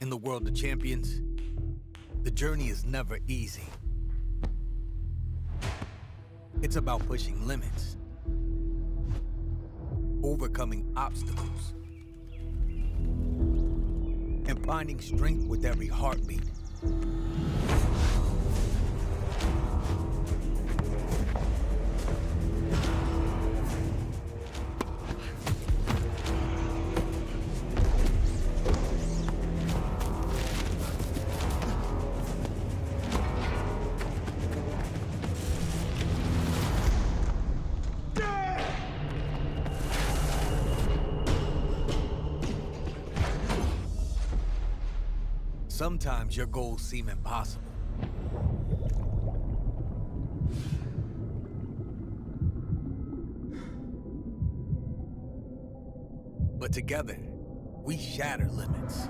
In the world of champions, the journey is never easy. It's about pushing limits, overcoming obstacles, and finding strength with every heartbeat. Sometimes your goals seem impossible. But together, we shatter limits.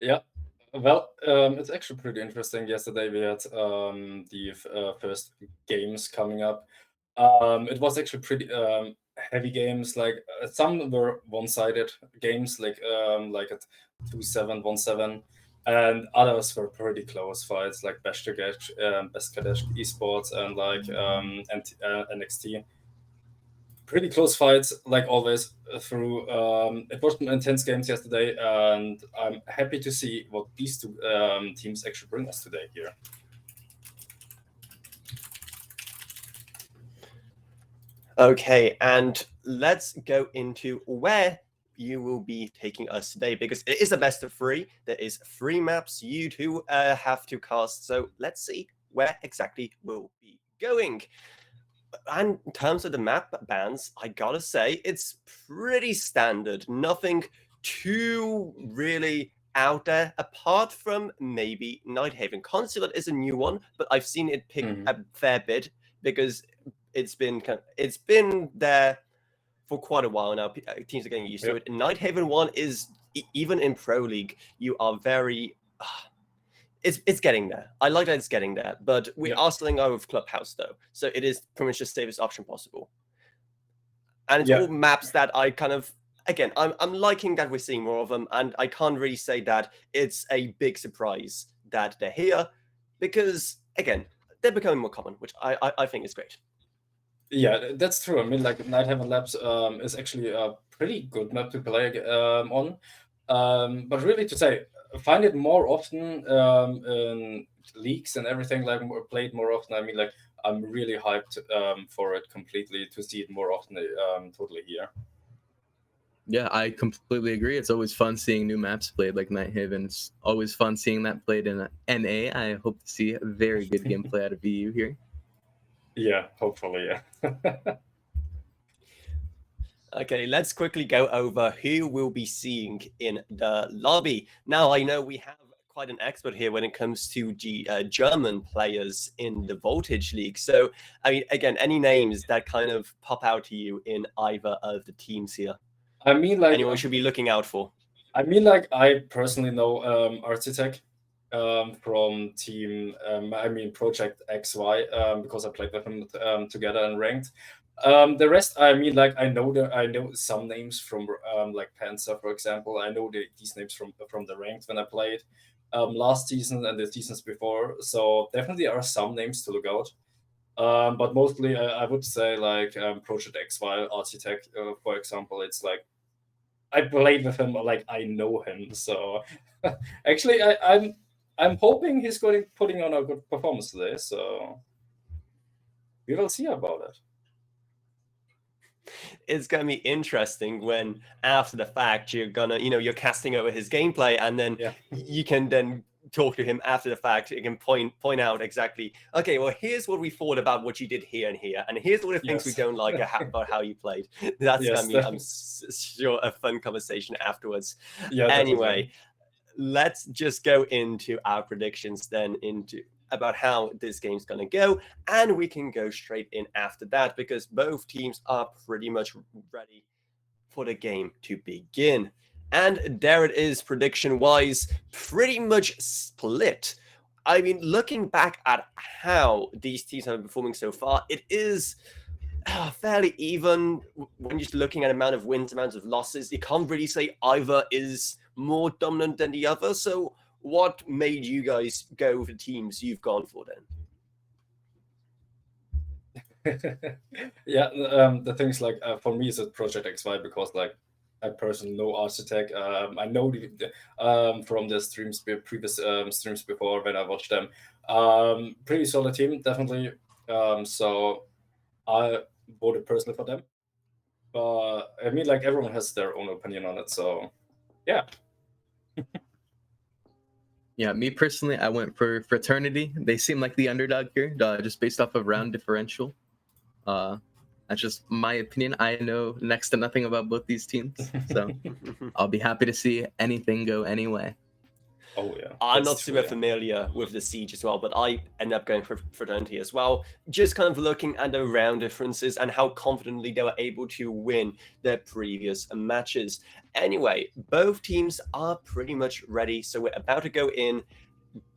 Yeah. Well, it's actually pretty interesting. Yesterday we had the first games coming up. It was actually pretty heavy games. Like some were one-sided games, like at 2-7, 1-7, and others were pretty close fights, like Best Kadesh Esports, and NXT. Pretty close fights, like always, through. It was intense games yesterday, and I'm happy to see what these two teams actually bring us today here. Okay, and let's go into where you will be taking us today, because it is a best of three. There is three maps you two have to cast, so let's see where exactly we'll be going. And in terms of the map bans, I gotta say it's pretty standard. Nothing too really out there, apart from maybe Nighthaven. Consulate is a new one, but I've seen it pick Mhm. a fair bit because it's been there for quite a while now. Teams are getting used to Yep. it. And Nighthaven one is even in Pro League, you are very. It's getting there. I like that it's getting there, but we Yep. are starting out with Clubhouse though, so it is pretty much the safest option possible. And it's Yeah. all maps that I kind of again I'm liking that we're seeing more of them, and I can't really say that it's a big surprise that they're here because again they're becoming more common, which I think is great. Yeah, that's true. I mean, like Nighthaven Labs is actually a pretty good map to play on. But really, to say, find it more often in leagues and everything, like played more often. I mean, like I'm really hyped for it completely to see it more often. Totally here. Yeah, I completely agree. It's always fun seeing new maps played like Nighthaven. It's always fun seeing that played in NA. I hope to see a very good gameplay out of VU here. Yeah, hopefully, yeah. Okay, let's quickly go over who we'll be seeing in the lobby. Now, I know we have quite an expert here when it comes to German players in the Voltage League. So, I mean, again, any names that kind of pop out to you in either of the teams here? I mean, like Anyone should be looking out for? I mean, like I personally know Architect from team. I mean, Project XY because I played with him together in ranked. The rest, I mean, like I know some names from like Panzer, for example. I know these names from the ranked when I played last season and the seasons before. So definitely are some names to look out. But mostly, I would say like Project XY, Architect, for example. It's like I played with him, like I know him. So actually, I'm hoping he's putting on a good performance today. So we will see about it. It's going to be interesting when after the fact you're casting over his gameplay, and then Yeah. you can then talk to him after the fact. You can point out exactly, okay, well, here's what we thought about what you did here and here, and here's what the things we Yes. don't like about how you played. That's Yes, going to be, I'm sure, a fun conversation afterwards. Yeah. Anyway, let's just go into our predictions then about how this game's going to go, and we can go straight in after that because both teams are pretty much ready for the game to begin. And there it is, prediction wise, pretty much split. I mean, looking back at how these teams have been performing so far, it is fairly even when you're looking at amount of wins, amount of losses. You can't really say either is more dominant than the other. So what made you guys go for the teams you've gone for then? Yeah, the things like for me is a Project XY because like I personally know Architect. I know from the streams, previous streams before when I watched them. Pretty solid team, definitely. So I voted personally for them. But I mean, like everyone has their own opinion on it. So yeah. Yeah, me personally, I went for Fraternity. They seem like the underdog here, just based off of round differential. That's just my opinion. I know next to nothing about both these teams, so I'll be happy to see anything go anyway. Oh yeah. I'm That's not true, super yeah. familiar with the Siege as well, but I end up going for Fraternity as well. Just kind of looking at the round differences and how confidently they were able to win their previous matches. Anyway, both teams are pretty much ready, so we're about to go in.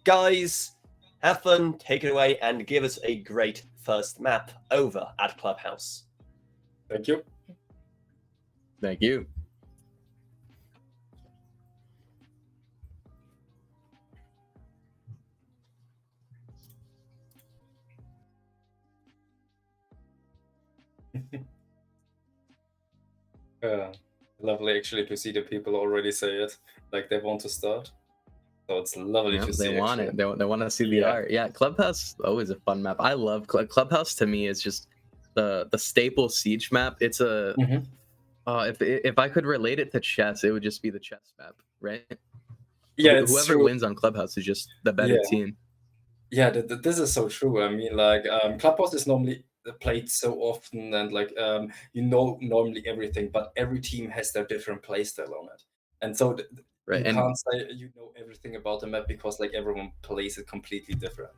Guys, have fun, take it away, and give us a great first map over at Clubhouse. Thank you. Thank you. Lovely actually to see the people already say it, like they want to start. So it's lovely Yeah, to see. they want actually. it. They want to see the Yeah. art. Yeah, Clubhouse always a fun map. I love Clubhouse. To me, is just the staple Siege map. It's a Mhm. if I could relate it to chess, it would just be the chess map, right? Yeah, it's Whoever true. wins on Clubhouse is just the better Yeah. team. Yeah, this is so true. I mean, like Clubhouse is normally played so often, and like you know normally everything, but every team has their different playstyle on it, and so Right, you and can't say you know everything about the map because like everyone plays it completely different.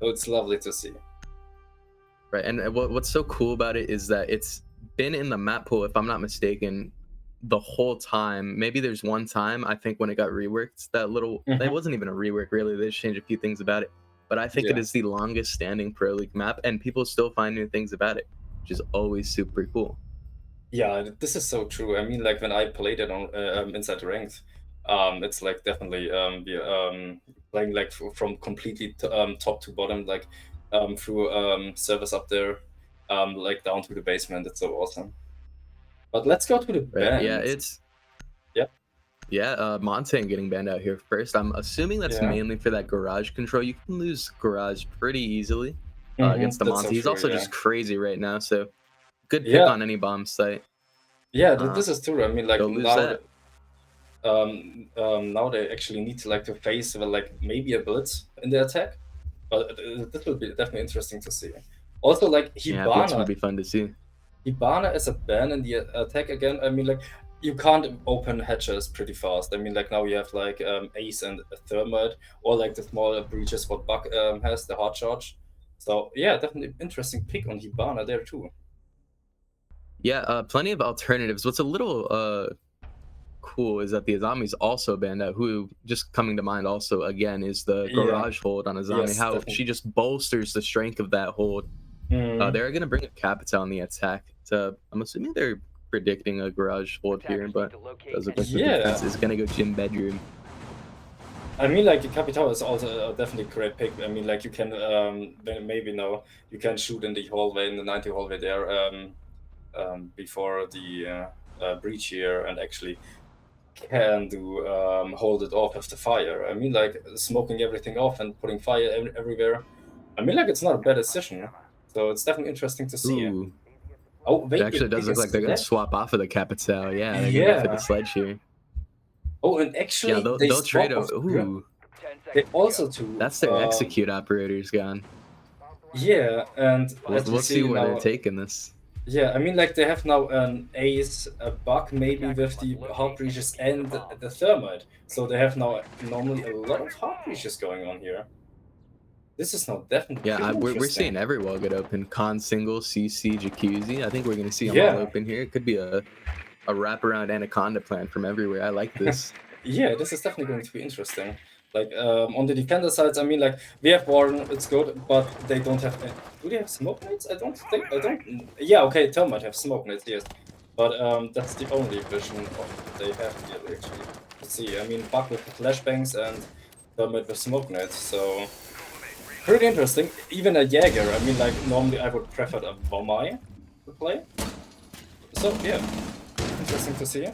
So it's lovely to see. right, and what's so cool about it is that it's been in the map pool, if I'm not mistaken, the whole time. Maybe there's one time I think when it got reworked, that little it Mhm. wasn't even a rework really. They just changed a few things about it. But I think it Yeah. is the longest standing Pro League map, and people still find new things about it, which is always super cool. Yeah, this is so true. I mean, like when I played it on inside ranked, it's like definitely playing like from completely top to bottom, like through servers up there, like down to the basement. It's so awesome. But let's go to the Right? Yeah, bans. it's Yep. Montaigne getting banned out here first. I'm assuming that's Yeah. mainly for that garage control. You can lose garage pretty easily Mhm, against the that's so Monty. He's true, also yeah. just crazy right now, so good pick Yeah, on any bomb site. yeah, Uh, this is true. I mean, like They'll lose now, that. now they actually need to like to face like maybe a blitz in the attack, but this will be definitely interesting to see. Also, like Yeah, Blitz Hibana, would be fun to see. Hibana is a ban in the attack again. I mean, like you can't open hatches pretty fast. I mean, like now you have like Ace and a Thermite, or like the small breaches what Buck has, the hard charge. So yeah, definitely interesting pick on Hibana there too. Yeah, plenty of alternatives. What's a little cool is that the Azami's also banned out, who just coming to mind also again is the Yeah. garage hold on Azami, Yes, how definitely. she just bolsters the strength of that hold. Mhm. They're gonna bring a Capita on the attack. I'm assuming they're predicting a garage hold here, but does look like the Yeah. defense is gonna go gym bedroom. I mean, like Capital is also definitely a great pick. I mean, like you can maybe now you can shoot in the hallway in the 90 hallway there before the breach here, and actually can do hold it off with the fire. I mean, like smoking everything off and putting fire everywhere. I mean, like it's not a bad decision. So it's definitely interesting to see. Ooh, Oh wait, it actually does look like they're gonna swap off of the Capital. Yeah, they're gonna go for Yeah. the sledge here. Oh, and actually Yeah, they they'll trade. swap off- Ooh, They also too. that's their execute operators gone. Yeah, and We'll, as you we'll see where now, they're taking this. yeah, I mean, like they have now an Ace, a Buck, maybe with the hard breaches and the Thermite. So they have now normally a lot of hard breaches going on here. This is now definitely Yeah, pretty we're interesting. seeing every wall get open. Con single, CC, Jacuzzi. I think we're gonna see them Yeah. all open here. It could be a wraparound Anaconda plan from everywhere. I like this. Yeah, this is definitely going to be interesting. Like on the defender sides, I mean, like we have Warden, it's good, but they don't have. Do they have smoke nades? I don't think. I don't. Yeah, okay, Thermite have smoke nades, yes, but that's the only vision they have here actually. Let's see. I mean, Buck with flashbangs and Thermite with smoke nades, so pretty interesting. Even a Jäger. I mean, like normally I would prefer a Vomai to play. So yeah, interesting to see.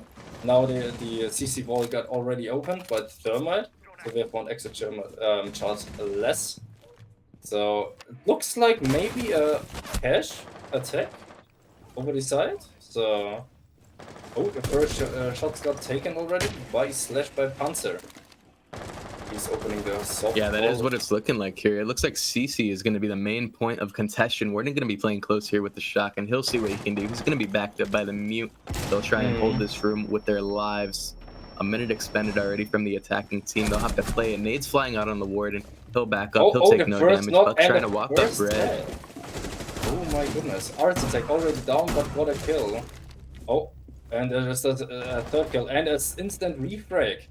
Now the CC wall got already opened by the Thermite, so we have one exit charge less. So it looks like maybe a cash attack over the side. So oh, the first shots got taken already by Slash by Panzer. He's opening the soft Yeah, that wall. is what it's looking like here. It looks like CC is going to be the main point of contention. We're going to be playing close here with the shotgun. He'll see what he can do. He's going to be backed up by the mute. They'll try and hold this room with their lives. A minute expended already from the attacking team. They'll have to play it. Nade's flying out on the warden. He'll back up. He'll take the no first damage. knock Buck and trying the to walk up first red. head. Oh my goodness. Arts attack already down, but what a kill. Oh, and there's a third kill and it's instant refrag.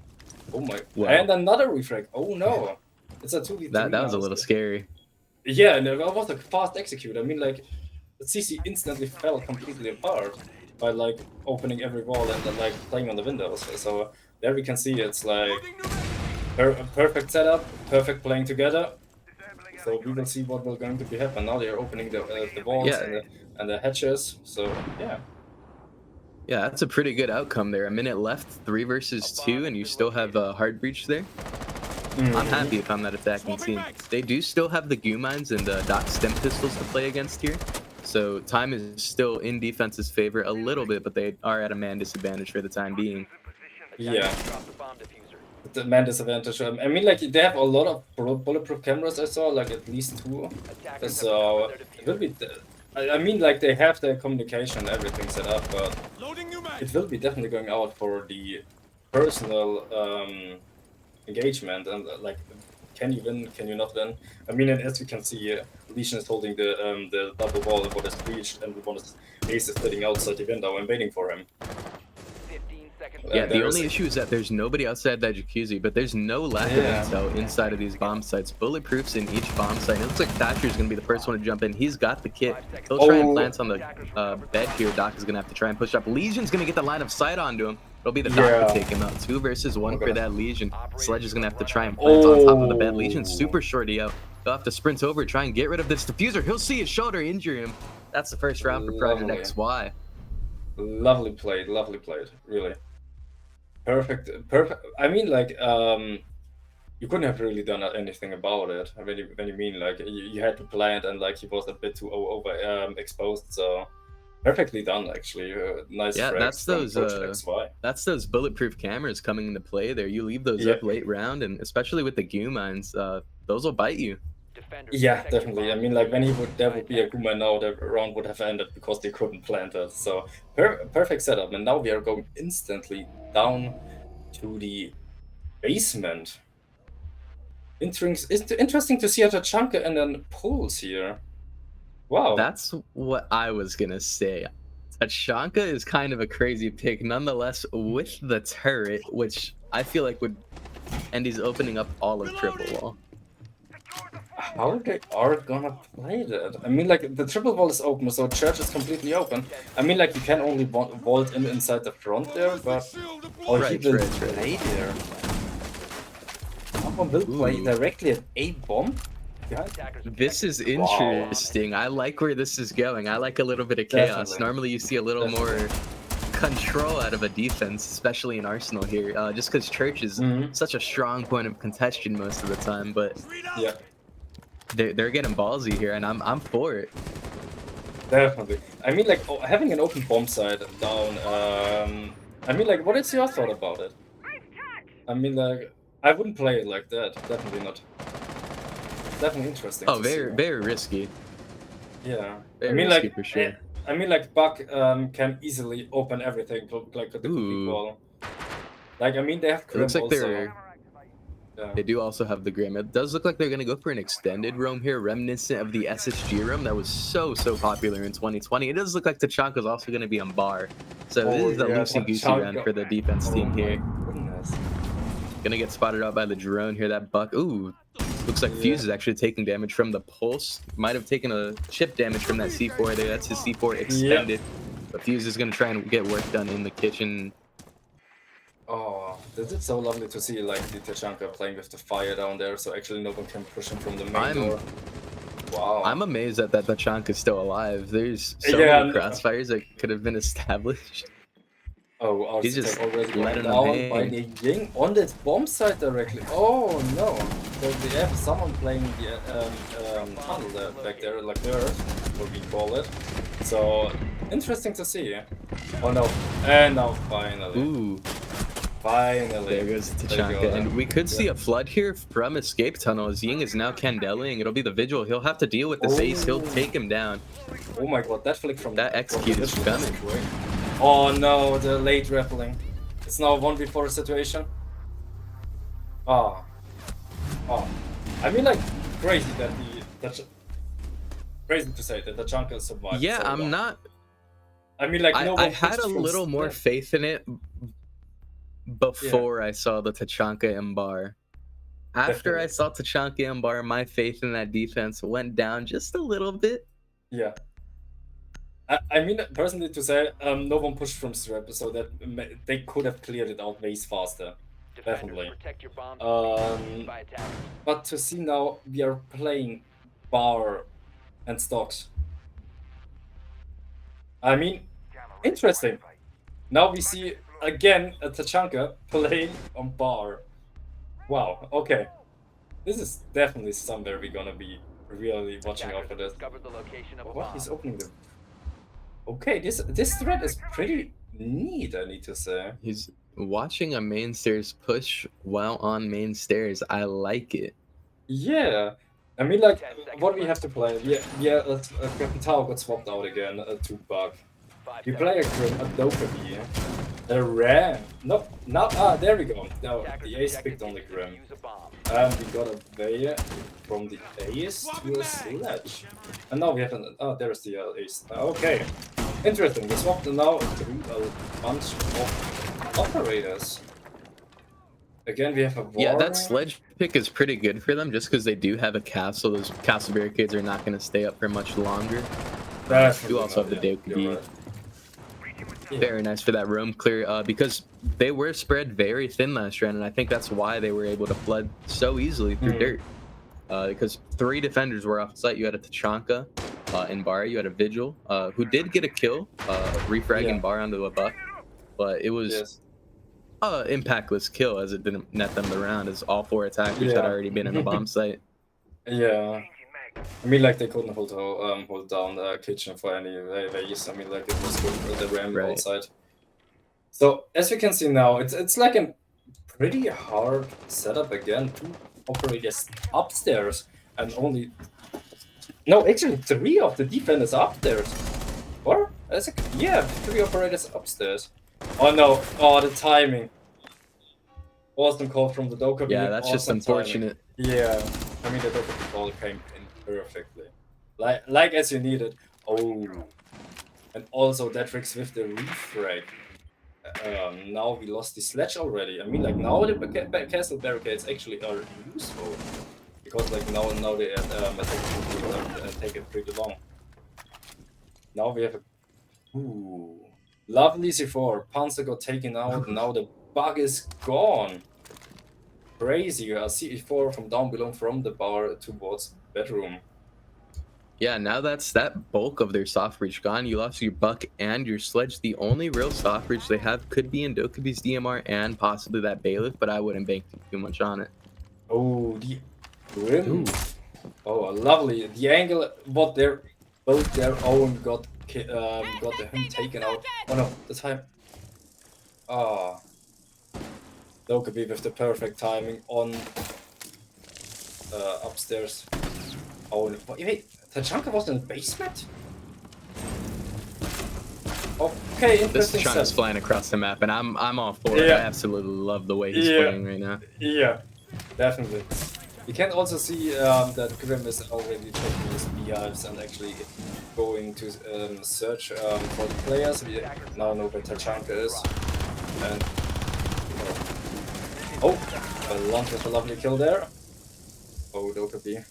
Oh my. Wow. And another refrag. Oh no. It's a 2v3. That was a now. little scary. Yeah, and that was a fast execute. I mean, like, the CC instantly fell completely apart by like opening every wall and then like playing on the windows. So there we can see it's like a perfect setup, perfect playing together. So we will see what will going to be happen. Now they are opening the walls Yeah. and the hatches. So yeah. Yeah, that's a pretty good outcome there. A minute left, 3 versus 2, and you still have a hard breach there. I'm happy if I'm that attacking team. They do still have the Goo Mines and the Doc Stem pistols to play against here. So time is still in defense's favor a little bit, but they are at a man disadvantage for the time being. Yeah. The man disadvantage. I mean, like they have a lot of bulletproof cameras. I saw like at least 2. So it will be I mean, like they have their communication and everything set up, but it will be definitely going out for the personal engagement and like, can you win? Can you not win? I mean, and as you can see, Legion is holding the double wall of what is breached, and one is Ace is sitting outside the window and waiting for him. 15 seconds. Yeah, the there's- only issue is that there's nobody outside that jacuzzi, but there's no lack Yeah. of intel inside of these bomb sites. Bulletproofs in each bomb site. It looks like Thatcher's gonna be the first one to jump in. He's got the kit. He'll try and Oh. plant on the bed here. Doc is gonna have to try and push up. Legion's gonna get the line of sight onto him. It'll be the Doc Yeah. to take him out. 2 versus 1 for Okay. that Legion. Sledge is gonna have to try and plant on top of the bed. Legion's Oh. super shorty out. He'll have to sprint over, try and get rid of this diffuser. He'll see his shoulder injure him. That's the first round for Project Lovely. XY. Lovely played, really. Perfect. I mean, like, you couldn't have really done anything about it. When you mean like you had to plant and like he was a bit too over exposed, so perfectly done actually. Nice. Yeah, frags that's from those, Project XY. That's those bulletproof cameras coming into play there. You leave those Yeah. up late round, and especially with the Goo mines, those will bite you. Defenders, Yeah, protect your definitely. I bombs. mean, like when there would be a Guma now, the round would have ended because they couldn't plant it. So perfect setup. And now we are going instantly down to the basement. Interesting to see a Tachanka and then Pulse here. Wow. That's what I was gonna say. Tachanka is kind of a crazy pick, nonetheless, with the turret, which I feel like would, and he's opening up all of triple wall. How they are gonna play that? I mean, like the triple wall is open, so church is completely open. I mean, like you can only vault inside the front there, but or he Right, will right. play there. Someone will play Ooh. directly at a bomb. Yeah. Attackers This is interesting. I like where this is going. I like a little bit of chaos. Definitely. Normally, you see a little more control out of a defense, especially in Arsenal here, just because Church is Mhm. such a strong point of contention most of the time. But Yeah, they're getting ballsy here, and I'm for it. definitely. I mean, like having an open bomb site down. I mean, like, what is your thought about it? I mean, like, I wouldn't play it like that. Definitely not. Definitely interesting. Oh, to see. very risky. Yeah. Very I mean, risky like, for sure. I mean, like, Buck can easily open everything, like the complete Ooh. wall. Like, I mean, they have It Grim looks like also. they're. Yeah. They do also have the Grim. It does look like they're gonna go for an extended roam here, reminiscent of the SSG roam that was so popular in 2020. It does look like Tachanka's also gonna be on bar. So this Oh, is a yeah, loosey goosey Tachanka. round for the defense Oh team my here. goodness. Gonna get spotted out by the drone here. That Buck. Ooh, looks like Yeah. Fuse is actually taking damage from the pulse. Might have taken a chip damage from that C4 there. That's his C4 extended. But Fuse is gonna try and get work done in the kitchen. Oh, this is so lovely to see, like, the Tachanka playing with the fire down there, so actually no one can push him from the main I'm- door. Wow. I'm amazed that Tachanka is still alive. There's so Yeah, many no. crossfires that could have been established. Oh, He's Arcitec just already going letting them down by hang. the Ying on this bomb site directly. Oh no! So they have someone playing the tunnel there, back there, like Earth, what we call it. So interesting to see. Oh no! And now finally, Ooh. finally. There goes There you Tachanka. go. And we could see a flood here from escape tunnels. Ying is now Candelaing. It'll be the vigil. He'll have to deal with this ace. He'll take him down. Oh my god, that flick from That from execute the is Vigil was coming. great. Oh no, the late rappelling. It's now a 1v4 situation. Oh. Oh. I mean, like, crazy that crazy to say that the Tachanka survived. Yeah, so I'm long. not. I mean, like, no I one had a pushed from little more step. faith in it before I saw the Tachanka and bar. After I Definitely. saw Tachanka and bar, my faith in that defense went down just a little bit. Yeah. I mean, personally, to say, no one pushed from strap, so that they could have cleared it out ways faster. Defenders, Definitely. protect your bombs by attackers. But to see now we are playing bar and stocks. I mean, interesting. Now we see again a Tachanka playing on bar. Wow, okay. This is definitely somewhere we're gonna be really watching out for this. Discover the location of a What? bomb. He's opening the... Okay, this thread is pretty neat, I need to say. He's watching a main stairs push while on main stairs. I like it. Yeah. I mean, like, 10 seconds what we left. have to play? Yeah, Captain Tau got swapped out again to Bug. 5 We play a seconds. Grim, a Dokkaebi, a Ram. No, now, there we go. Now, Attackers the Ace ejected picked on the if you Grim. defuse a bomb. And we got a Vey from the Ace to a Sledge. And now we have an. Oh, there's the Ace. Okay. Interesting. We swapped now through a bunch of operators. Again, we have a War. Yeah, that sledge pick is pretty good for them just because they do have a castle. Those castle barricades are not going to stay up for much longer. You also have the Dokkaebi. Very nice for that roam clear because they were spread very thin last round, and I think that's why they were able to flood so easily through dirt. Because 3 defenders were off site. You had a Tachanka in Bar, you had a Vigil who did get a kill, refragging Bar onto a buck, but it was impactless kill as it didn't net them the round, as all 4 attackers had already been in the bomb site. Yeah. I mean, like, they couldn't hold down the kitchen for any ways. I mean, like, it was good for the Ram outside. So, as we can see now, it's like a pretty hard setup again. 2 operators upstairs, and only... No, actually, 3 of the defenders upstairs. Or? Yeah, 3 operators upstairs. Oh, no. Oh, the timing. Awesome call from the Dokkaebi. Yeah, that's just unfortunate. Yeah, I mean, the Dokkaebi ball came in perfectly. Like as you needed. Oh. And also Detrix with the refrag. Now we lost the sledge already. I mean, like, now the castle barricades actually are useful. Because, like, now they take it pretty long. Now we have a... Ooh. Lovely C4. Panzer got taken out. Now the bug is gone. Crazy. A C4 from down below from the bar towards bedroom. Yeah, now that's that bulk of their soft reach gone. You lost your buck and your sledge. The only real soft reach they have could be in Dokkaebi's DMR and possibly that bailiff, but I wouldn't bank too much on it. Oh, the Grim. Oh, lovely. The angle, what they're both their own got him taken out. Oh no, the time. Ah. Dokkaebi with the perfect timing on upstairs. Oh, no. Wait, Tachanka was in the basement? Okay, interesting. This Tachanka's set. flying across the map, and I'm all for it. I absolutely love the way he's playing right now. Yeah, definitely. You can also see that Grim is already checking his beehives and actually going to search for the players. We now know where Tachanka is. And a launch with a lovely kill there. Oh, Dokkaebi.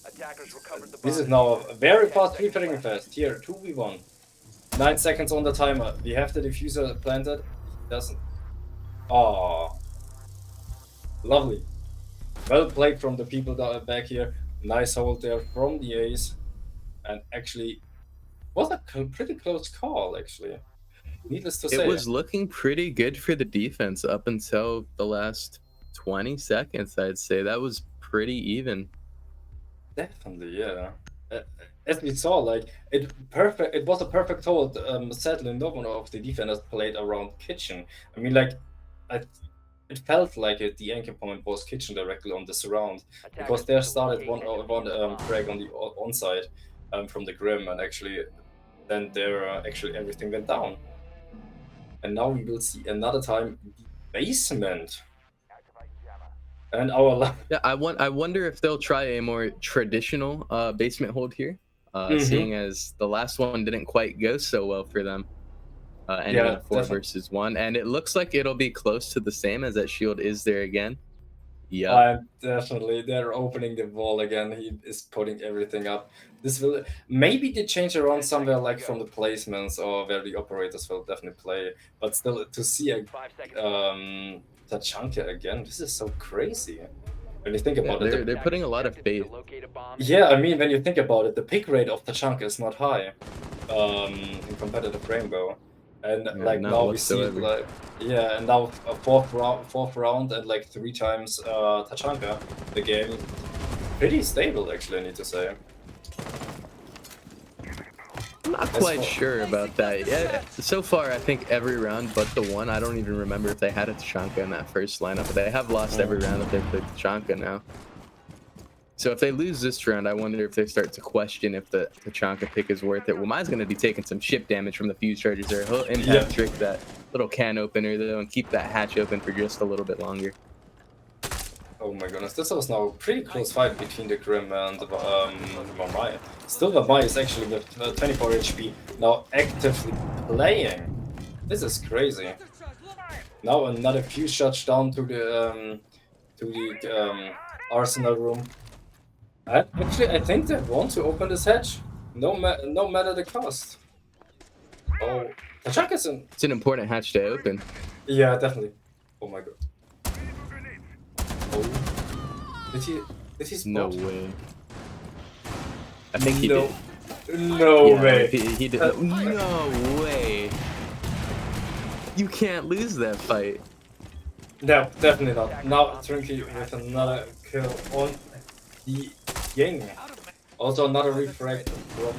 Attackers recovered the This is bomb. now a very fast 3-fitting fest. Here, 2v1. 9 seconds on the timer. We have the diffuser planted. He doesn't. Oh, lovely. Well played from the people that are back here. Nice hold there from the Ace. And actually, was a pretty close call, actually. Needless to say. It was looking pretty good for the defense up until the last 20 seconds, I'd say. That was pretty even. Definitely, yeah. As we saw, like, it was a perfect hold. Sadly, no one of the defenders played around kitchen. I mean, like, it felt like the anchor point was kitchen directly on the surround, because there started one frag on the onside from the Grim, and actually then there actually everything went down. And now we will see another time the basement. And our Yeah, I wonder if they'll try a more traditional basement hold here, seeing as the last one didn't quite go so well for them. Ending up 4 versus 1, and it looks like it'll be close to the same as that shield is there again. Yeah, definitely. They're opening the wall again. He is putting everything up. This will maybe they change around somewhere, like from the placements or where the operators will definitely play. But still, to see a 5 seconds. Tachanka again, this is so crazy. When you think about it, they're putting a lot of faith. Yeah, I mean, when you think about it, the pick rate of Tachanka is not high in competitive Rainbow. And like now whatsoever. We see like and now a fourth round and like 3 times Tachanka. The game pretty stable, actually, I need to say. I'm not quite sure about that. Yeah, so far, I think every round but the one, I don't even remember if they had a Tachanka in that first lineup, but they have lost every round that they've played Tachanka now. So if they lose this round, I wonder if they start to question if the Tachanka pick is worth it. Well, mine's going to be taking some ship damage from the fuse charges there. He'll impact trick that little can opener though and keep that hatch open for just a little bit longer. Oh my goodness, this was now a pretty close fight between the Grim and the Vamai. Still Vamai is actually with 24 HP now actively playing. This is crazy. Now another few shots down to the arsenal room. Actually, I think they want to open this hatch, no matter the cost. Oh, Tachanka's in. It's an important hatch to open. Yeah, definitely. Oh my god. Oh. Did he spot? No way. I think he No. did. No Yeah, way. He did. No way. You can't lose that fight. No, definitely not. Now Trinky with another kill on the Ying. Also another refrag from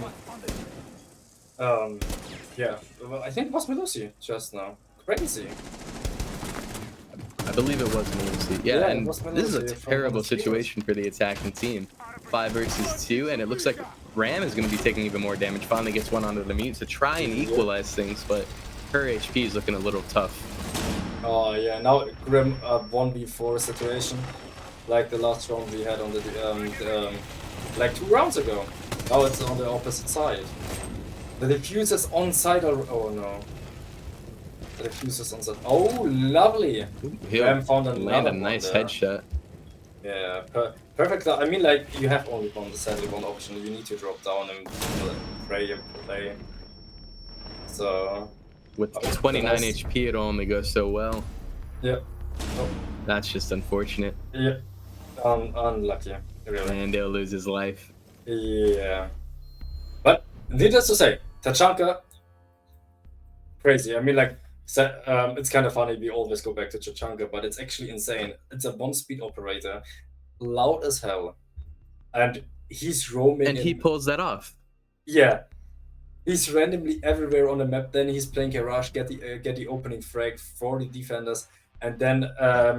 yeah. Well, I think it was Melusi just now. Crazy. I believe it was Melusi. Yeah, Yeah, it and was this is a Melusi from terrible the field. situation for the attacking team. 5 versus 2, and it looks like Ram is going to be taking even more damage. Finally gets one onto the mute to try and equalize things, but her HP is looking a little tough. Oh yeah, now Grim 1v4 situation, like the last round we had on the like 2 rounds ago. Now it's on the opposite side. The diffuse is on side or oh no. The diffuse is on side. Oh lovely. He'll Ram found another land a one nice there. headshot. Yeah, perfect. I mean, like you have only sadly one option. You need to drop down and pray and play. So With Oh, 29 nice. HP, it'll only go so well. yeah, oh, That's just unfortunate. yeah, unlucky, really. And he'll lose his life. Yeah, but needless to say, Tachanka, crazy. I mean, like, it's kind of funny. We always go back to Tachanka, but it's actually insane. It's a 1-speed operator, loud as hell, and he's roaming. And he in- pulls that off. Yeah, he's randomly everywhere on the map. Then he's playing Garage, get the opening frag for the defenders, and then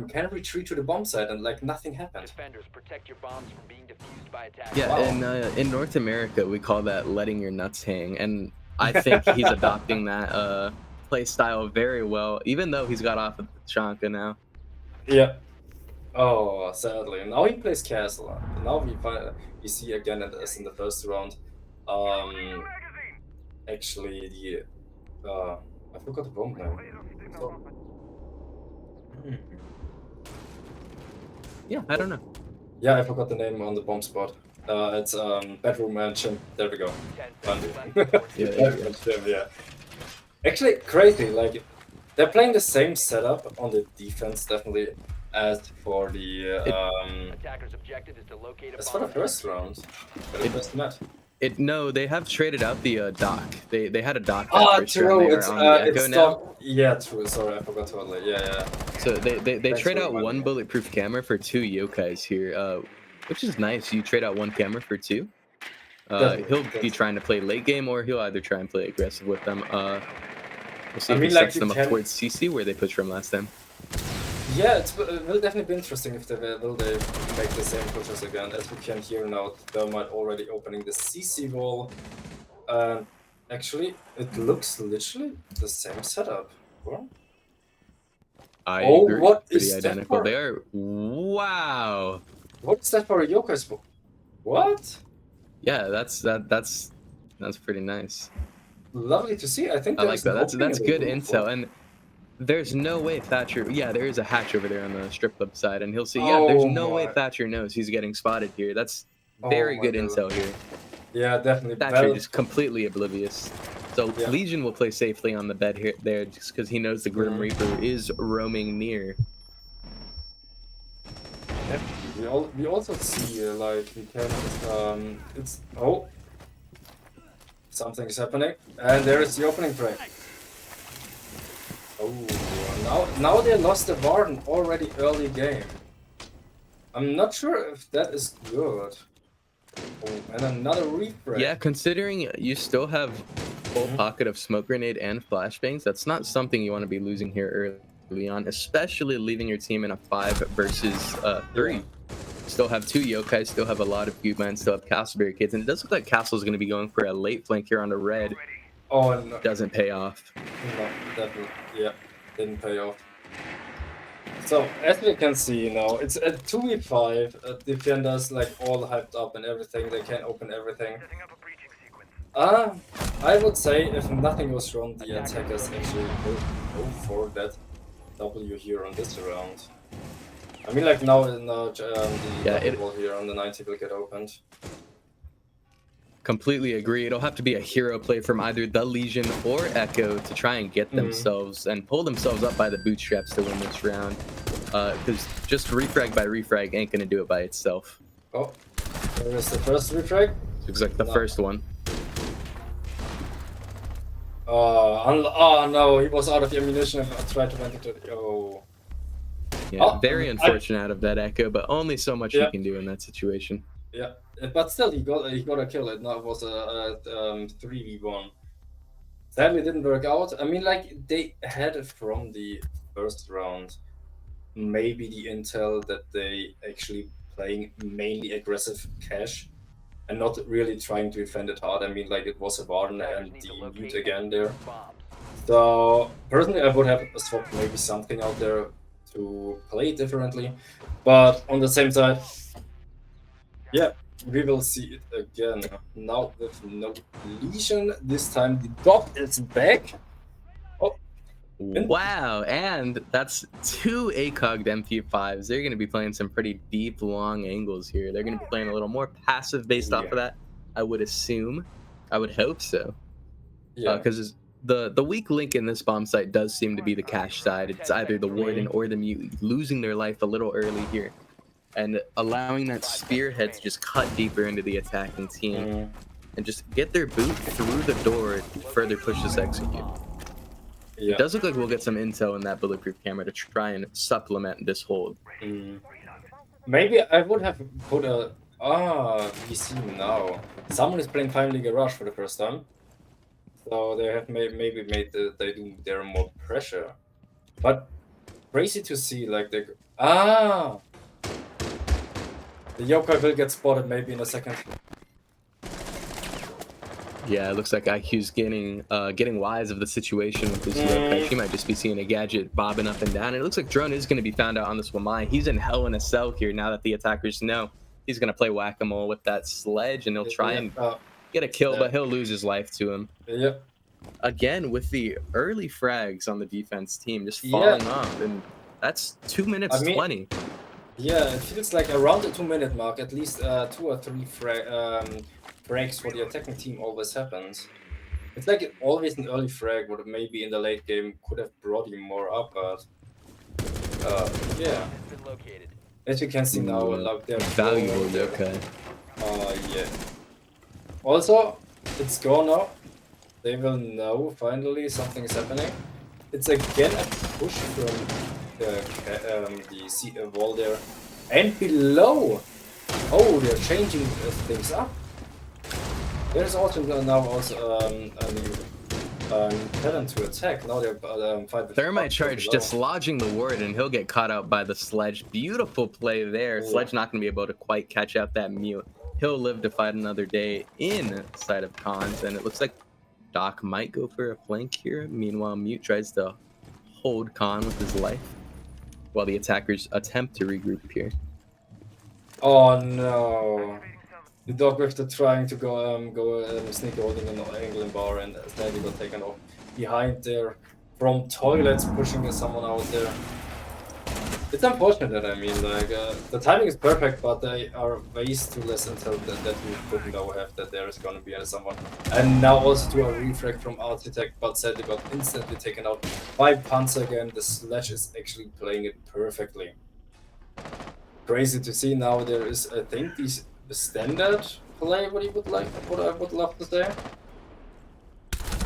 can retreat to the bomb site, and like nothing happened. Defenders, protect your bombs from being defused by attackers. Yeah, Wow. in North America, we call that letting your nuts hang. And I think he's adopting that play style very well, even though he's got off of Tachanka now. Yeah. Oh, sadly. Now he plays Castle. Now we see again as in the first round. Actually, the I forgot the bomb name. So- Yeah, I don't know. Yeah, I forgot the name on the bomb spot. It's bedroom mansion. There we go. 10 Bundy. seconds left before Yeah, Bedroom mansion, yeah. Actually, crazy. Like they're playing the same setup on the defense, definitely, as for the attackers' objective is to locate a as for the bomb. first round. For the first match. No, they have traded out the dock. They had a dock. that Ah, first round. true. They are It's on the Echo it's now. stopped. Yeah, true. Sorry, I forgot totally. Yeah. So they Thanks trade for out reminding one me. bulletproof camera for 2 yokais here, which is nice. You trade out 1 camera for 2. Definitely, He'll be definitely. trying to play late game, or he'll either try and play aggressive with them. We'll see I if mean, he like, sets you them up can- towards CC where they pushed from last time. Yeah, it will definitely be interesting if they make the same pushes again. As we can hear now, Thermite already opening the CC wall. Actually, it looks literally the same setup. What? I Oh, agree. what Pretty is that identical. for? They are. Wow. What is that for a yokai spot? What? Yeah, that's pretty nice. Lovely to see. I think I like there's that. an That's opening in the good roof. intel. And there's no way Thatcher. Yeah, there is a hatch over there on the strip club side, and he'll see. Yeah, there's Oh no way my. Thatcher knows he's getting spotted here. That's Oh very my good God. intel here. Yeah, definitely. Thatcher Well, is completely oblivious. So Yeah. Legion will play safely on the bed here there just because he knows the Grim Mhm. Reaper is roaming near. we also see like we can it's something is happening, and there is the opening frame. Oh, now they lost the Warden already early game. I'm not sure if that is good. Oh, and another refresh. Yeah, considering you still have full Mhm. pocket of smoke grenade and flashbangs, that's not something you want to be losing here early on, especially leaving your team in a 5 versus 3. Still have 2 yokai, still have a lot of Guma, and still have Castle Barricades. And it does look like Castle's going to be going for a late flank here on the red. Oh, no. Doesn't pay off. No, definitely. Yeah, didn't pay off. So, as we can see now, it's a 2v5. Defenders like all hyped up and everything. They can open everything. I would say if nothing goes wrong, the attackers actually will go for that W here on this round. I mean, like now the wall here on the 90 will get opened. Completely agree. It'll have to be a hero play from either the Legion or Echo to try and get themselves and pull themselves up by the bootstraps to win this round. Because just refrag by refrag ain't gonna do it by itself. Oh, there is the first refrag. Looks like the first one. Oh no, he was out of ammunition and I tried to vent it to... Oh. Yeah, very unfortunate out of that Echo, but only so much you can do in that situation. Yeah, but still he got a kill. It now was a 3v1. Sadly, it didn't work out. I mean, like they had it from the first round. Maybe the intel that they actually playing mainly aggressive cash and not really trying to defend it hard. I mean, like it was a Varden and the Mute again there. So personally, I would have swapped maybe something out there to play it differently, but on the same side, yeah, we will see it again. Now with no Legion, this time the dot is back. Oh, wow, and that's 2 ACOG'd MP5s. They're going to be playing some pretty deep, long angles here. They're going to be playing a little more passive based off of that, I would assume. I would hope so. Yeah, because the weak link in this bomb site does seem to be the cash side. It's either the Warden or the Mute losing their life a little early here and allowing that spearhead to just cut deeper into the attacking team and just get their boot through the door to further push this execute. Yeah. It does look like we'll get some intel in that bulletproof camera to try and supplement this hold. Maybe I would have put a... we see now. Someone is playing Final Garage for the first time. So they have maybe made they do their more pressure, but crazy to see like the yokai will get spotted maybe in a second. Yeah, it looks like IQ's getting wise of the situation with this yokai. She might just be seeing a gadget bobbing up and down. And it looks like Drone is going to be found out on this Wamai. He's in hell in a cell here now that the attackers know he's going to play whack-a-mole with that sledge, and he'll try and get a kill, but he'll lose his life to him. Yeah. Again, with the early frags on the defense team just falling off, and that's 2 minutes 20. Yeah, it feels like around the 2-minute mark, at least 2 or 3 frags for the attacking team always happens. It's like always an early frag, what maybe in the late game could have brought you more up, but yeah. As you can see now, like they're valuable yokai. Yeah. Also, it's gone now. They will know finally something is happening. It's again a push from the wall there, and below. Oh, they're changing things up. There's also now a new pattern to attack. Now they're fighting. Thermite charge dislodging the ward, and he'll get caught out by the sledge. Beautiful play there. Sledge not going to be able to quite catch out that Mute. He'll live to fight another day inside of Cons, and it looks like Doc might go for a flank here. Meanwhile, Mute tries to hold Khan with his life while the attackers attempt to regroup here. Oh no. The dog with the trying to go sneak holding an angle and bar, and then he got taken off behind there from toilets, pushing someone out there. It's unfortunate, I mean, like, the timing is perfect, but they are ways too less until that we couldn't have that there is gonna be someone. And now also to a refrag from Architect, but sadly got instantly taken out by Panzer again. The Sledge is actually playing it perfectly. Crazy to see now there is, I think, the standard play, what I would love to say.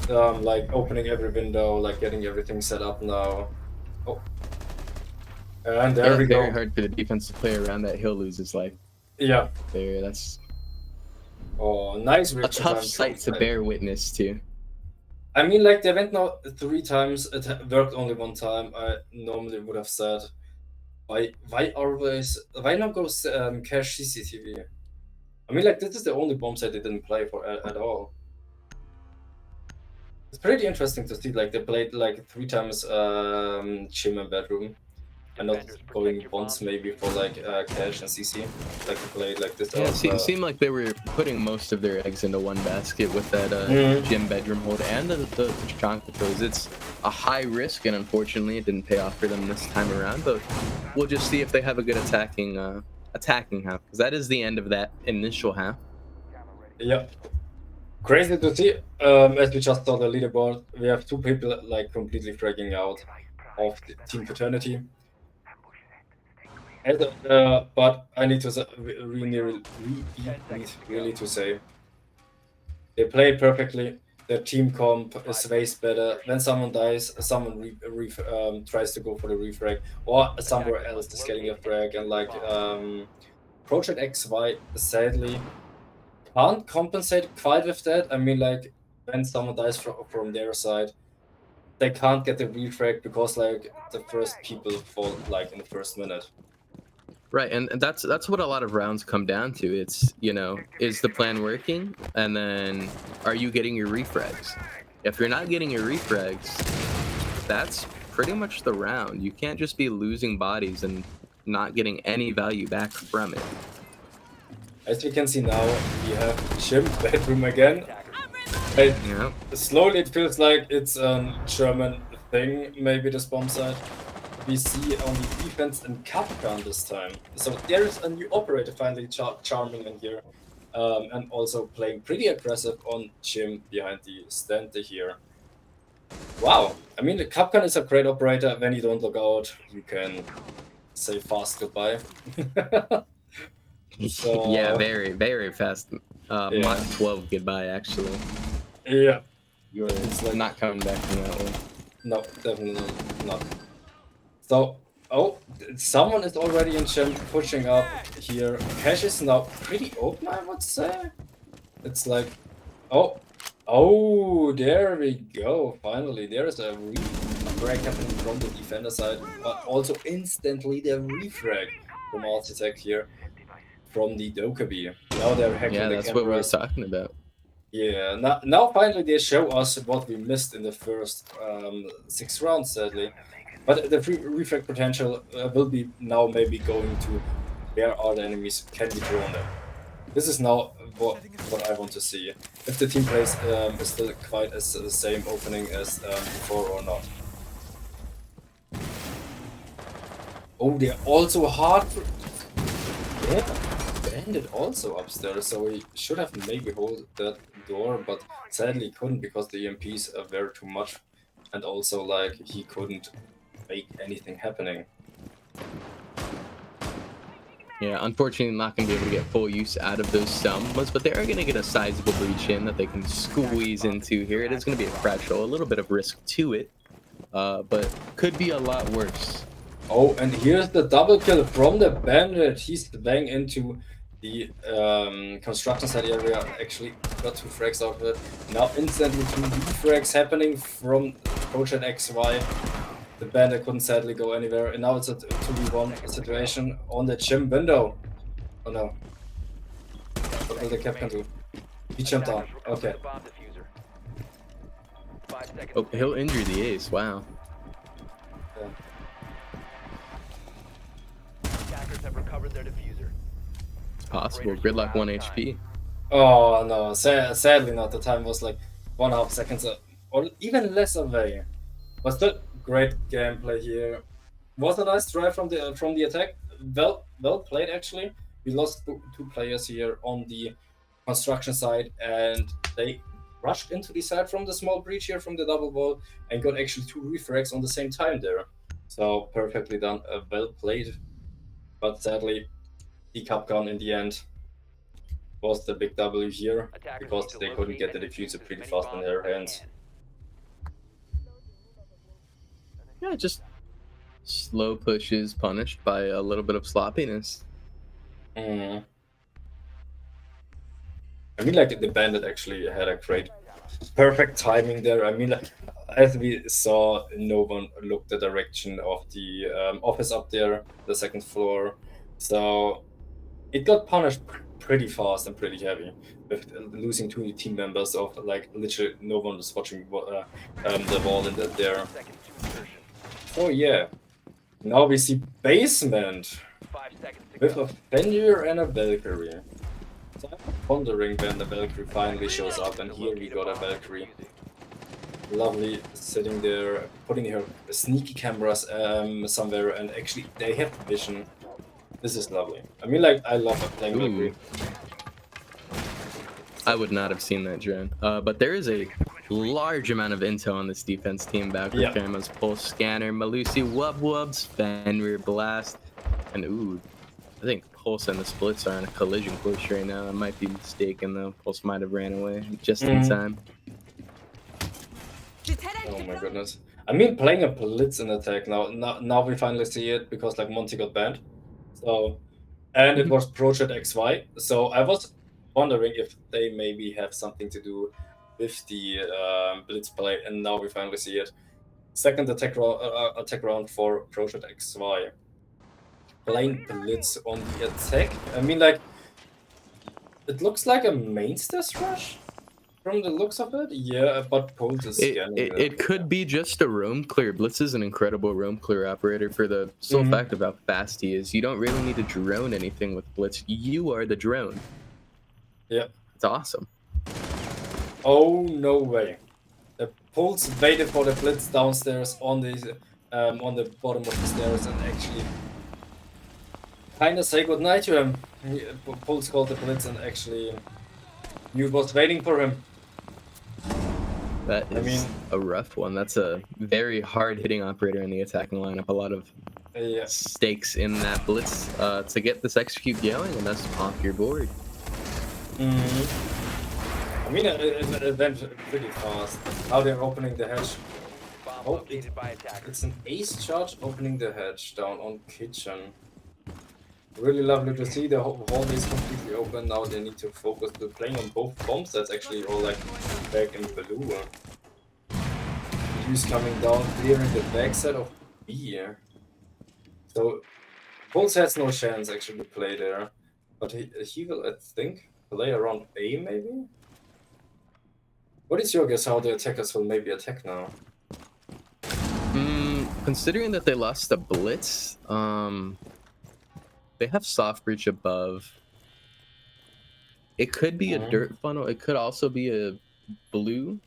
Like opening every window, like getting everything set up now. Oh. And there we go. Very hard for the defense to play around that. He'll lose his life. Yeah. There, that's a nice a tough sight to bear witness to. I mean, like, they went now 3 times. It worked only 1 time. I normally would have said why not go cache CCTV? I mean, like, this is the only bomb site they didn't play for at all. It's pretty interesting to see, like, they played like 3 times Chim and Bedroom, and not going once maybe for like cache and CC. Like they played like this. Yeah, it seemed like they were putting most of their eggs into one basket with that gym bedroom hold and the Chong patrols. It's a high risk, and unfortunately, it didn't pay off for them this time around. But we'll just see if they have a good attacking half, because that is the end of that initial half. Yeah. Crazy to see. As we just saw the leaderboard, we have 2 people like completely freaking out of the Team Fraternity. But I need to really to say they play perfectly. Their team comp is way better. When someone dies, someone tries to go for the refrag, or somewhere else is getting a frag. And like Project XY sadly can't compensate quite with that. I mean, like when someone dies from their side, they can't get the refrag because like the first people fall like in the first minute. Right, and that's what a lot of rounds come down to. It's, you know, is the plan working? And then are you getting your refrags? If you're not getting your refrags, that's pretty much the round. You can't just be losing bodies and not getting any value back from it. As you can see now, we have Chim bedroom again. And Yeah. slowly it feels like it's a German thing, maybe this bomb site. We see on the defense and Kapkan this time. So there is a new operator finally charming in here. And also playing pretty aggressive on Chim behind the stand here. Wow, I mean, the Kapkan is a great operator. When you don't look out, you can say fast goodbye. So, Yeah, very, very fast. Yeah. Mach 12 goodbye, actually. Yeah. You're It's like- not coming back from that one. No, definitely not. So, oh, someone is already in Chim pushing up here. Cache is now pretty open, I would say. It's like, oh, there we go. Finally, there is a refrag happening from the defender side, but also instantly the refrag from Architect here from the Dokkaebi. Now they're hacking Yeah, the that's what we were cameras. talking about. Yeah, now finally they show us what we missed in the first 6 rounds, sadly. But the refrag potential will be now maybe going to where our enemies can be drawn them. This is now what I want to see. If the team plays is still quite as the same opening as before or not. Oh, they're also hard. Yeah, Bandit also upstairs, so he should have maybe hold that door, but sadly couldn't because the EMPs are very too much, and also like he couldn't make anything happening. Yeah, unfortunately not going to be able to get full use out of those Selmas, but they are going to get a sizable breach in that they can squeeze into here. It is going to be a fragile, a little bit of risk to it, but could be a lot worse. Oh, and here's the double kill from the Bandit. He's bang into the construction site area. Actually got 2 frags out of it. Now instantly 2 refrags happening from Project XY. The Bandit couldn't sadly go anywhere, and now it's a 2v1 situation on the Chim window. Oh no. What will the Capcan do? He jumped down. Okay. Oh, he'll injure the ace. Wow. Yeah. Attackers have recovered their diffuser. It's possible. Gridlock 1 HP. Oh no, sadly not. The time was like 1.5 seconds or even less away. But still great gameplay here. Was a nice try from the attack. Well played actually. We lost 2 players here on the construction side, and they rushed into the side from the small breach here from the double wall and got actually 2 refrags on the same time there. So perfectly done, well played. But sadly, the Capcom in the end was the big W here because they couldn't get the diffuser pretty fast in their hands. Yeah, just slow pushes punished by a little bit of sloppiness. I mean, like the Bandit actually had a great, perfect timing there. I mean, like as we saw, no one looked the direction of the office up there, the second floor. So it got punished pretty fast and pretty heavy, with losing 2 team members of like literally no one was watching the ball in there. Seconds to insertion. Oh yeah. Now we see basement 5 seconds to with go. a Fenrir and a Valkyrie. So I'm wondering when the Valkyrie finally shows up, and here we got a Valkyrie. Lovely, sitting there, putting her sneaky cameras somewhere, and actually they have vision. This is lovely. I mean, like, I love playing Valkyrie. I would not have seen that drone. But there is a large amount of intel on this defense team. Backward Yeah. cameras, pulse scanner, Malusi, wub wubs, Fenrir blast, and ooh, I think Pulse and the Splits are on a collision course right now. I might be mistaken though. Pulse might have ran away just in Mhm. time. Oh my goodness. I mean, playing a Blitz in attack now we finally see it because like Monty got banned. So, and it was Project XY. So I was wondering if they maybe have something to do with the Blitz play, and now we finally see it. Second attack round for Project XY. Playing Blitz on the attack. I mean, like, it looks like a mainstairs rush from the looks of it. Yeah, but Pulse is scanning. It could be just a roam clear. Blitz is an incredible roam clear operator for the sole Mhm. fact of how fast he is. You don't really need to drone anything with Blitz. You are the drone. Yeah. It's awesome. Oh, no way. The Pulse waited for the Blitz downstairs on the bottom of the stairs and actually kind of say goodnight to him. Pulse called the Blitz and actually you was waiting for him. That I is mean- a rough one. That's a very hard hitting operator in the attacking lineup. A lot of Yeah. stakes in that Blitz to get this execute going, and that's off your board. I mean, it went pretty fast. Now they're opening the hatch. Bomb Oh, located by attackers. It's an ace charge opening the hatch down on kitchen. Really lovely to see. The hallway is completely open. Now they need to focus to playing on both bombs. That's actually all like back in blue. He's coming down, clearing the backside of B. So Pulse has no chance actually to play there. But he will, I think, play around A maybe? What is your guess how the attackers will maybe attack now? Considering that they lost the Blitz, they have soft breach above. It could be a dirt funnel. It could also be a blue,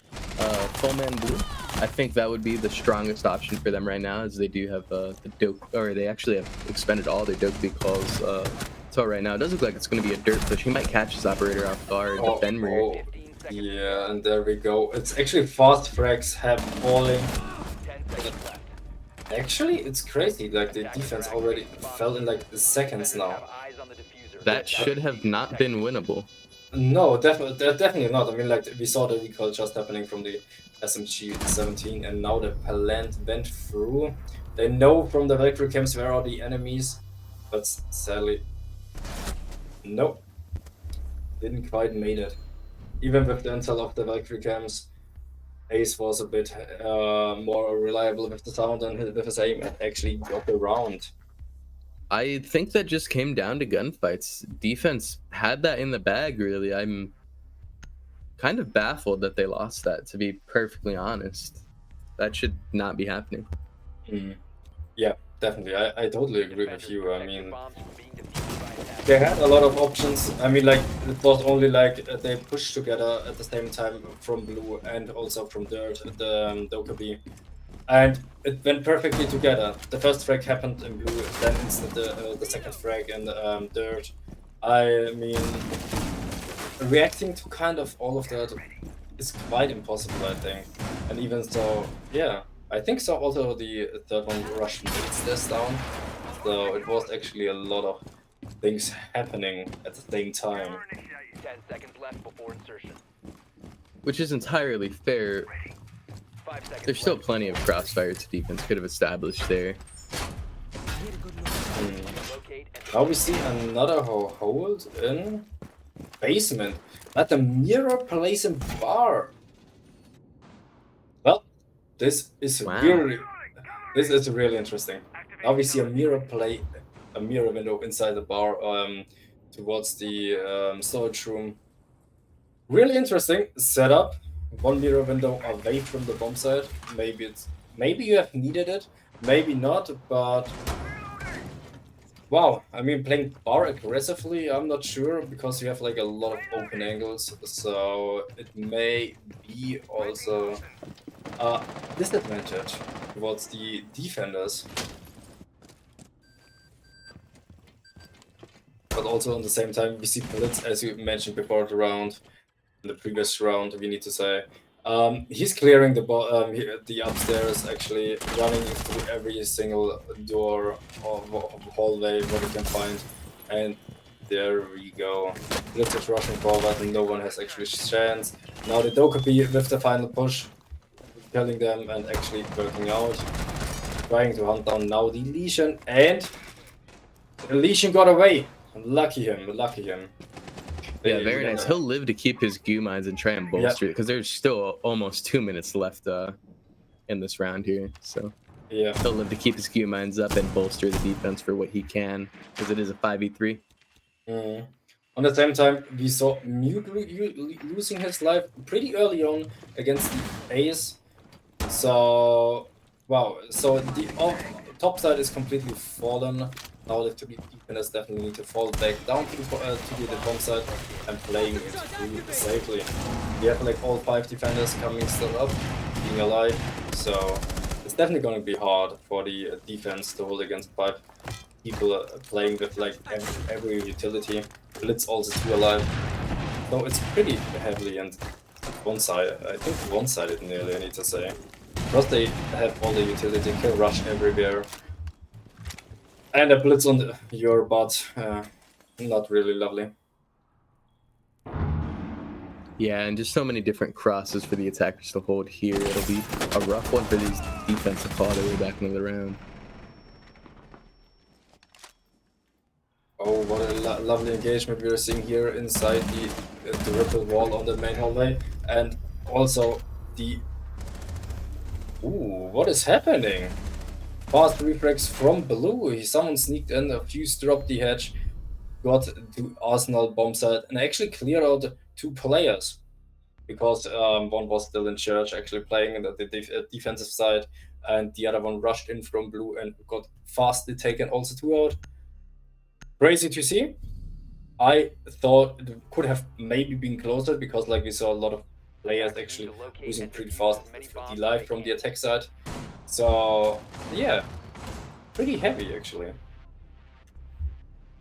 full man blue. I think that would be the strongest option for them right now, as they do have the dope, or they actually have expended all their dope calls. So right now it does look like it's going to be a dirt push. He might catch his operator off guard. Oh, Fenrir. oh. 15 seconds. Yeah, and there we go. It's actually fast frags have falling. 10 seconds left. Actually, it's crazy. Like the defense already fell in like seconds now. Have eyes on the diffuser. That should have not been winnable. No, definitely not. I mean, like we saw the recall just happening from the SMG-17, and now the Palant went through. They know from the Valkyrie camps where are the enemies, but sadly, nope, didn't quite made it. Even with the intel of the Valkyrie camps, Ace was a bit more reliable with the sound and with his aim, and actually got the round. I think that just came down to gunfights. Defense had that in the bag, really. I'm kind of baffled that they lost that, to be perfectly honest. That should not be happening. Yeah, definitely. I totally agree with you. I mean, Bombs from being defused by attackers. they had a lot of options. I mean, like, it was only like they pushed together at the same time from blue and also from dirt, the Dokkaebi. And it went perfectly together. The first frag happened in blue, then instant the second frag in dirt. I mean, reacting to kind of all of that is quite impossible, I think. And even so, yeah, I think so. Also, the third one rushed this down. So it was actually a lot of things happening at the same time. 10 seconds left before insertion. Which is entirely fair. 5 seconds There's still left. plenty of crossfires defense could have established there. Locate and Now we see another hold in basement. At the mirror place in bar. Well, This is Wow. really interesting. Now we see a mirror window inside the bar towards the storage room. Really interesting setup. One mirror window away from the bomb site. Maybe you have needed it, maybe not, but wow, I mean, playing bar aggressively, I'm not sure, because you have like a lot of open angles, so it may be also a disadvantage towards the defenders. But also at the same time, we see Blitz, as you mentioned before the previous round, we need to say. He's clearing the upstairs, actually running through every single door or hallway what he can find, and there we go. Blitz is rushing forward, and no one has actually chance. Now the Dokkaebi with the final push, killing them and actually working out, trying to hunt down now the Lesion, and the Lesion got away. Lucky him. Yeah, very nice. He'll live to keep his goo mines and try and bolster it, because there's still almost 2 minutes left in this round here. So yeah, he'll live to keep his goo mines up and bolster the defense for what he can, because it is a 5v3. On the same time, we saw Mute losing his life pretty early on against the Ace. So wow, so the top side is completely fallen. Now the defenders definitely need to fall back down to the bomb side and playing it through safely. We have like all 5 defenders coming still up, being alive, so it's definitely going to be hard for the defense to hold against 5 people playing with like every utility. Blitz also still alive, so it's pretty heavily and one-sided nearly, I need to say, because they have all the utility, kill rush everywhere. And a Blitz on your butt, not really lovely. Yeah, and just so many different crosses for the attackers to hold here. It'll be a rough one for these defensive all the way back into the round. Oh, what a lovely engagement we are seeing here inside the ripple wall on the main hallway, and also the... Ooh, what is happening? Fast reflex from Blue. Someone sneaked in, a Fuse dropped the hedge, got to Arsenal bomb site, and actually cleared out 2 players, because one was still in church, actually playing in the defensive side, and the other one rushed in from Blue and got fastly taken also 2 out. Crazy to see. I thought it could have maybe been closer, because like we saw a lot of players actually losing pretty fast the life from the attack side. So yeah, pretty heavy actually.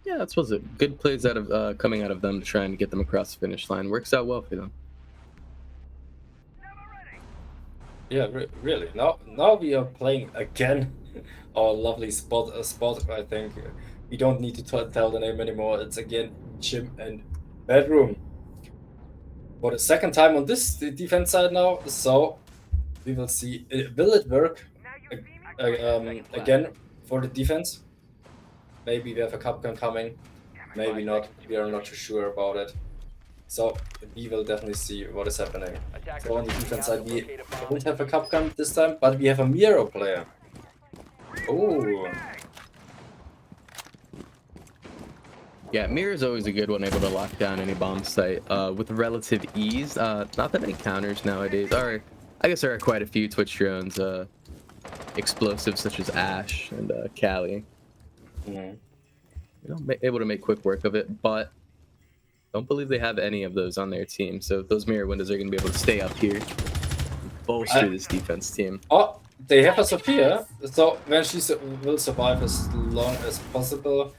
Yeah, that's what's it. Good plays out of coming out of them to try and get them across the finish line. Works out well for them. Yeah, really. Now we are playing again our lovely spot. I think we don't need to tell the name anymore. It's again Gym and Bedroom for the second time on this defense side now. So we will see. Will it work again for the defense? Maybe we have a Capcan coming. Maybe not. We are not too sure about it. So we will definitely see what is happening. So on the defense side, we don't have a Capcan this time, but we have a Miro player. Oh. Yeah, Mirror is always a good one, able to lock down any bomb site with relative ease. Not that many counters nowadays. I guess there are quite a few Twitch drones, explosives such as Ash and Cali. You know, able to make quick work of it, but don't believe they have any of those on their team. So those mirror windows are going to be able to stay up here, and bolster this defense team. Oh, they have a Sophia, so when she will survive as long as possible.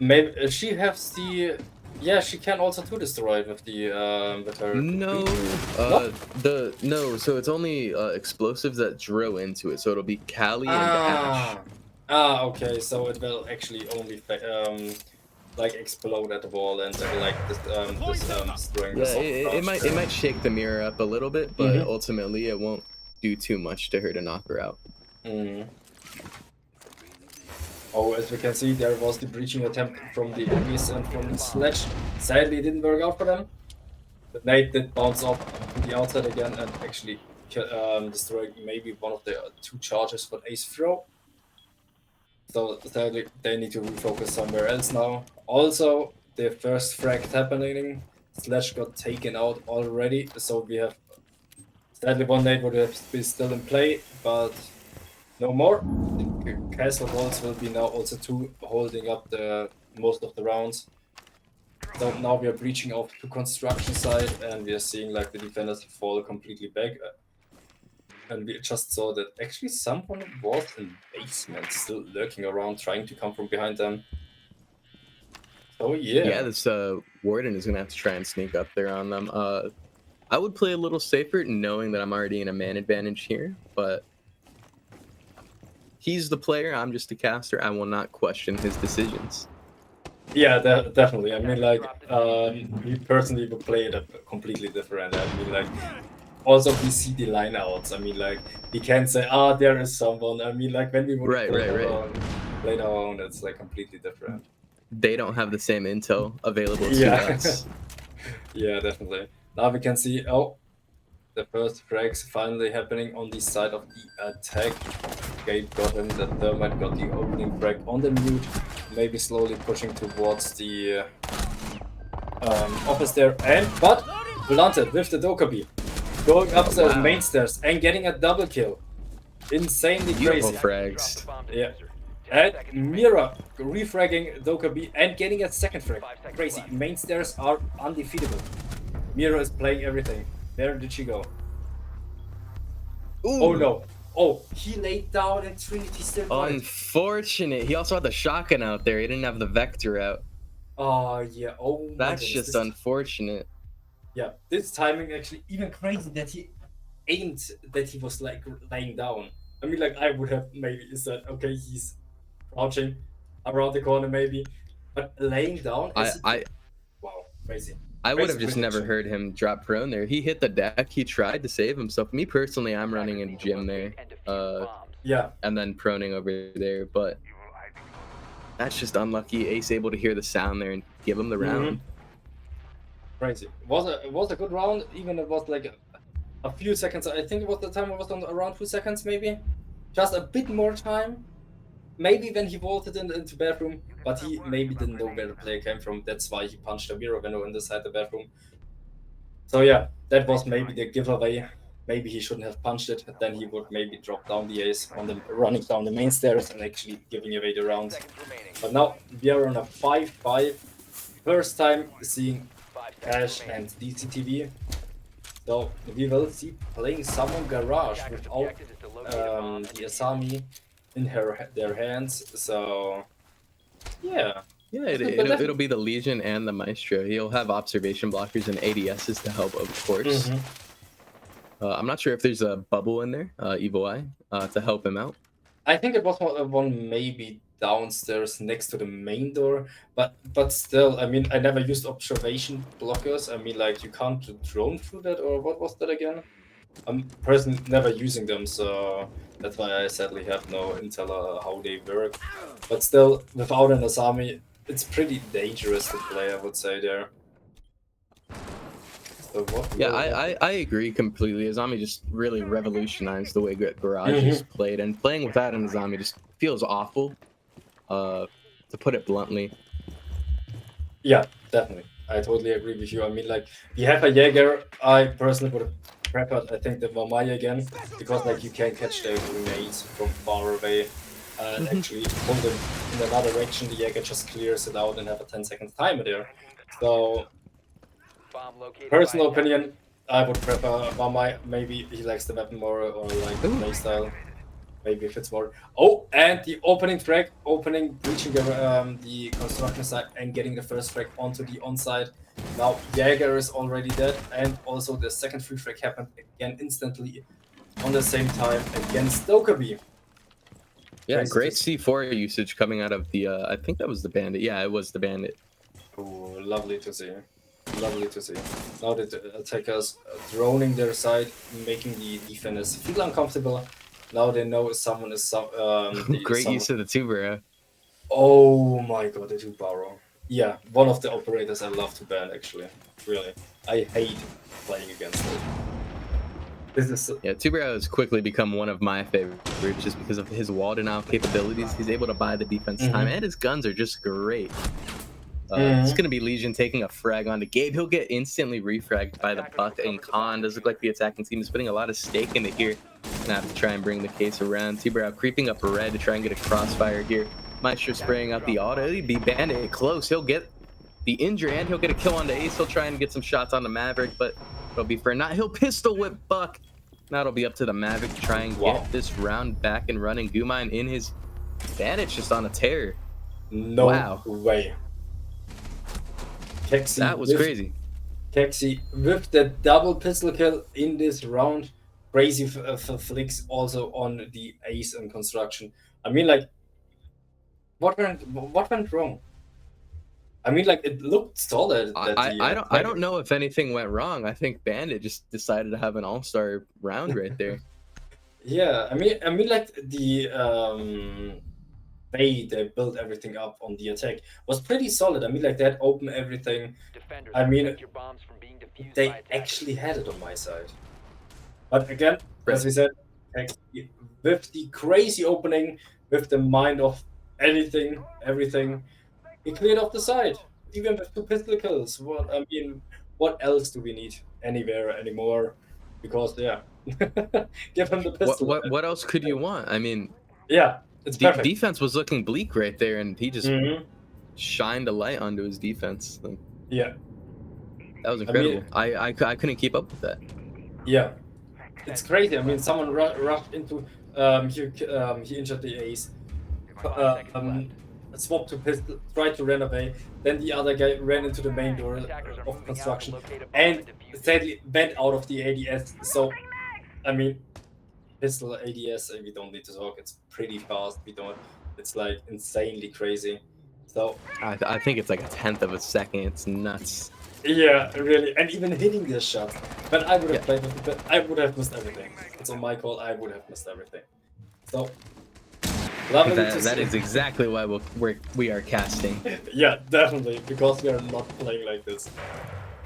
Maybe she has the... Yeah, she can also destroy it with the with her. No, no. So it's only explosives that drill into it. So it'll be Cali and Ash. Okay. So it will actually only like explode at the wall and like destroying. Yeah, it might shake the mirror up a little bit, but ultimately it won't do too much to her to knock her out. Oh, as we can see, there was the breaching attempt from the enemies and from the Sledge. Sadly, it didn't work out for them. The nade did bounce off to the outside again and actually destroying maybe one of the two charges for Ace Throw. So sadly, they need to refocus somewhere else now. Also, the first frag happening. Slash got taken out already, so we have sadly one nade would have been still in play, but no more. The castle walls will be now also two holding up the most of the rounds. So now we are breaching off to construction side, and we are seeing like the defenders fall completely back. And we just saw that actually someone was in basement, still lurking around, trying to come from behind them. Oh yeah. Yeah, this Warden is gonna have to try and sneak up there on them. I would play a little safer, knowing that I'm already in a man advantage here, but he's the player. I'm just a caster. I will not question his decisions. Yeah, definitely. I mean, like, we personally would play it completely different. I mean, like, also we see the lineouts. I mean, like, we can say, there is someone. I mean, like, when we would Right. play our own, it's like completely different. They don't have the same intel available to Yeah. us. Yeah, definitely. Now we can see, the first frags finally happening on the side of the attack. Gabe got him, the Thermite got the opening frag on the mute, maybe slowly pushing towards the office there, but Blunted with the Dokkaebi, going up the main stairs and getting a double kill. Insanely Beautiful crazy. frags. Yeah. And Mira refragging Dokkaebi and getting a second frag. Crazy. Main stairs are undefeatable. Mira is playing everything. Where did she go? Ooh, Oh no. Oh, he laid down and Trinity still got it. unfortunate. He also had the shotgun out there. He didn't have the Vector out. Oh yeah. Oh my That's goodness. just This- unfortunate. Yeah, this timing actually even crazy that he aimed that he was like laying down. I mean, like I would have maybe said, okay, he's crouching around the corner maybe, but laying down. Wow, crazy. I would have Crazy just never prediction. heard him drop prone there. He hit the deck. He tried to save himself. Me personally, I'm running in gym there, Yeah, and then proning over there. But that's just unlucky. Ace able to hear the sound there and give him the round. crazy. It was a good round. Even it was like a few seconds. I think it was the time it was on around 2 seconds maybe, just a bit more time. Maybe when he vaulted into bathroom, but he maybe didn't know where the player came from. That's why he punched a mirror window inside the bathroom. So yeah, that was maybe the giveaway. Maybe he shouldn't have punched it. Then he would maybe drop down the ace on the running down the main stairs and actually giving away the round. But now we are on a 5-5. First time seeing Ash and DCTV. So we will see playing someone Garage without the Asami in their hands. So yeah. Yeah, it'll be the Legion and the Maestro. He'll have observation blockers and ADSs to help, of course. I'm not sure if there's a bubble in there, Evil Eye, to help him out. I think it was one maybe downstairs next to the main door, but still, I mean, I never used observation blockers. I mean, like you can't drone through that, or what was that again? I'm personally never using them, so that's why I sadly have no intel how they work. But still, without an Asami, it's pretty dangerous to play, I would say there. So what Yeah, will- I agree completely. Azami just really revolutionized the way Garage is played, and playing without an Azami just feels awful, to put it bluntly. Yeah, definitely. I totally agree with you. I mean, like, you have a Jaeger. I personally would have preferred, I think, the Vamaya again, because, like, you can catch the grenades from far away and actually pull them in another direction. The Jaeger just clears it out and have a 10-second timer there. So, personal opinion, I would prefer Vamaya. Maybe he likes the weapon more, or like the playstyle. Maybe if it's more. Oh, and the opening frag, breaching the construction site and getting the first frag onto the onside. Now Jaeger is already dead, and also the second free frag happened again instantly on the same time against Dokkaebi. Yeah, Crazy great to see. C4 usage coming out of the. I think that was the Bandit. Yeah, it was the Bandit. Oh, lovely to see. Lovely to see. Now the attackers droning their side, making the defenders feel uncomfortable. Now they know someone is Great use of the tuber. Oh my god, the 2-barrel. Yeah, one of the operators I love to ban actually. Really. I hate playing against it. This is Yeah, Tuberao has quickly become one of my favorites just because of his wall denial capabilities. He's able to buy the defense time, and his guns are just great. It's going to be Legion taking a frag onto Gabe. He'll get instantly refragged by the Buck, and Khan does look like the attacking team is putting a lot of stake into here. Gonna have to try and bring the case around. Tuberao creeping up red to try and get a crossfire here. Maestro spraying out the auto. He'd be Bandit close. He'll get the injury, and he'll get a kill onto Ace. He'll try and get some shots on the Maverick, but it'll be for not. He'll pistol whip Buck. Now it'll be up to the Maverick to try and get this round back and running. Gumine in his Bandit's just on a tear. no Wow. way. Kexi That was with- crazy. Kexi with the double pistol kill in this round. Crazy flicks also on the Ace and construction. I mean, like, what went wrong? I mean, like, it looked solid. That I don't know if anything went wrong. I think Bandit just decided to have an all-star round right there. Yeah, I mean, like the way they built everything up on the attack was pretty solid. I mean, like that opened everything. Defenders, I mean, protect your bombs from being defused They by attackers. actually had it on my side. But again, Right. as we said, with the crazy opening, with the mind of anything, everything, he cleared off the side. Even with 2 pistol kills. What I mean, what else do we need anywhere anymore? Because yeah, give him the pistol. What else could you want? I mean, Yeah, it's perfect. defense was looking bleak right there, and he just Mhm. shined a light onto his defense. Like, Yeah, that was mean- incredible. I couldn't keep up with that. yeah, it's crazy. I mean, someone rushed into he injured the Ace. 5 seconds left. Swapped to pistol, tried to run away. Then the other guy ran into the main door Attackers are of moving out to construction locate a bomb and defuse it. sadly went out of the ADS. So, I mean, pistol ADS, we don't need to talk. It's pretty fast. It's like insanely crazy. So, I think it's like a 1/10 of a second. It's nuts. yeah, really. And even hitting this shot. But I would have Yeah. played with it, but I would have missed everything. It's on my call. I would have missed everything. So, lovely to That see. is exactly why we are casting. Yeah, definitely, because we are not playing like this.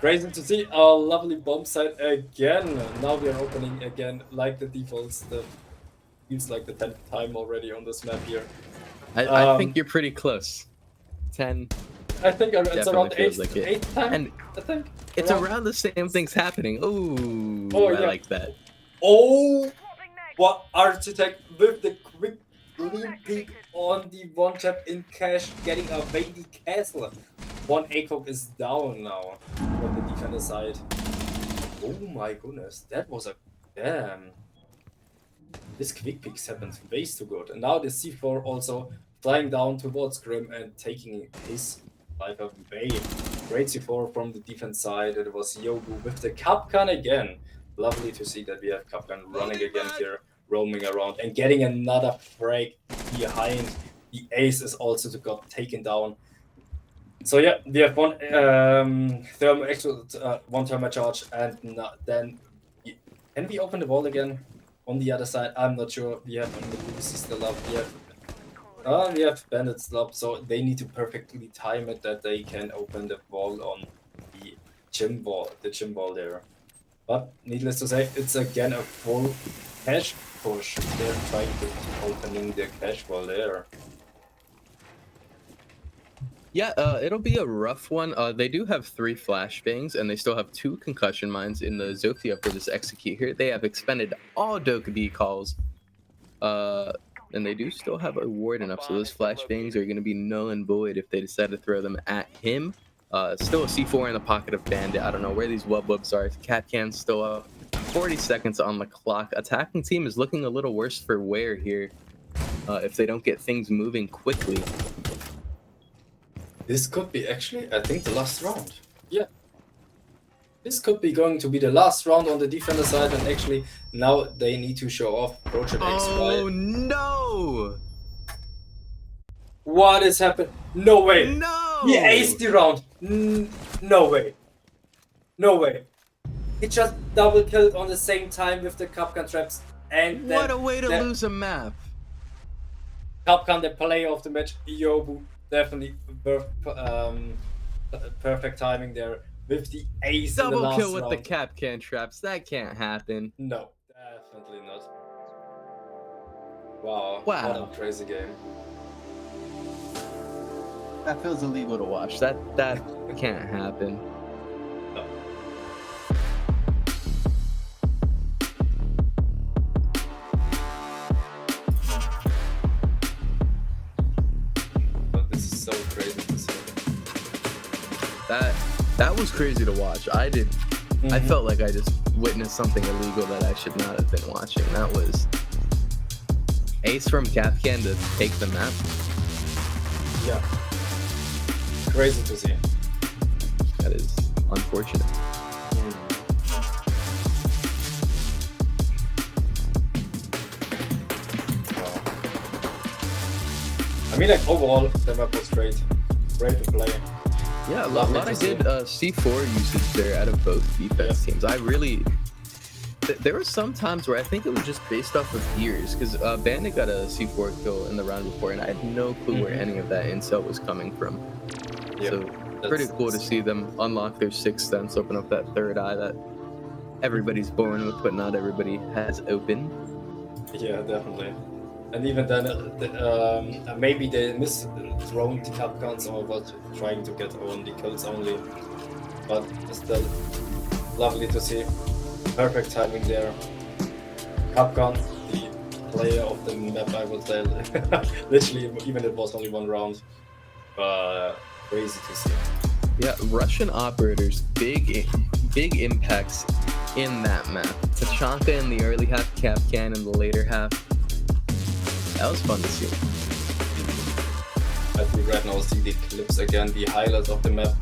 Crazy to see our lovely bomb site again. Now we are opening again like the defaults. The feels like the 10th time already on this map here. I think you're pretty close. 10. I think it's Definitely around feels like it. eighth time. And I think it's around the same things happening. Ooh, Oh, I yeah. like that. Oh, what Architect with the quick clean peek on the one tap in cash, getting away the castle. One ACOG is down now from the defender side. Oh my goodness, that was a damn. This quick peek happens way too good. And now the C4 also flying down towards Grim and taking his life away. Great C4 from the defense side. It was Yogu with the Kapkan again. Lovely to see that we have Kapkan running again here, roaming around and getting another frag behind. The Ace is also got taken down. So yeah, we have one one thermal charge, and then can we open the wall again on the other side? I'm not sure. We have Lucy still up. We have Bandit still up, so they need to perfectly time it that they can open the wall on the gym wall there. But needless to say, it's again a full cash push. They're trying to keep opening the cash wall there. Yeah, it'll be a rough one. They do have 3 flashbangs, and they still have 2 concussion mines in the Zofia for this execute here. They have expended all Dokkaebi calls. And they do still have a warden up, so those flashbangs are going to be null and void if they decide to throw them at him. Still a C4 in the pocket of Bandit. I don't know where these wubs are. If Capcan's still up. 40 seconds on the clock. Attacking team is looking a little worse for wear here. If they don't get things moving quickly. This could be actually, I think, the last round. Yeah. This could be going to be the last round on the defender side, and actually now they need to show off Project X. Oh Right? no! What is happening? No way! No! He aced the round! No way! No way! He just double killed on the same time with the Kapkan traps, and then What a way to that- lose a map. Kapkan, the player of the match, Yobu, definitely perfect timing there with the ace in the Double last kill with round. the Capcan traps. That can't happen. No, definitely not. Wow. Wow. What a crazy game. That feels illegal to watch. That can't happen. But this is so crazy to see. That was crazy to watch. I felt like I just witnessed something illegal that I should not have been watching. That was ace from Kapkan to take the map. Yeah. Crazy to see. That is unfortunate. Wow. I mean, like, overall, the map was great. Great to play. Yeah, a Lovely lot to I see. did C4 usage there out of both defense teams. I really... There were some times where I think it was just based off of ears, because Bandit got a C4 kill in the round before, and I had no clue where any of that intel was coming from. Yep. So pretty cool to see them unlock their sixth sense, open up that third eye that everybody's born with, but not everybody has open. Yeah, definitely. And even then, maybe they misthrown the Capcons or was trying to get only kills only. But still, lovely to see. Perfect timing there. Capcom, the player of the map, I would say. Literally, even it was only one round. Crazy to see. Yeah, Russian operators, big impacts in that map. Tachanka in the early half, Kapkan in the later half. That was fun to see. As we right now see the clips again, the highlights of the map.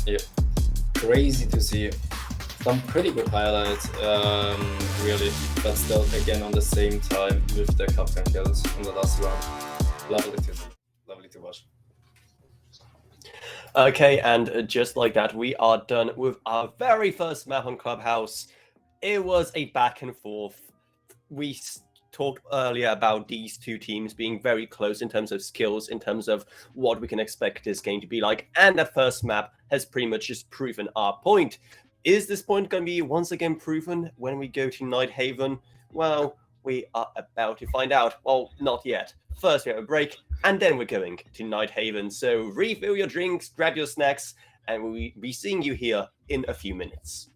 Yeah, crazy to see. Some pretty good highlights, really, but still again on the same time with the Capcan kills in the last round. Lovely to see, lovely to watch. Okay, and just like that, we are done with our very first map on Clubhouse. It was a back and forth. We talked earlier about these two teams being very close in terms of skills, in terms of what we can expect this game to be like, and that first map has pretty much just proven our point. Is this point going to be once again proven when we go to Nighthaven? Well, we are about to find out. Well, not yet. First, we have a break, and then we're going to Nighthaven. So refill your drinks, grab your snacks, and we'll be seeing you here in a few minutes.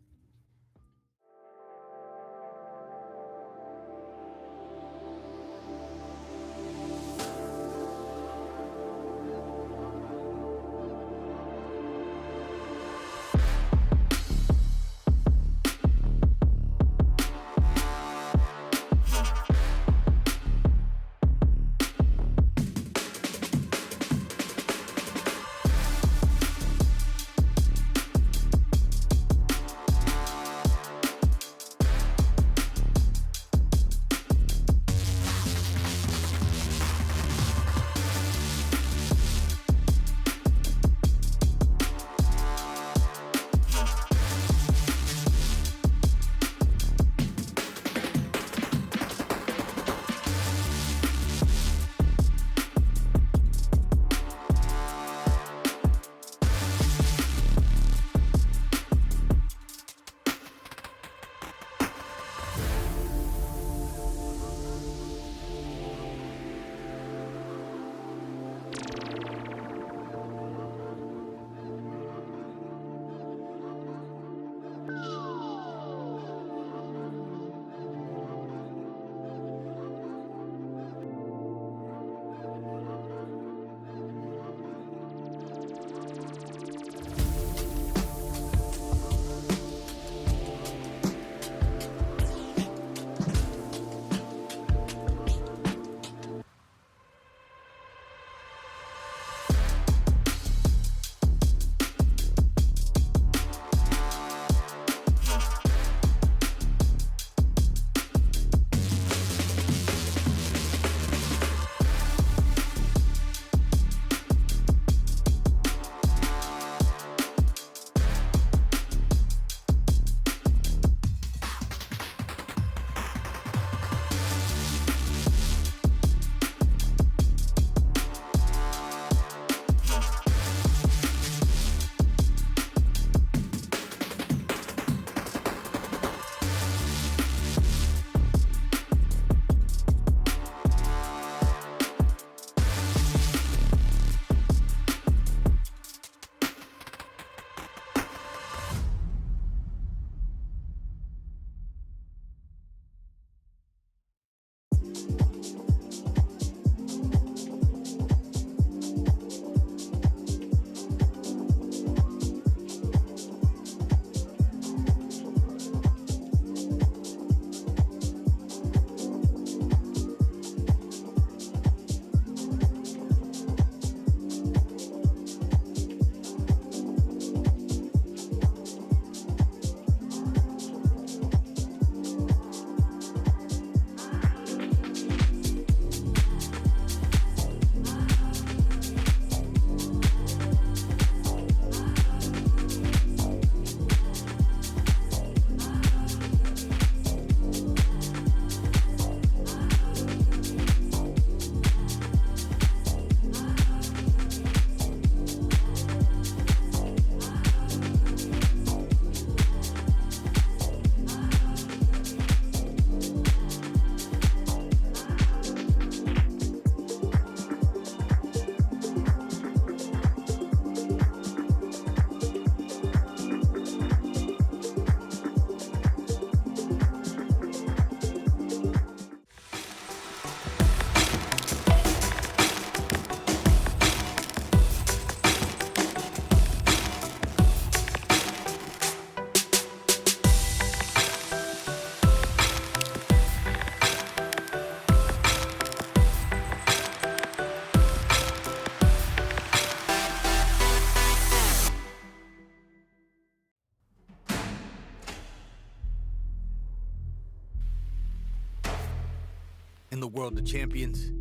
In the world of champions,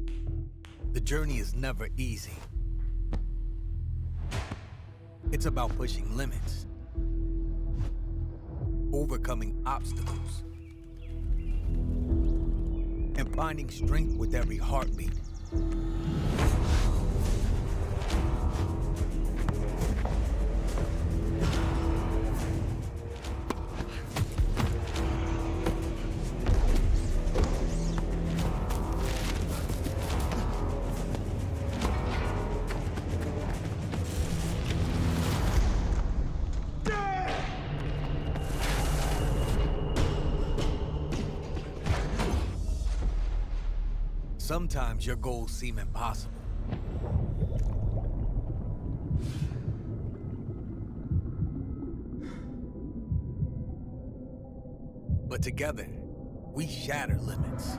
the journey is never easy. It's about pushing limits, overcoming obstacles, and finding strength with every heartbeat. Sometimes your goals seem impossible. But together, we shatter limits.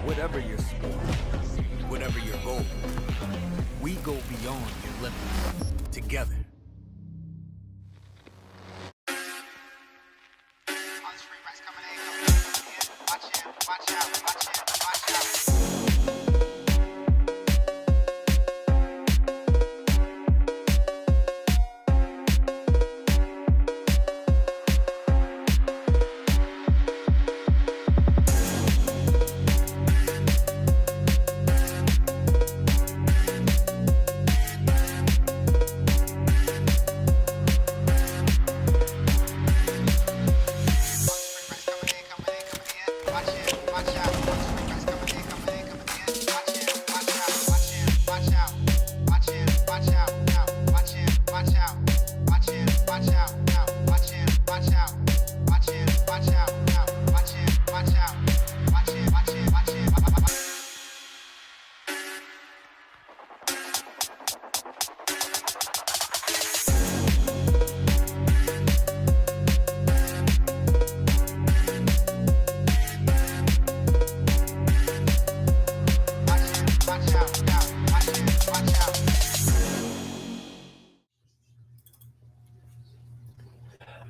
Whatever your sport, whatever your goal, we go beyond your limits together.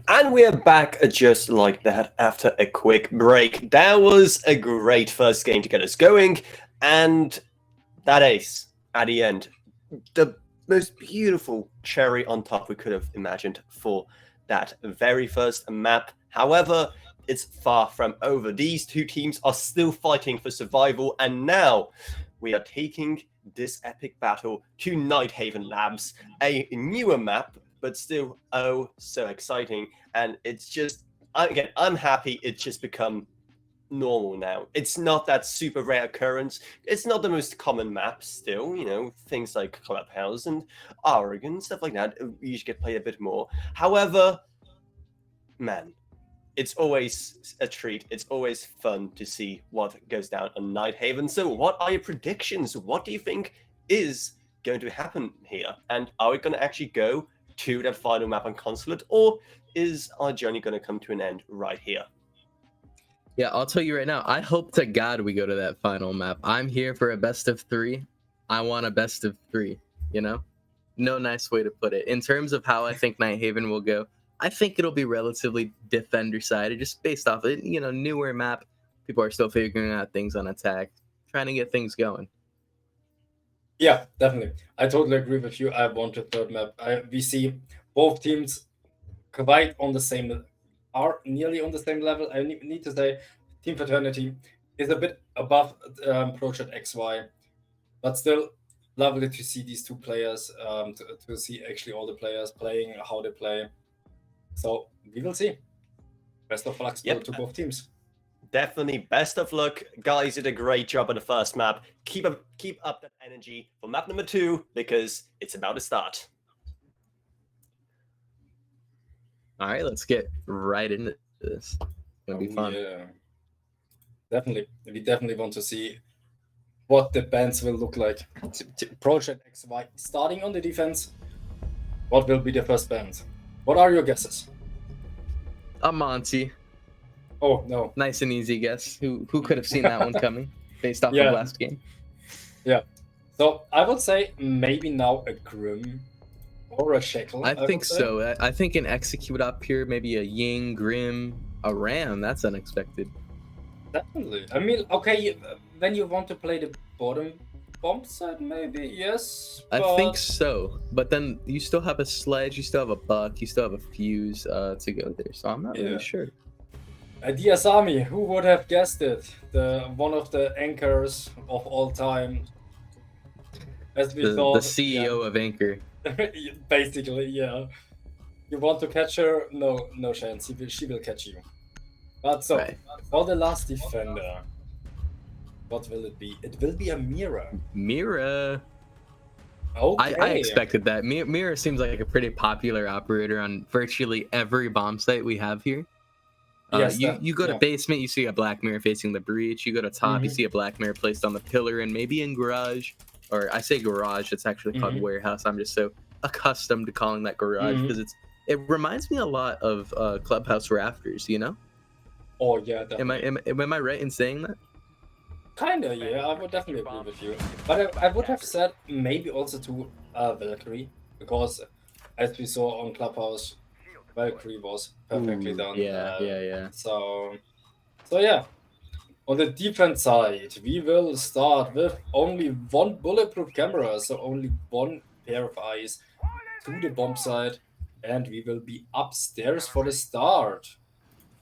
And we're back just like that after a quick break. That was a great first game to get us going. And that ace at the end, the most beautiful cherry on top we could have imagined for that very first map. However, it's far from over. These two teams are still fighting for survival. And now we are taking this epic battle to Nighthaven Labs, a newer map, but still oh so exciting. And it's just, again, I'm happy it's just become normal now. It's not that super rare occurrence. It's not the most common map still, you know, things like Clubhouse and Oregon, stuff like that usually get played a bit more. However, man, it's always a treat. It's always fun to see what goes down on Nighthaven. So what are your predictions? What do you think is going to happen here? And are we going to actually go to that final map on Consulate, or is our journey going to come to an end right here? Yeah, I'll tell you right now, I hope to God we go to that final map. I'm here for a best of 3. I want a best of 3, you know? No nice way to put it. In terms of how I think Nighthaven will go, I think it'll be relatively defender-sided, just based off it, you know, newer map. People are still figuring out things on attack, trying to get things going. Yeah, definitely. I totally agree with you. I want a third map. We see both teams quite on the same, are nearly on the same level. I need to say Team Fraternity is a bit above Project XY, but still lovely to see these two players, to see actually all the players playing, how they play. So we will see. Best of luck to both teams. Definitely best of luck. Guys did a great job on the first map. Keep up that energy for map number 2, because it's about to start. All right, let's get right into this. It's gonna be fun. Yeah, definitely. We definitely want to see what the bands will look like. Project XY starting on the defense. What will be the first band? What are your guesses? Monty. Oh no! Nice and easy guess. Who could have seen that one coming based off Yeah. of last game? So I would say maybe now a Grim or a Shackle. I think would say. so. I think an execute up here, maybe a Ying, Grim, a Ram. That's unexpected. Definitely. I mean, okay, when you want to play the bottom bomb side, maybe yes. I but- think so. But then you still have a Sledge, you still have a Buck, you still have a Fuse to go there. So I'm not Yeah. really sure. Diasami, who would have guessed it? One of the anchors of all time. As we The thought, CEO of Anchor. yeah. Basically, yeah. You want to catch her? No, no chance. She will catch you. But so, Right. for the last defender, what will it be? It will be a Mira. Mira. Okay. I expected that. Mira seems like a pretty popular operator on virtually every bomb site we have here. Yes, You go to yeah. basement, you see a black mirror facing the breach. You go to top, you Mhm. see a black mirror placed on the pillar, and maybe in garage, or I say garage, it's actually called Mhm. warehouse. I'm just so accustomed to calling that garage Mhm. because it reminds me a lot of clubhouse rafters. You know? Oh yeah, definitely. Am I right in saying that? Kinda, yeah, I would definitely agree with you. But I would have said maybe also to Valkyrie, because as we saw on Clubhouse, Valkyrie was perfectly Ooh, done. Yeah. So yeah. On the defense side, we will start with only one bulletproof camera, so only one pair of eyes to the bomb side, and we will be upstairs for the start.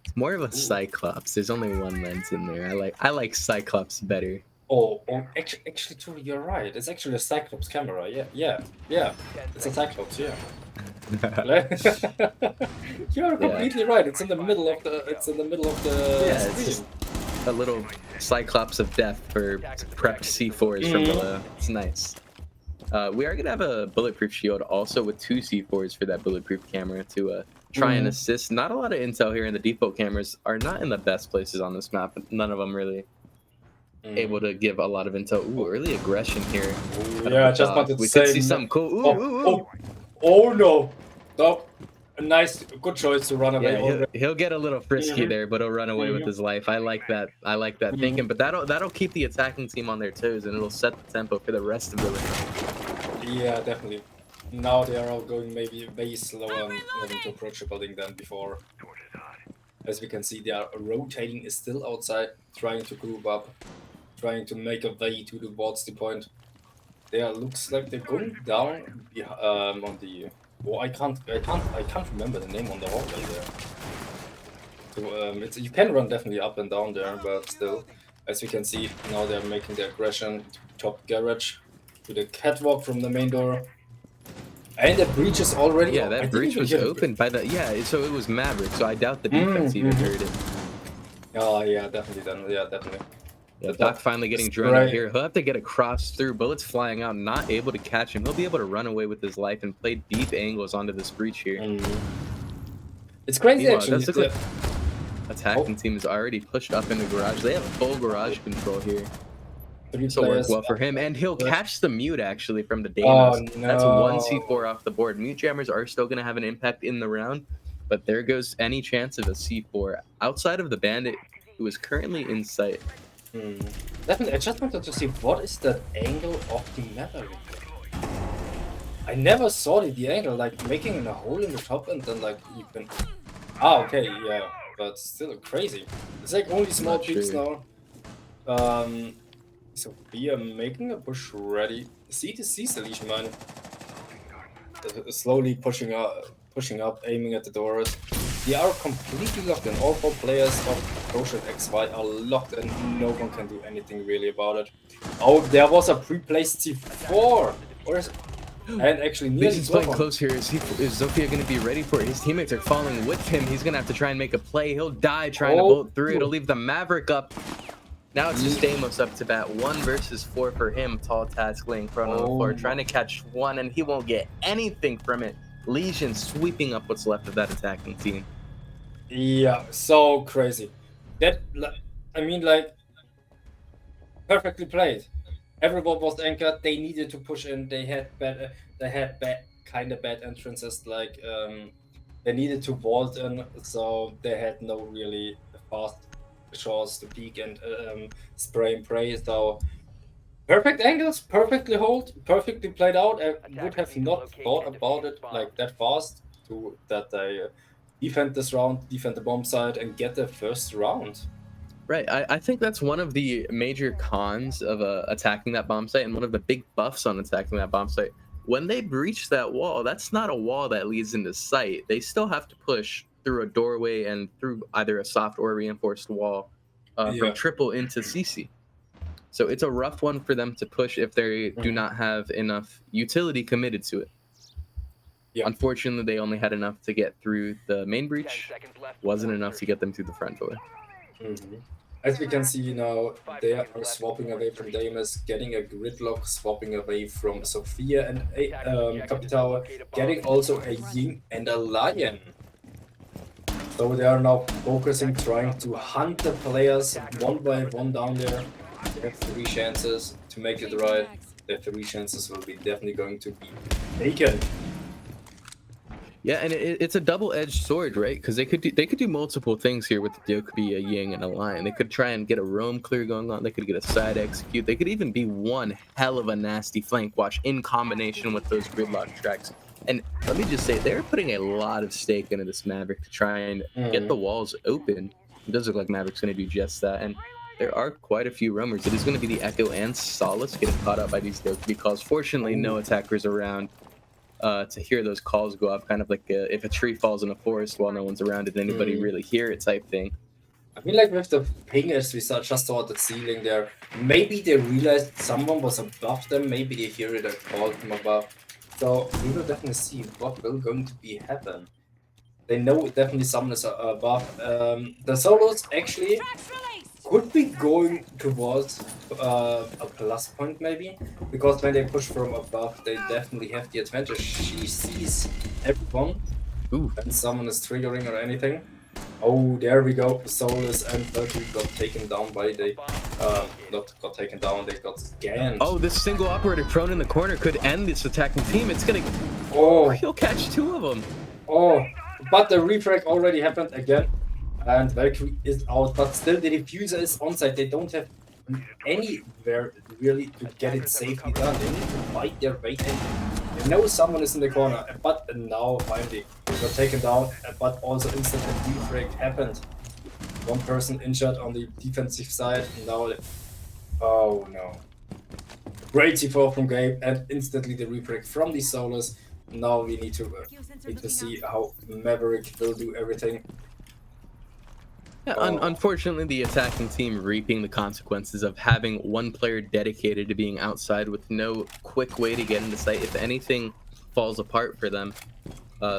It's more of a Cyclops. There's only one lens in there. I like Cyclops better. Oh, actually, true, you're right. It's actually a Cyclops camera. Yeah. It's a Cyclops, yeah. You're completely right. It's in the middle of the. It's in the middle of the Yeah, it's screen. just a little Cyclops of death for prepped C4s from below. It's nice. We are gonna have a bulletproof shield also with 2 C4s for that bulletproof camera to try and assist. Not a lot of intel here, and the default cameras are not in the best places on this map. None of them really able to give a lot of intel. Ooh, early aggression here. Ooh, yeah, I just wanted to We say. could see something cool. Ooh, ooh, ooh. Oh no! No, a nice, good choice to run away. Yeah, already. he'll get a little frisky there, but he'll run away with his life. I like that. Thinking, but that'll keep the attacking team on their toes, and it'll set the tempo for the rest of the round. Yeah, definitely. Now they are all going maybe way slower and having to approach the building than before. As we can see, they are rotating is still outside, trying to group up, trying to make a way towards the point. There looks like they're going down on the. Oh, I can't remember the name on the hallway there. So you can run definitely up and down there, but still, as we can see now, they're making their aggression top garage to the catwalk from the main door. And the breach is already. Yeah, I that didn't breach even was hear the opened by the. Yeah, so it was Maverick. So I doubt the defense even heard it. Oh yeah, definitely. Then yeah, definitely. Yeah, But Doc that- finally getting it's drawn out great. here. He'll have to get across through. Bullets flying out, not able to catch him. He'll be able to run away with his life and play deep angles onto this breach here. It's crazy Meanwhile, actually. that's look Attacking team is already pushed up in the garage. They have full garage control here. This will work well for him, and he'll catch the mute actually from the Deimos. Oh, That's one no. C4 off the board. Mute jammers are still going to have an impact in the round, but there goes any chance of a C4 outside of the bandit who is currently in sight. Definitely, I just wanted to see what is that angle of the Maverick. I never saw the angle, like making a hole in the top and then like you can. Ah, okay, yeah, but still crazy. It's like only small Not peaks sure. now. So we are making a push ready. C2C solution, man. Slowly pushing up, aiming at the doors. They are completely locked in. All 4 players of Crochet XY are locked and no one can do anything really about it. Oh, there was a pre-placed C4! And actually nearly He's playing one. close here. Is Zofia going to be ready for it? His teammates are falling with him. He's going to have to try and make a play. He'll die trying to bolt through. It'll leave the Maverick up. Now it's just Deimos up to bat. 1 versus 4 for him. Tall task laying prone on the floor, trying to catch one, and he won't get anything from it. Legion sweeping up what's left of that attacking team. Yeah, so crazy. That, I mean, like, perfectly played. Everyone was anchored. They needed to push in. They had kind of bad entrances. Like, they needed to vault in, so they had no really fast shots to peek and spray and pray. So Perfect angles, perfectly hold, perfectly played out. I would have Attackers need to not locate thought and about defuse it the like bombs. that fast to that they defend this round, defend the bomb site, and get the first round. Right. I think that's one of the major cons of attacking that bomb site, and one of the big buffs on attacking that bomb site. When they breach that wall, that's not a wall that leads into sight. They still have to push through a doorway and through either a soft or reinforced wall from Yeah. triple into CC. So it's a rough one for them to push if they do Mhm. not have enough utility committed to it. Yeah. Unfortunately, they only had enough to get through the main 10 breach. seconds left Wasn't before enough to insertion. get them through the front door. Mhm. As we can see now, 5 they seconds are left swapping before away from insertion. Damus, getting a gridlock, swapping away from Sophia and Attackers' objective is to Capitao, locate a bomb getting and also defuse a it. Ying and a Lion. So they are now focusing, Attackers trying drop the to bomb. hunt the players Attackers one by recover one the down diffuser. there. They have 3 chances to make it right. The 3 chances will be definitely going to be taken. Yeah, and it's a double-edged sword, right? Because they could do multiple things here with the Dokubi, a Ying, and a Lion. They could try and get a roam clear going on. They could get a side execute. They could even be one hell of a nasty flank watch in combination with those gridlock tracks. And let me just say, they're putting a lot of stake into this Maverick to try and get the walls open. It does look like Maverick's going to do just that. And there are quite a few roamers. It is going to be the Echo and Solace getting caught up by these Dokubi calls. Fortunately, no attackers around to hear those calls go off, kind of like if a tree falls in a forest while no one's around, did anybody really hear it type thing. I mean, like with the pingers, we just saw at the ceiling there. Maybe they realized someone was above them. Maybe they hear it a call from above. So we will definitely see what will going to be happen. They know definitely someone is above. The solos actually could be going towards a plus point maybe, because when they push from above, they definitely have the advantage. She sees everyone Ooh. when someone is triggering or anything. Oh, there we go. Solus and Valkyrie got taken down by the not got taken down, they got scanned. Oh, this single operator prone in the corner could end this attacking team. It's gonna. Oh, He'll catch 2 of them. oh, but the refrag already happened again, and Valkyrie is out. But still, the diffuser is on site. They don't have anywhere really to get it safely done. They need to fight their way in. They know someone is in the corner, but now finally they got taken down. But also instant refrag happened. One person injured on the defensive side. Now, oh no! Great C4 from Gabe, and instantly the refrag from the Solus. Now we need to see how Maverick will do everything. Yeah, Oh. unfortunately, the attacking team reaping the consequences of having one player dedicated to being outside with no quick way to get into sight. If anything falls apart for them.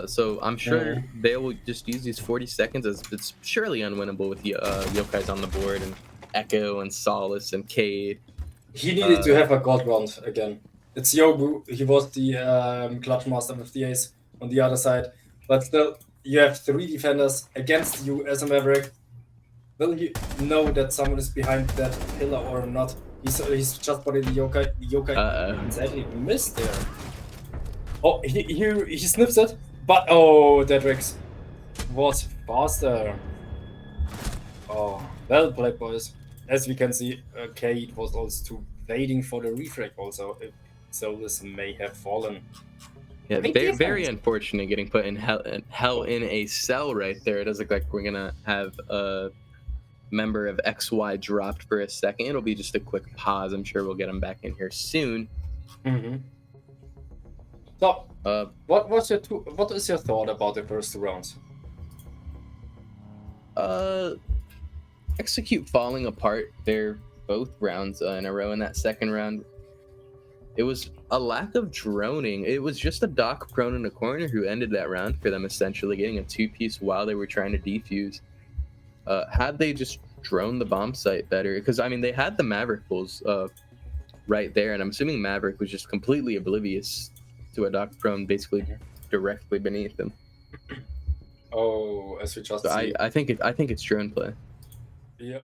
So I'm sure they will just use these 40 seconds as it's surely unwinnable with Yokai's on the board and Echo and Solace and Cade. He needed to have a god round again. It's Yobu. He was the clutch master with the ace on the other side. But still, you have 3 defenders against you as a Maverick. Will you know that someone is behind that pillar or not? He's just body the Yokai. The Yokai exactly missed there. Oh, he sniffs it. But oh, Dedrix was faster. Oh, well played, boys. As we can see, Cade was also waiting for the refrag also, if Solus may have fallen. Yeah, Great very, defense. very unfortunate getting put in hell in a cell right there. It does look like we're gonna have a member of XY dropped for a second. It'll be just a quick pause. I'm sure we'll get him back in here soon. Mm-hmm. So, what is your thought about the first 2 rounds? Execute falling apart there both rounds in a row. In that second round, it was a lack of droning. It was just a Doc prone in a corner who ended that round for them, essentially getting a 2-piece while they were trying to defuse. Had they just droned the bomb site better, because I mean they had the Maverick bulls right there, and I'm assuming Maverick was just completely oblivious to a Doc prone basically directly beneath him. Oh, as we just So see. I think it's drone play. Yeah.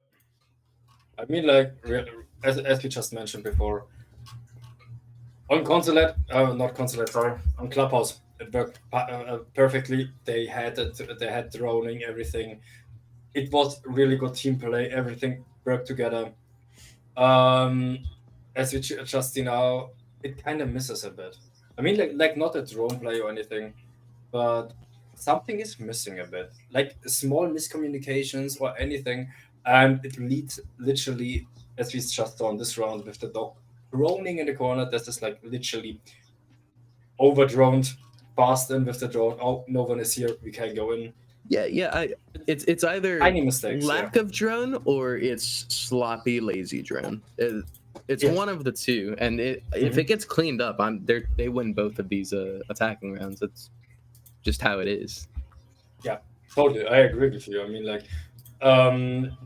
I mean, like, as we just mentioned before, on Consulate, not Consulate, sorry, on Clubhouse, it worked perfectly. They had droning, everything. It was really good team play. Everything worked together. as we just see now, it kind of misses a bit. I mean, like not a drone play or anything, but something is missing a bit. Like small miscommunications or anything, and it leads literally, as we just saw in this round with the dog droning in the corner. This is like literally over droned, fast in with the drone. Oh, no one is here. We can't go in. Yeah. It's either Tiny mistakes. lack of drone or it's sloppy, lazy drone. It's Yeah. one of the two, and if it gets cleaned up, they win both of these attacking rounds. That's just how it is. Totally, I agree with you. I mean, like,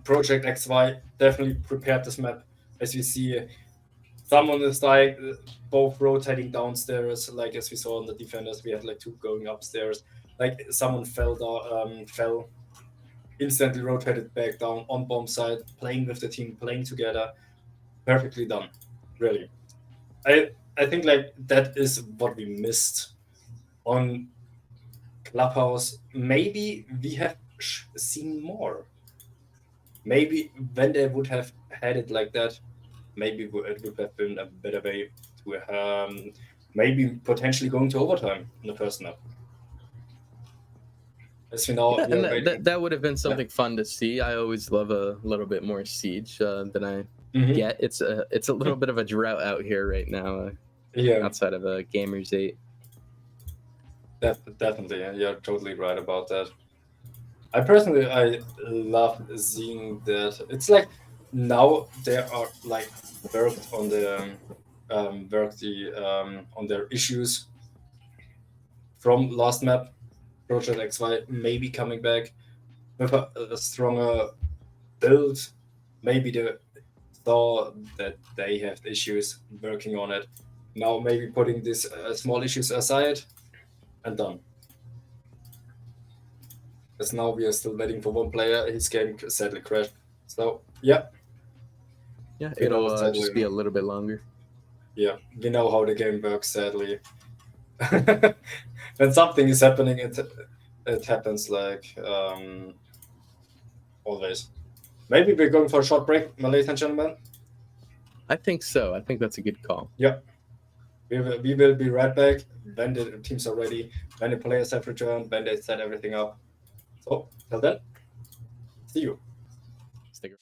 Project XY definitely prepared this map. As we see, someone is like both rotating downstairs, like as we saw on the defenders. We had like two going upstairs. Like someone fell down, fell, instantly rotated back down on bomb side, playing with the team, playing together. Perfectly done, really. I think like that is what we missed on Clubhouse. Maybe we have seen more. Maybe when they would have had it like that, maybe it would have been a better way to maybe potentially going to overtime in the first map. As we know, Yeah, we are and waiting. that would have been something fun to see. I always love a little bit more siege than I Mhm. get. It's a little bit of a drought out here right now, Yeah, outside of Gamers 8. definitely. You're totally right about that. I love seeing that. It's like now they are like worked on on their issues from last map. Project XY maybe coming back with a stronger build. Maybe they saw that they have issues, working on it. Now maybe putting these small issues aside and done. Because now we are still waiting for one player. His game sadly crashed. So yeah, Yeah, You know, it'll sadly, just be a little bit longer. yeah, we know how the game works. Sadly, when something is happening, it happens like always. Maybe we're going for a short break, my ladies and gentlemen. I think so. I think that's a good call. Yeah, we will be right back when the teams are ready, when the players have returned, when they set everything up. So till then, see you. Stick around.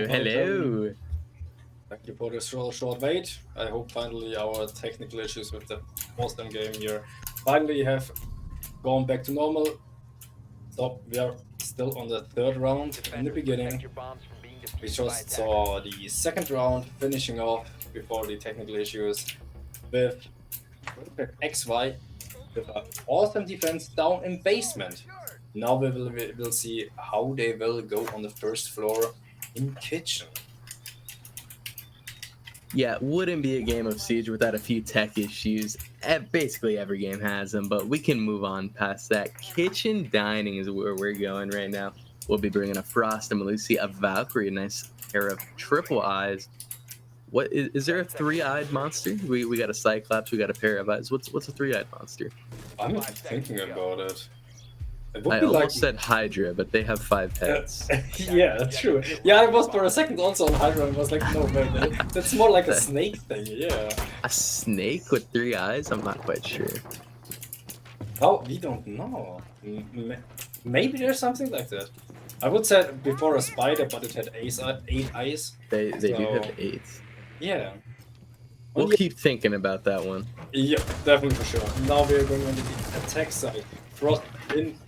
hello. Thank you for this short wait. I hope finally our technical issues with the Boston game here finally have gone back to normal. So we are still on the third round. In the Defenders, protect beginning, your bombs from being we defused by just attackers. saw the second round finishing off before the technical issues with XY with an awesome defense down in basement. Now we'll see how they will go on the first floor in kitchen. Yeah, it wouldn't be a game of Siege without a few tech issues. Basically, every game has them, but we can move on past that. Kitchen dining is where we're going right now. We'll be bringing a Frost, a Melusi, a Valkyrie, a nice pair of triple eyes. What is there a three-eyed monster? We got a Cyclops, we got a pair of eyes. What's a three-eyed monster? I'm thinking about it. It would I be almost like said Hydra, but they have 5 heads. yeah, true. Yeah, I was for a second also on Hydra and was like, no, wait, that's more like a snake thing, yeah. A snake with 3 eyes? I'm not quite sure. How? We don't know. Maybe there's something like that. I would say before a spider, but it had 8 eyes. They do So- have 8. Yeah. We'll Yeah. keep thinking about that one. Yeah, definitely for sure. Now we're going on the attack side. Frost in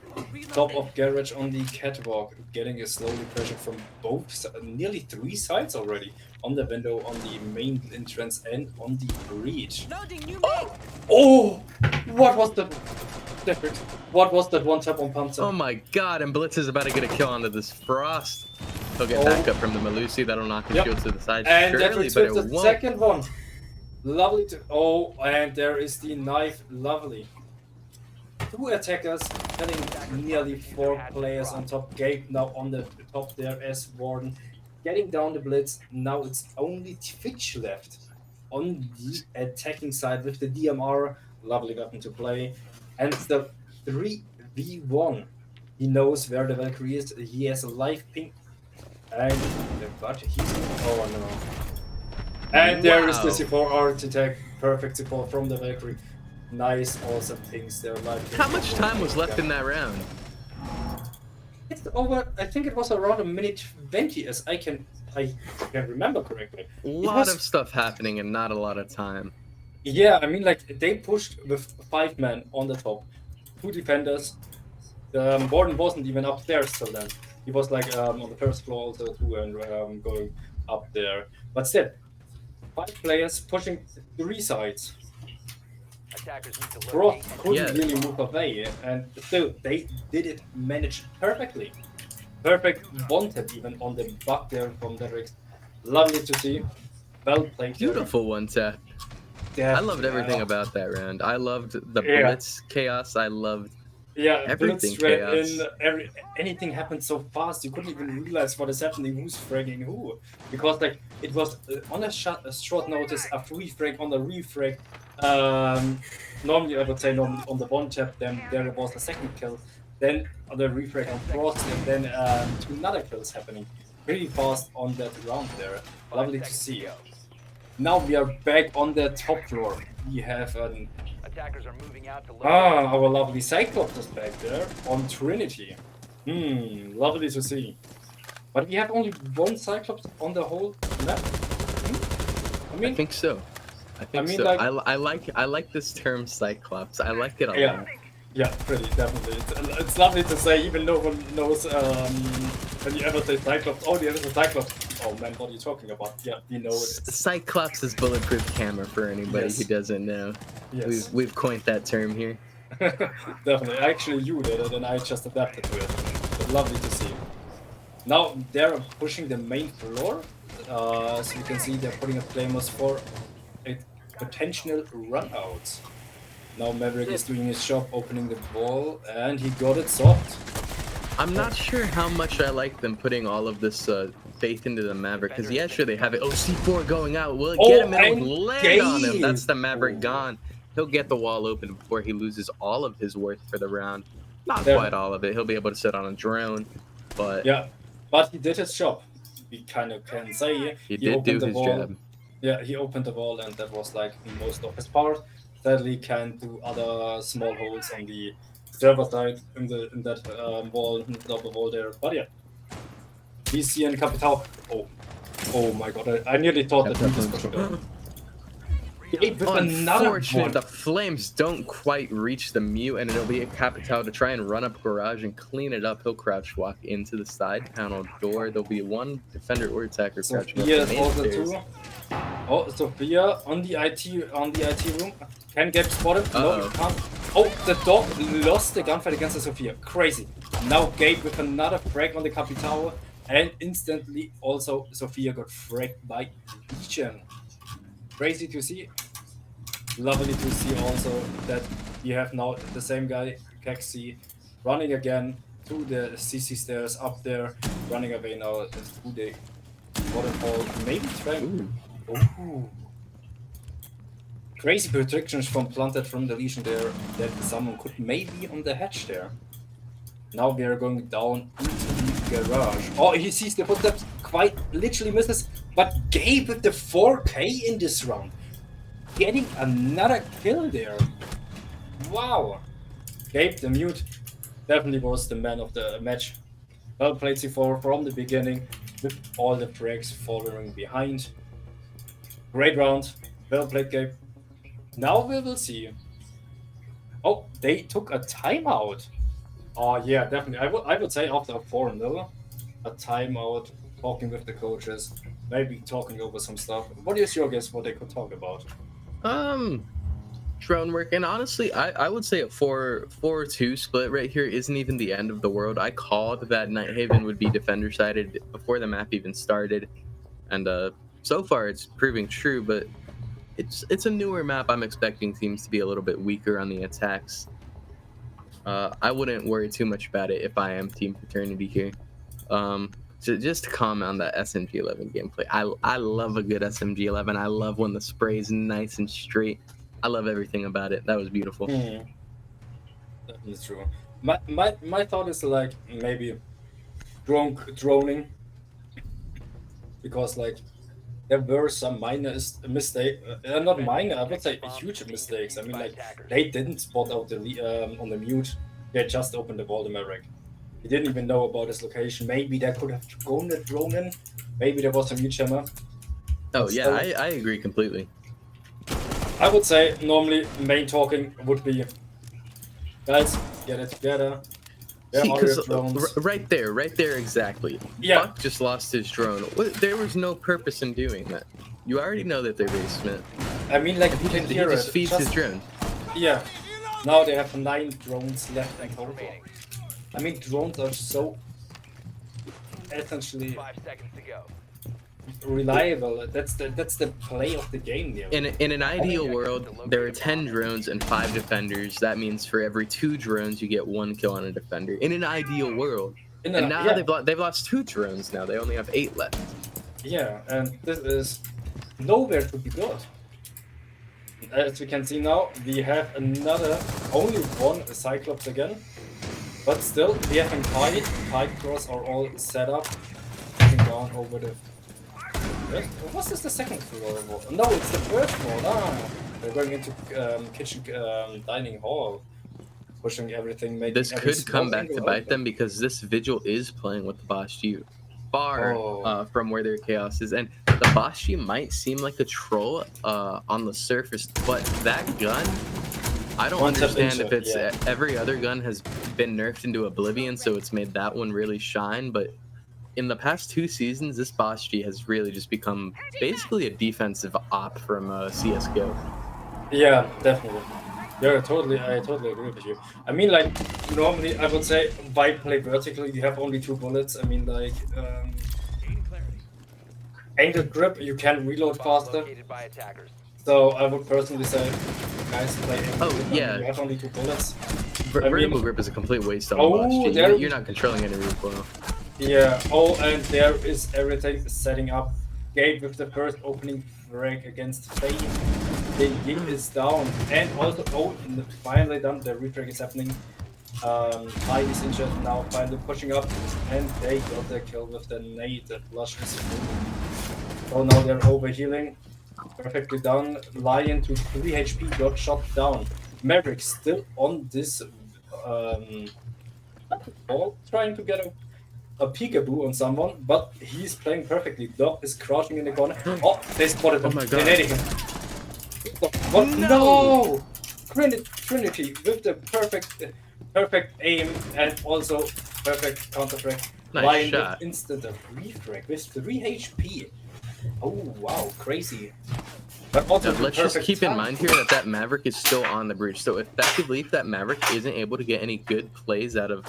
top of garage on the catwalk, getting a slowly pressure from both, nearly 3 sides already. On the window, on the main entrance, and on the breach. Oh! What was that? Different. What was that one tap on Panzer? Oh my god, and Blitz is about to get a kill onto this Frost. He'll get Oh. back up from the Melusi, that'll knock his Yep. shield to the side And that surely, is but it with the won't. second one. Lovely to. Oh, and there is the knife. Lovely. 2 attackers, having nearly 4 players on top. Gabe now on the top there as Warden. Getting down the blitz. Now it's only Twitch left on the attacking side with the DMR. Lovely weapon to play. And it's the 3v1. He knows where the Valkyrie is. He has a live ping. And but he's. Oh no. And there is the Wow. C4 architect. Perfect support from the Valkyrie. Nice, awesome things there. Like How much time was left in that round? It's over. I think it was around 1:20, as I can remember correctly. A It lot was- of stuff happening and not a lot of time. Yeah, I mean, like they pushed with 5 men on the top, 2 defenders. Gordon wasn't even upstairs till then. He was like on the first floor also too, and going up there. But still, 5 players pushing 3 sides. Attackers need to Frost locate and couldn't Yeah. really move away, and still they did it manage perfectly. Perfect one tap even on the buck there from Derek. Lovely to see. Well played. Beautiful one tap. Yeah, I loved everything about that round. I loved the Yeah. Blitz chaos. I loved Yeah, everything Blitz ran chaos. in. Anything happened so fast you couldn't even realize what is happening, who's fragging who, because like it was on a short notice a free frag on the refrag. Normally I would say normally on the one tap, then there was a second kill, then on the refrag on Frost, and then 2 another kills happening pretty fast on that round there. Lovely to see. Now we are back on the top floor. We have an attackers are moving out to locate. our lovely Cyclops is back there on Trinity. Lovely to see. But we have only 1 Cyclops on the whole map. I I mean, think so. I think mean, so. like- I like this term Cyclops. I like it a Yeah. lot. yeah, pretty definitely. It's lovely to say, even no one knows when you ever say Cyclops. Oh, there is a Cyclops. Oh man, what are you talking about? Yeah, we know it. Cyclops is bulletproof camera for anybody Yes. who doesn't know. Yes, We've coined that term here. definitely. Actually, you did it, and I just adapted to it. But lovely to see. Now they're pushing the main floor, so you can see they're putting up claymores for a potential run out. Now Maverick is doing his job, opening the wall, and he got it soft. I'm not sure how much I like them putting all of this faith into the Maverick, because yeah, sure they have it. Oh, C4 going out. Will it Oh, get him? It'll and land on him. Gabe! That's the Maverick Oh. gone. He'll get the wall open before he loses all of his worth for the round. Not There- quite all of it. He'll be able to sit on a drone, but Yeah, but he did his job. We kind of can say he did do opened the his wall. job. Yeah, he opened the wall, and that was like most of his part. Sadly, can't do other small holes on the server side in that wall, double wall there. But yeah, DC and Capital. Oh my god, I nearly thought that he was pushing down. Gabe with another Unfortunate, one. the flames don't quite reach the mute, and it'll be a Capital to try and run up garage and clean it up. He'll crouch walk into the side panel door. There'll be one defender or attacker crouching up Sophia the is main also stairs. too. Oh, Sophia on the IT room. Can Gabe spot him? No, Uh-oh. he can't. Oh, the dog lost the gunfight against the Sophia. Crazy. Now Gabe with another frag on the Capital, and instantly also Sophia got fragged by Legion. Crazy to see. Lovely to see also that you have now the same guy, Kexi, running again through the CC stairs up there, running away now through the waterfall. Maybe trying. Ooh. Crazy predictions from planted from the Legion there that someone could maybe on the hatch there. Now we are going down into the garage. Oh, he sees the footsteps, quite literally misses, but Gabe with the 4K in this round. Getting another kill there. Wow. Gabe, the mute, definitely was the man of the match. Well played C4 from the beginning, with all the frags following behind. Great round. Well played, Gabe. Now we will see. Oh, they took a timeout. Oh yeah, definitely. I would say after a 4-0, a timeout, talking with the coaches, maybe talking over some stuff. What is your guess what they could talk about? Drone work, and honestly, I would say a 4-2 split right here isn't even the end of the world. I called that Nighthaven would be defender sided before the map even started, and so far it's proving true. But it's a newer map. I'm expecting teams to be a little bit weaker on the attacks. I wouldn't worry too much about it if I am Team Fraternity here. So just to comment on that SMG11 gameplay, I love a good SMG11. I love when the spray is nice and straight. I love everything about it. That was beautiful. That is true. My thought is like maybe droning, because like there were some minor mistakes, not minor, I would say huge mistakes. I mean, like they didn't spot out the on the mute. They just opened the Voldemort rack. He didn't even know about his location. Maybe they could have gone the drone in. Maybe there was a mute jammer. Oh But yeah, still, I agree completely. I would say normally main talking would be, guys, get it together. Where See, are your because drones? right there exactly. Yeah. Buck just lost his drone. There was no purpose in doing that. You already know that they're basement. I mean, like you He can hear just it. feeds his drone. Yeah. Now they have 9 drones left and total. I mean, drones are so essentially 5 seconds to go. reliable. That's the play of the game there. In an ideal world, there are 10 drones and 5 defenders. That means for every 2 drones, you get 1 kill on a defender. In an ideal world. And And now yeah, they've lost 2 drones now. They only have 8 left. yeah, and this is nowhere to be good. As we can see now, we have only one Cyclops again. But still, we have Kite Cross are all set up. Pushing down over the... Was this the second floor? No, it's the first floor. They're going into kitchen dining hall. Pushing everything, making This every could come small back to angle bite open. them because this Vigil is playing with the Boss G far Oh. from where their chaos is. And the Boss G might seem like a troll on the surface, but that gun, I don't One step understand into if it, it's every other gun has been nerfed into oblivion, so it's made that one really shine. But in the past 2 seasons, this Boss G has really just become basically a defensive op from CSGO. Yeah, definitely. Yeah, I totally agree with you. I mean, like, normally I would say, why play vertically? You have only 2 bullets. I mean, like, angle grip, you can reload Bomb faster. located by attackers. So I would personally say, guys, play angle Oh, grip. I mean, yeah. you have only 2 bullets. Vertical grip is a complete waste on Oh, Boss G. there- You're not controlling any recoil. Yeah. Oh, and there is everything setting up. Gabe with the first opening frag against Faye. The Yin is down, and also finally done. The refrag is happening. Tide is injured now, finally pushing up, and they got the kill with the nade that flushes through. So now they're overhealing. Perfectly done. Lion to 3 HP got shot down. Maverick still on this ball, trying to get him. a peekaboo on someone, but he's playing perfectly. Dog is crouching in the corner. Oh, they spotted him. Oh my They're God. nading him. What? No! Trinity with the perfect aim and also perfect counter frag. Nice Lion shot. with instant refrag with 3 HP. Oh wow, crazy. But also Now, the let's just perfect keep in time. mind here that that Maverick is still on the breach. So effectively, if that Maverick isn't able to get any good plays out of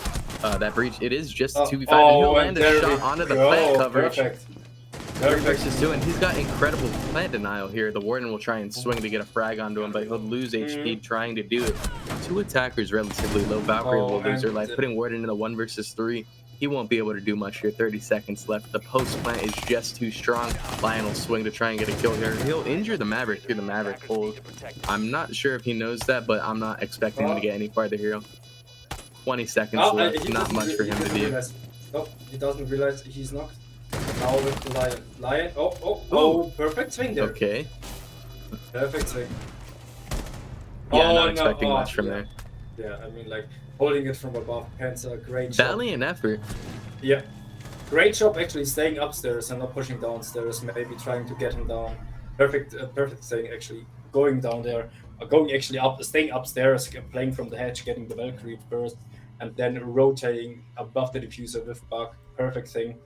that breach, it is just 2v5, and he'll land a there shot we onto the go. plant coverage. Perfect. 3 versus 2, and he's got incredible plant denial here. The Warden will try and swing to get a frag onto him, but he'll lose HP trying to do it. 2 attackers relatively low. Valkyrie will lose her life, putting Warden in the 1 versus 3. He won't be able to do much here. 30 seconds left. The post plant is just too strong. Lion will swing to try and get a kill here. He'll injure the Maverick through the Maverick hole. I'm not sure if he knows that, but I'm not expecting him to get any farther here. 20 seconds left. he Not doesn't much for him to doesn't do. realize- No, he doesn't realize he's knocked. Now with the Lion. Lion. Oh, perfect swing there. Okay. Perfect swing. Yeah, Oh, not no, expecting oh, much from yeah. there. Yeah, I mean, like, holding it from above. Panther, great job. Valiant effort. Yeah. Great job actually staying upstairs and not pushing downstairs, maybe trying to get him down. Perfect thing actually. Going down there, going actually up, staying upstairs, playing from the hedge, getting the Valkyrie first, and then rotating above the diffuser with Bug. Perfect thing.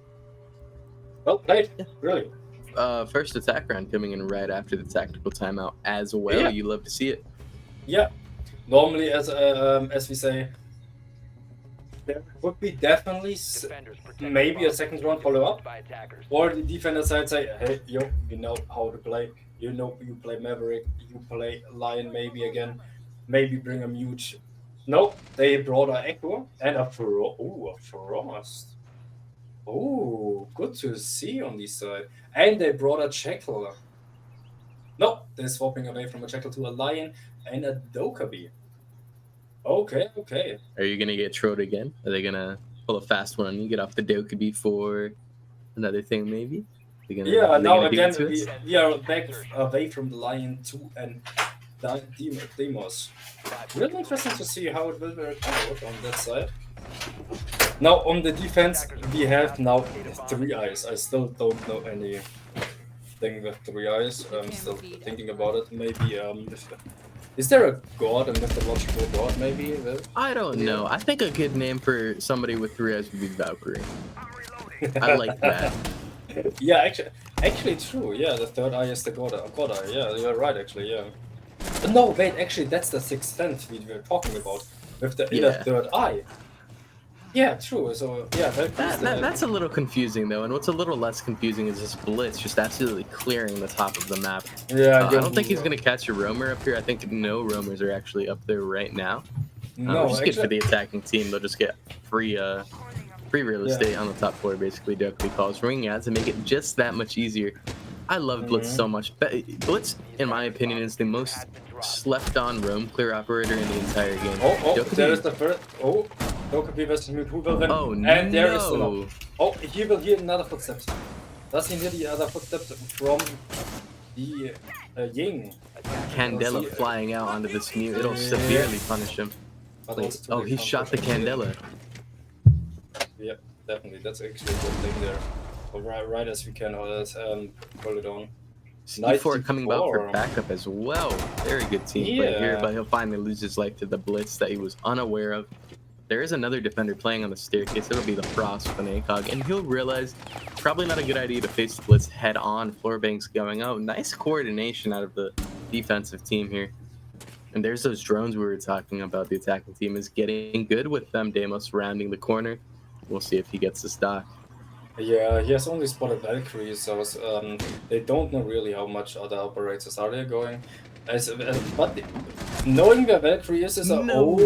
Well played, really. First attack round coming in right after the tactical timeout as well. Yeah. You love to see it. Yeah. Normally, as we say, there would be definitely Defenders protect maybe a bombs second round follow-up. by attackers. Or the defender side say, hey, yo, we know how to play. You know, you play Maverick, you play Lion maybe again. Maybe bring a mute. No, they brought a Echo and a Frost. Oh, a Frost. Oh, good to see on this side. And they brought a Jekyll. No, they're swapping away from a Jekyll to a Lion and a Dokkaebi. Okay. Are you gonna get trolled again? Are they gonna pull a fast one on you, get off the Dokkaebi for another thing maybe? Yeah, are they now gonna do again it to us? we are back away from the Lion to an Demos. Really interesting to see how it will work out on that side. Now on the defense we have now 3 eyes. I still don't know anything with 3 eyes. I'm still thinking about it. Maybe is there a god, a mythological god maybe? I don't know. I think a good name for somebody with 3 eyes would be Valkyrie. I like that. Yeah, actually true. Yeah, the 3rd eye is the god eye. Yeah, you're right actually, yeah. No, wait, actually that's the 6th sense we were talking about with the inner Yeah. 3rd eye. Yeah, true. So yeah, That's a little confusing though, and what's a little less confusing is this Blitz just absolutely clearing the top of the map. yeah. I don't think he's gonna catch a roamer up here. I think no roamers are actually up there right now. No, Which is good for actually, the attacking team. They'll just get free real Yeah. estate on the top floor, basically. Dokkaebi calls ring ads to make it just that much easier. I love Blitz so much. Blitz, in my opinion, is the most slept-on roam clear operator in the entire game. oh, Dokkaebi- there is the first. Oh, Dokkaebi versus Mute. Who will win? Oh and there is the no! knock. Oh, he will hear another footsteps. Does he hear the other footsteps from the Ying? Candela flying out onto this mute. It'll severely punish him. But Wait, also oh, to he the shot the Candela. Yeah, definitely. That's actually a good thing there. But right as we can, pull it on. C4 coming back for 94. backup as well. Very good team play here, Yeah. but he'll finally lose his life to the Blitz that he was unaware of. There is another defender playing on the staircase. It'll be the Frost with an ACOG, and he'll realize probably not a good idea to face the Blitz head on. Floorbank's going out. Nice coordination out of the defensive team here. And there's those drones we were talking about. The attacking team is getting good with them. Demos rounding the corner. We'll see if he gets the stock. Yeah, he has only spotted Valkyrie, so they don't know really how much other operators are there going. But knowing where Valkyrie is a No.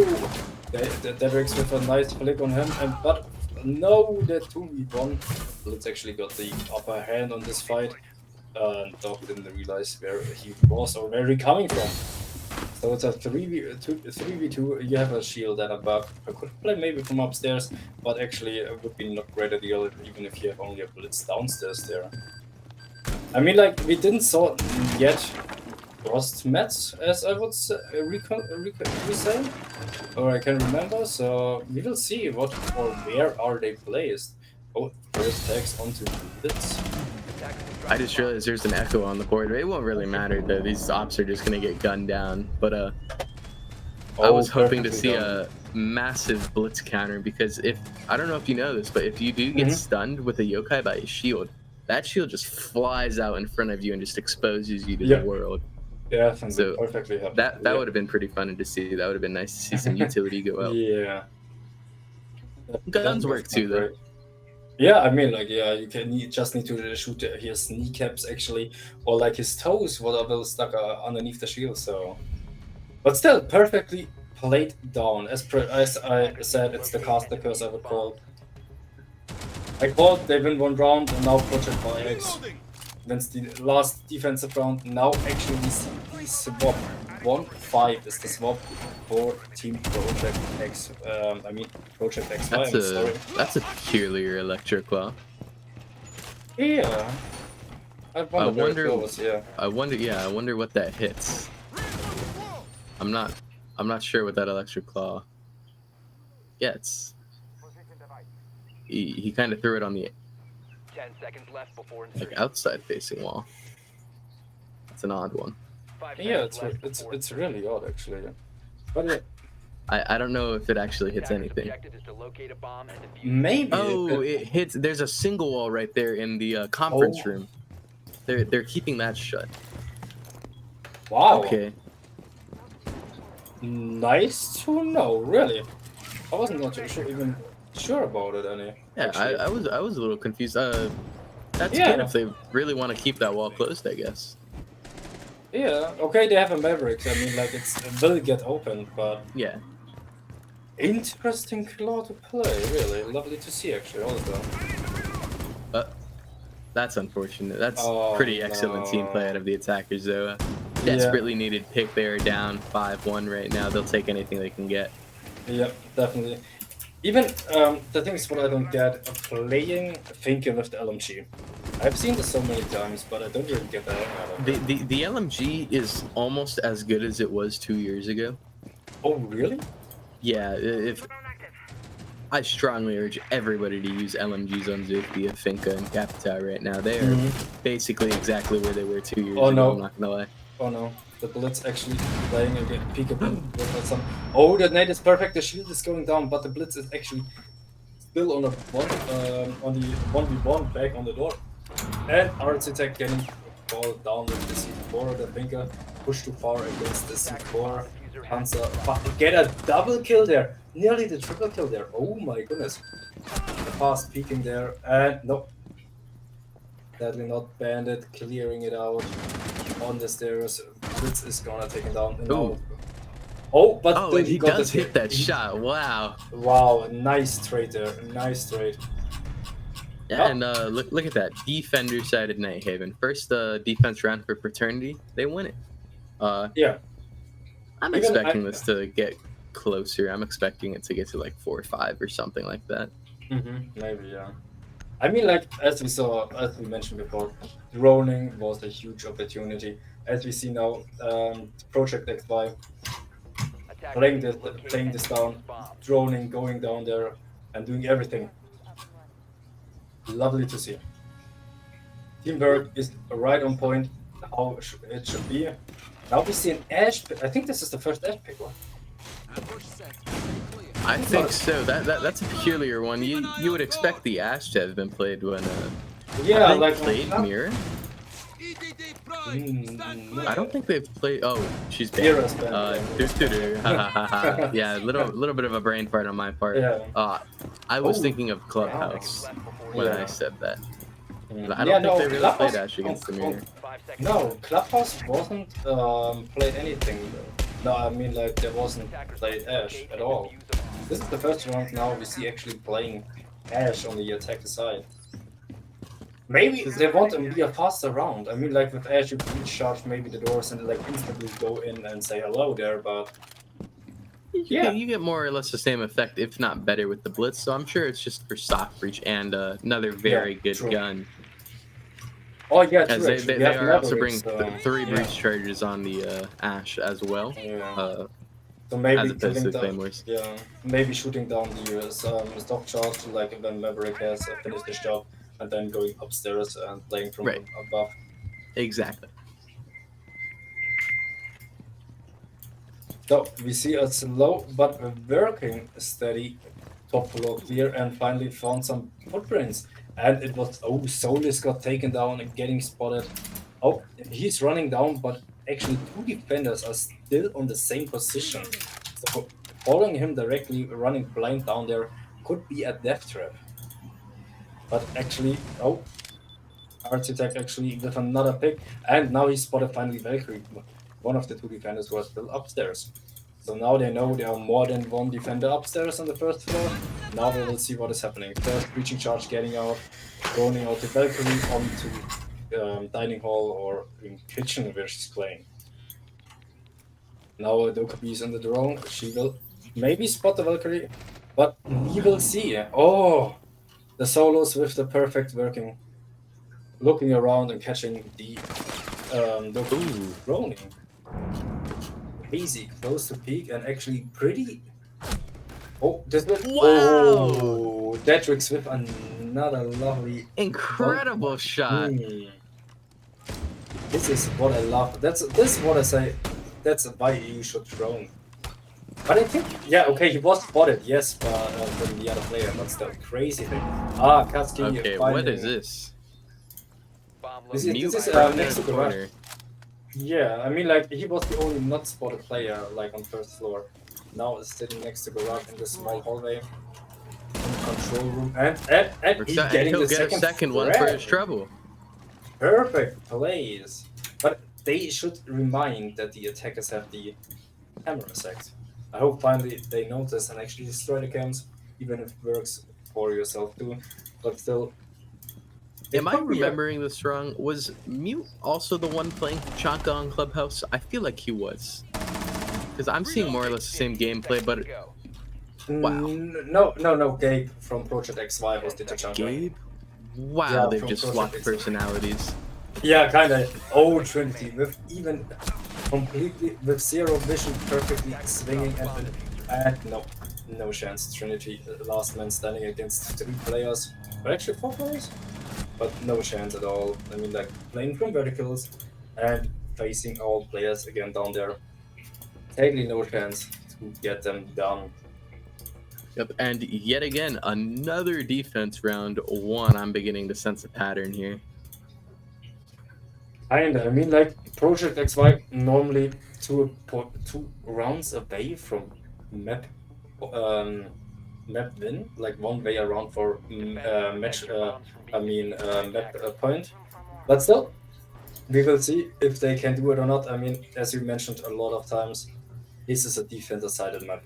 Derek's with a nice flick on him, but no, the 2v1. Blitz actually got the upper hand on this fight. Dog didn't realize where he was or where he coming from. So it's a 3v2. You have a shield and a buff. I could play maybe from upstairs, but actually it would be not great a deal even if you have only a Blitz downstairs there. I mean, like, we didn't saw yet Frost Mets, as I would say, or I can remember. So we will see what or where are they placed. Oh, first tags onto Blitz. I just realized there's an echo on the board. It won't really matter though. These ops are just gonna get gunned down. But I was hoping to see a massive blitz counter because I don't know if you know this, but if you do get stunned with a yokai by a shield, that shield just flies out in front of you and just exposes you to the world. Yeah, So perfectly happy. That would have been pretty fun to see. That would have been nice to see some utility go out. Yeah. Guns work too, though. Yeah, I mean, like, yeah, you just need to shoot his kneecaps actually, or like his toes, whatever stuck underneath the shield. So, but still, perfectly played down. As I said, it's the caster curse I would call. I called they win one round, and now Project X wins the last defensive round. Now actually we see the swap. 1-5 is the swap for Team Project X. I mean Project X. That's a peculiar Electroclaw. Yeah. I wonder I wonder what that hits. I'm not sure what that Electroclaw gets. He kind of threw it on the 10 seconds left before outside facing wall. That's an odd one. Yeah, it's really odd actually. But yeah. I don't know if it actually hits anything. Maybe. Oh, it hits. There's a single wall right there in the conference room. They're keeping that shut. Wow. Okay. Nice to know. Really, I wasn't even sure about it any. Yeah, I was a little confused. That's good if they really want to keep that wall closed, I guess. Yeah. Okay, they have a Mavericks. I mean, like it will get open, but yeah. Interesting claw to play. Really lovely to see, actually. Also. That's unfortunate. That's pretty excellent team play out of the attackers, though. Desperately needed pick. They're down 5-1 right now. They'll take anything they can get. Yep, definitely. Even the thing is what I don't get, playing Finka with the LMG. I've seen this so many times, but I don't really get that out of it. The LMG is almost as good as it was 2 years ago. Oh, really? Yeah, I strongly urge everybody to use LMGs on Zofia, Finka, and Capitao right now. They are basically exactly where they were 2 years ago, no. I'm not gonna lie. Oh no, the Blitz actually playing again. Peekaboo with some. Oh, the nade is perfect. The shield is going down, but the Blitz is actually still on the 1v1 back on the door. And Architect getting ball down with the C4. The Finka pushed too far against the C4. Panzer get a double kill there. Nearly the triple kill there. Oh my goodness. The fast peeking there. And no. Sadly not Bandit clearing it out on the stairs. Blitz is gonna take him down. No. Oh, but he does hit that shot. Wow. Wow, nice trade there. Nice trade. Yeah, and look at that. Defender-sided Nighthaven. First defense round for Fraternity. They win it. Yeah. I'm expecting this to get closer. I'm expecting it to get to like 4 or 5 or something like that. Maybe, yeah. I mean, like, as we mentioned before, droning was a huge opportunity. As we see now, Project XY playing this down, droning, going down there, and doing everything. Lovely to see. Teamwork is right on point, how it should be. Now we see an Ash pick. I think this is the first Ash pick one. I think so. That's a peculiar one. You would expect the Ash to have been played when like played Mirror. I don't think they've played. Oh, she's banned. Yeah, little bit of a brain fart on my part. Yeah. I was thinking of Clubhouse when I said that. But I don't think they really Clubhouse played Ash against the Mirror. No, Clubhouse wasn't played anything. No, I mean like there wasn't played Ash at all. This is the first round now we see actually playing Ash on the attacker side. Maybe they want to be a faster round. I mean, like with Ash, you can charge maybe the doors and like instantly go in and say hello there, but you get more or less the same effect, if not better, with the Blitz. So I'm sure it's just for soft breach and another very good gun. Oh yeah, true. As they are also bring 3 breach charges on the Ash as well. Yeah. So maybe As opposed killing to the Claymores. yeah, maybe shooting down the stock charge like when Maverick has finished his job, and then going upstairs and playing from Right. above. Exactly. So we see a slow but working steady top floor clear and finally found some footprints. And it was Solis got taken down and getting spotted. Oh, he's running down, but actually two defenders are still on the same position. So following him directly, running blind down there could be a death trap. But actually, Architect actually with another pick, and now he spotted finally Valkyrie, one of the two defenders who are still upstairs. So now they know there are more than one defender upstairs on the first floor. Now we will see what is happening. First breaching charge getting out, droning out the Valkyrie onto dining hall or in kitchen where she's playing. Now Dokkaebi is on the drone. She will maybe spot the Valkyrie, but we will see. Oh, the solos with the perfect working. Looking around and catching the Dokkaebi droning. Easy, close to peak, and actually pretty. Oh, this one. Wow! Oh, Datrix with another lovely. Incredible shot. This is what I love. This is what I say. That's why you should drone. But I think, yeah, okay, he was spotted, yes, but from the other player. But still, crazy thing. Ah, Katsuki. Okay, what is this? Bomb This located. is Right next to in the garage. corner. Yeah, I mean, like, he was the only not spotted player, like, on first floor. Now is sitting next to garage in the small hallway. In the control room. And he's getting He'll the get a second one for his frag. trouble. Perfect plays. But they should remind that the attackers have the hammer effect. I hope finally they notice and actually destroy the cams, even if it works for yourself too. But still. it Am I could be a- remembering this wrong? Was Mute also the one playing Chaka on Clubhouse? I feel like he was. Because I'm seeing more or less the same gameplay, but wow. No, Gabe from Project XY was the Tachanka. Gabe? Wow, Yeah, they've from just Project swapped X. personalities. Yeah, kinda. Oh, Trinity with even completely with zero vision, perfectly swinging and no chance. Trinity, last man standing against 3 players, or actually 4 players, but no chance at all. I mean, like playing from verticals and facing all players again down there. Totally no chance to get them done. Yep, and yet again, another defense round 1. I'm beginning to sense a pattern here. I mean, like Project XY normally 2 rounds away from map win, like 1 way around for match. Map point. But still, we will see if they can do it or not. I mean, as you mentioned a lot of times, this is a defender-sided map.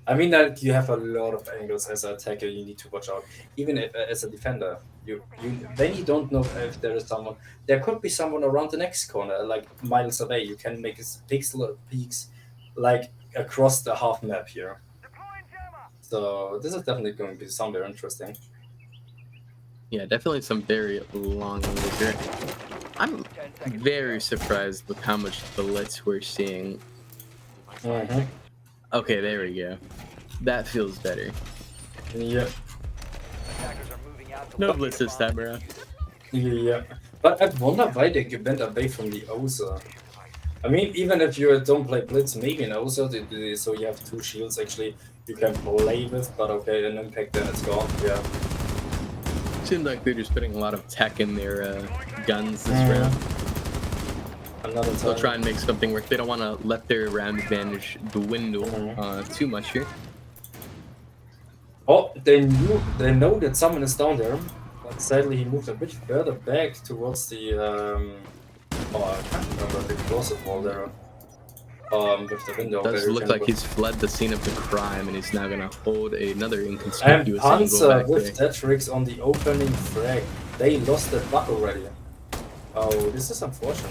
I mean that you have a lot of angles as an attacker you need to watch out. Even if, as a defender, then you don't know if there is someone. There could be someone around the next corner, like miles away. You can make pixel peaks like across the half map here. So this is definitely going to be somewhere interesting. Yeah, definitely some very long angles here. I'm very surprised with how much blitz we're seeing. Mm-hmm. Okay, there we go. That feels better. Yeah. Attackers are moving out to No locate blitz a this bomb. time around. Yeah, but I wonder why they went away from the Osa. I mean, even if you don't play Blitz, maybe in Osa, so you have 2 shields actually you can play with, but okay, an impact then it's gone, yeah. Seemed like they're just putting a lot of tech in their guns this Mm. round. Another They'll time. try and make something work. They don't want to let their round advantage dwindle too much here. Oh, they know that someone is down there, but sadly he moved a bit further back towards the, I can't remember the closest wall there. With the window. Does where you look can like look. he's fled the scene of the crime and he's now going to hold another And inconspicuous angle Panzer back with there. Datrix on the opening frag. They lost that buck already. Oh, this is unfortunate.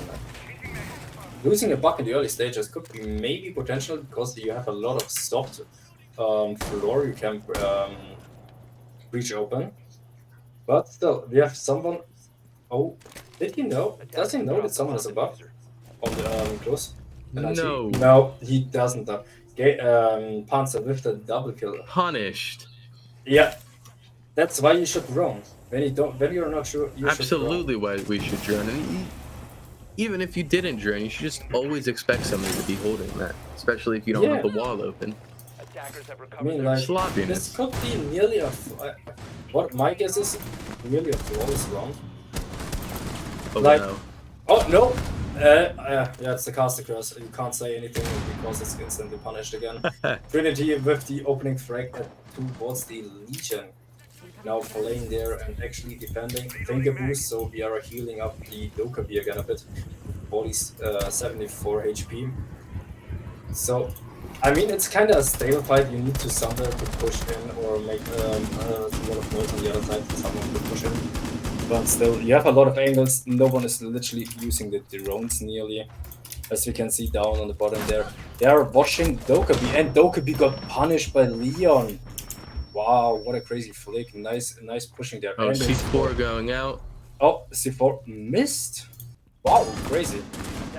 Losing a buck in the early stages could be maybe potential because you have a lot of soft floor you can breach open. But still, we have someone. Oh, did he know? Does he know that someone is above on the close? And I see- No. No, he doesn't. Panzer with the double kill. Punished. Yeah, that's why you should drone. When you're not sure, you Absolutely why we should drone. And even if you didn't drone, you should just always expect somebody to be holding that, especially if you don't have Yeah. the wall open. Attackers have I recovered mean, their like, Sloppiness. this could be nearly what my guess is nearly a flawless round. Oh Like- no. Oh no! Yeah, it's the caster curse. You can't say anything because it's instantly punished again. Trinity with the opening frag towards the Legion. Now playing there and actually defending. Finger boost, so we are healing up the Dokkaebi again a bit. 74 HP. So, I mean, it's kind of a stale fight. You need to somewhere to push in or make a lot of noise on the other side for someone to push in. But still, you have a lot of angles. No one is literally using the drones nearly. As we can see down on the bottom there. They are watching Dokkaebi, and Dokkaebi got punished by Leon. Wow, what a crazy flick. Nice pushing there. Oh, And there's- C4 going out. Oh, C4 missed. Wow, crazy.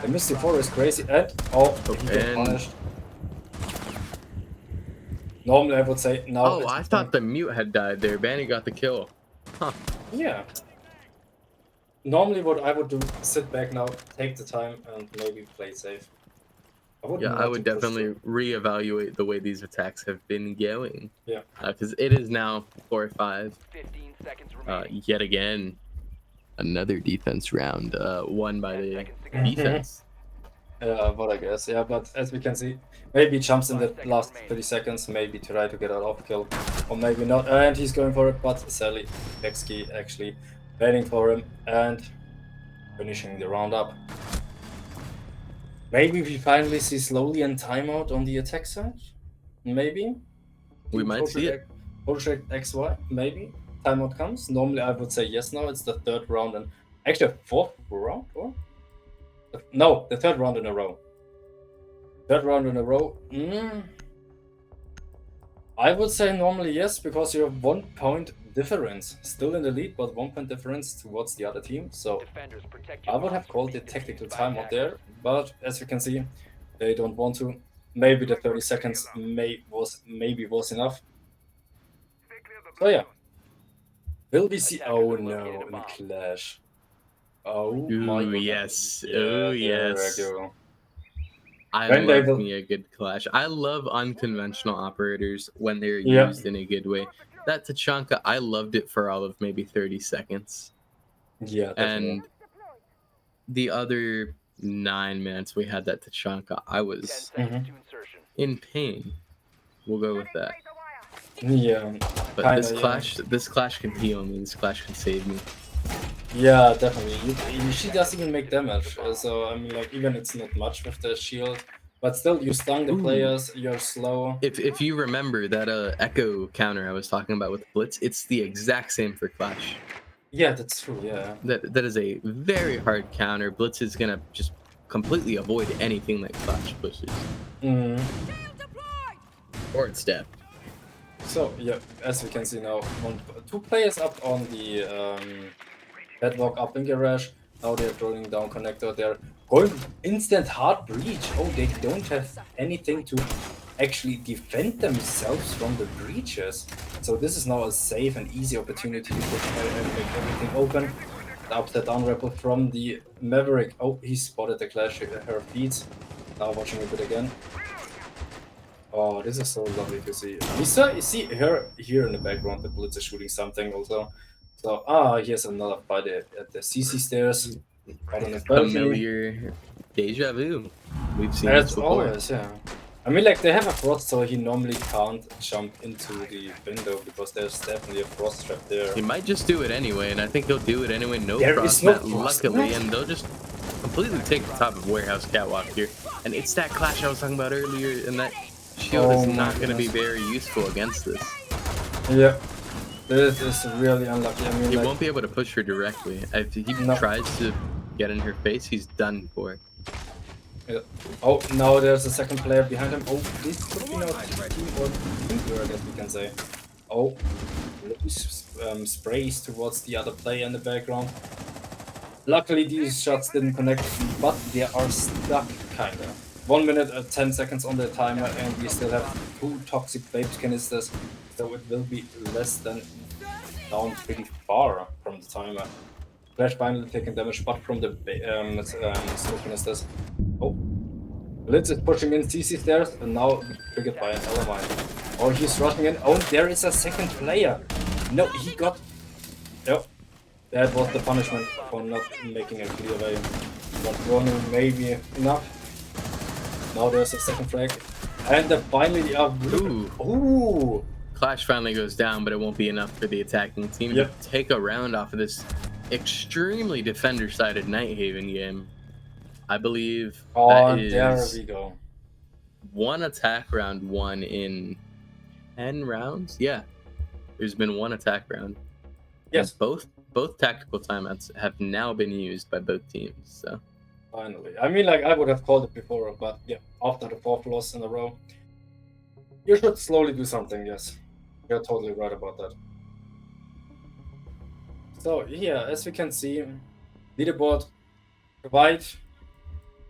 The missed C4 is crazy. And, oh, he got And- punished. Normally, I would say now. Oh, it's- I thought the mute had died there. Banny got the kill. Yeah. Normally, what I would do, sit back now, take the time, and maybe play safe. Yeah, I would definitely reevaluate the way these attacks have been going. Yeah. Because it is now 4-5. 15 seconds remaining. Yet again, another defense round won by 10 the seconds to go. defense. What I guess, yeah, but as we can see, maybe he jumps in the last 30 seconds, maybe try to get an off kill, or maybe not, and he's going for it, but sadly, Bexkey actually waiting for him and finishing the round up. Maybe we finally see slowly and timeout on the attack side? Maybe? We might see it. Project XY, maybe? Timeout comes? Normally I would say yes now, it's the third round and actually fourth round, or? No, the third round in a row. Third round in a row. I would say normally yes, because you have 1 point difference. Still in the lead, but 1 point difference towards the other team. So Defenders protect I would have called it tactical timeout there, but as you can see, they don't want to. Maybe the 30 seconds maybe was enough. So yeah. Will we see? Oh no, in Clash. Oh my Ooh, goodness. yes. Yeah, Ooh, there yes. we go. I When they love will- me a good clash. I love unconventional operators when they're Yeah. used in a good way. That Tachanka, I loved it for all of maybe 30 seconds. Yeah, definitely. And the other 9 minutes we had that Tachanka, I 10 was seconds to insertion. in pain. We'll go with that. Yeah, But Kinda, this yeah. clash can heal me. This clash can save me. yeah, definitely. She doesn't even make damage, so I mean, like even it's not much with the shield, but still you stun the Ooh. players. You're slow. If you remember that Echo counter I was talking about with Blitz, it's the exact same for Clash. Yeah, that's true. Yeah. That is a very hard counter. Blitz is gonna just completely avoid anything that Clash pushes. Mm. Forward step. So yeah, as we can see now, 2 players up on the Bedrock up in garage. Now they're throwing down connector. They're going instant hard breach. Oh, they don't have anything to actually defend themselves from the breaches. So this is now a safe and easy opportunity to push and make everything open. The upside down rappel from the Maverick. Oh, he spotted the Clash her feet. Now watching a bit again. Oh, this is so lovely to see. You see her here in the background. The Blitz is shooting something also. So here's another fight at the CC stairs. Out on the balcony. Familiar deja vu. We've seen As this before. always, yeah. I mean, like they have a frost, so he normally can't jump into the window because there's definitely a frost trap there. He might just do it anyway, and I think he'll do it anyway. No There frost is no mat, frost luckily, mat? and they'll just completely take the top of Warehouse Catwalk here. And it's that clash I was talking about earlier, and that shield Oh is my not going to be goodness. very useful against this. Yeah, this is really unlucky. I mean, He like, won't be able to push her directly. If he No. tries to get in her face, he's done for. oh, now there's a second player behind him. Oh, this could be now team or team, I guess we can say. Oh, sprays towards the other player in the background. Luckily, these shots didn't connect, but they are stuck, kinda. 1 minute and 10 seconds on the timer, and we still have 2 toxic vape canisters, so it will be less than down pretty far from the timer. Flash finally taking damage, but from the smoke canisters. Oh, Blitz is pushing in CC stairs, and now triggered by an Element. Oh, he's rushing in. Oh, there is a second player. No, he got. Yep, that was the punishment for not making a clear way. But running maybe enough. Now there's a second frag, and then finally Ooh. Clash finally goes down, but it won't be enough for the attacking team Yep. to take a round off of this extremely defender-sided Nighthaven game. I believe Oh, that there is we go. one attack round won in 10 rounds. Yeah, there's been one attack round. Yes, And both tactical timeouts have now been used by both teams. So finally. I mean, like, I would have called it before, but yeah, after the 4th loss in a row, you should slowly do something, yes. You're totally right about that. So, yeah, as we can see, leaderboard provide.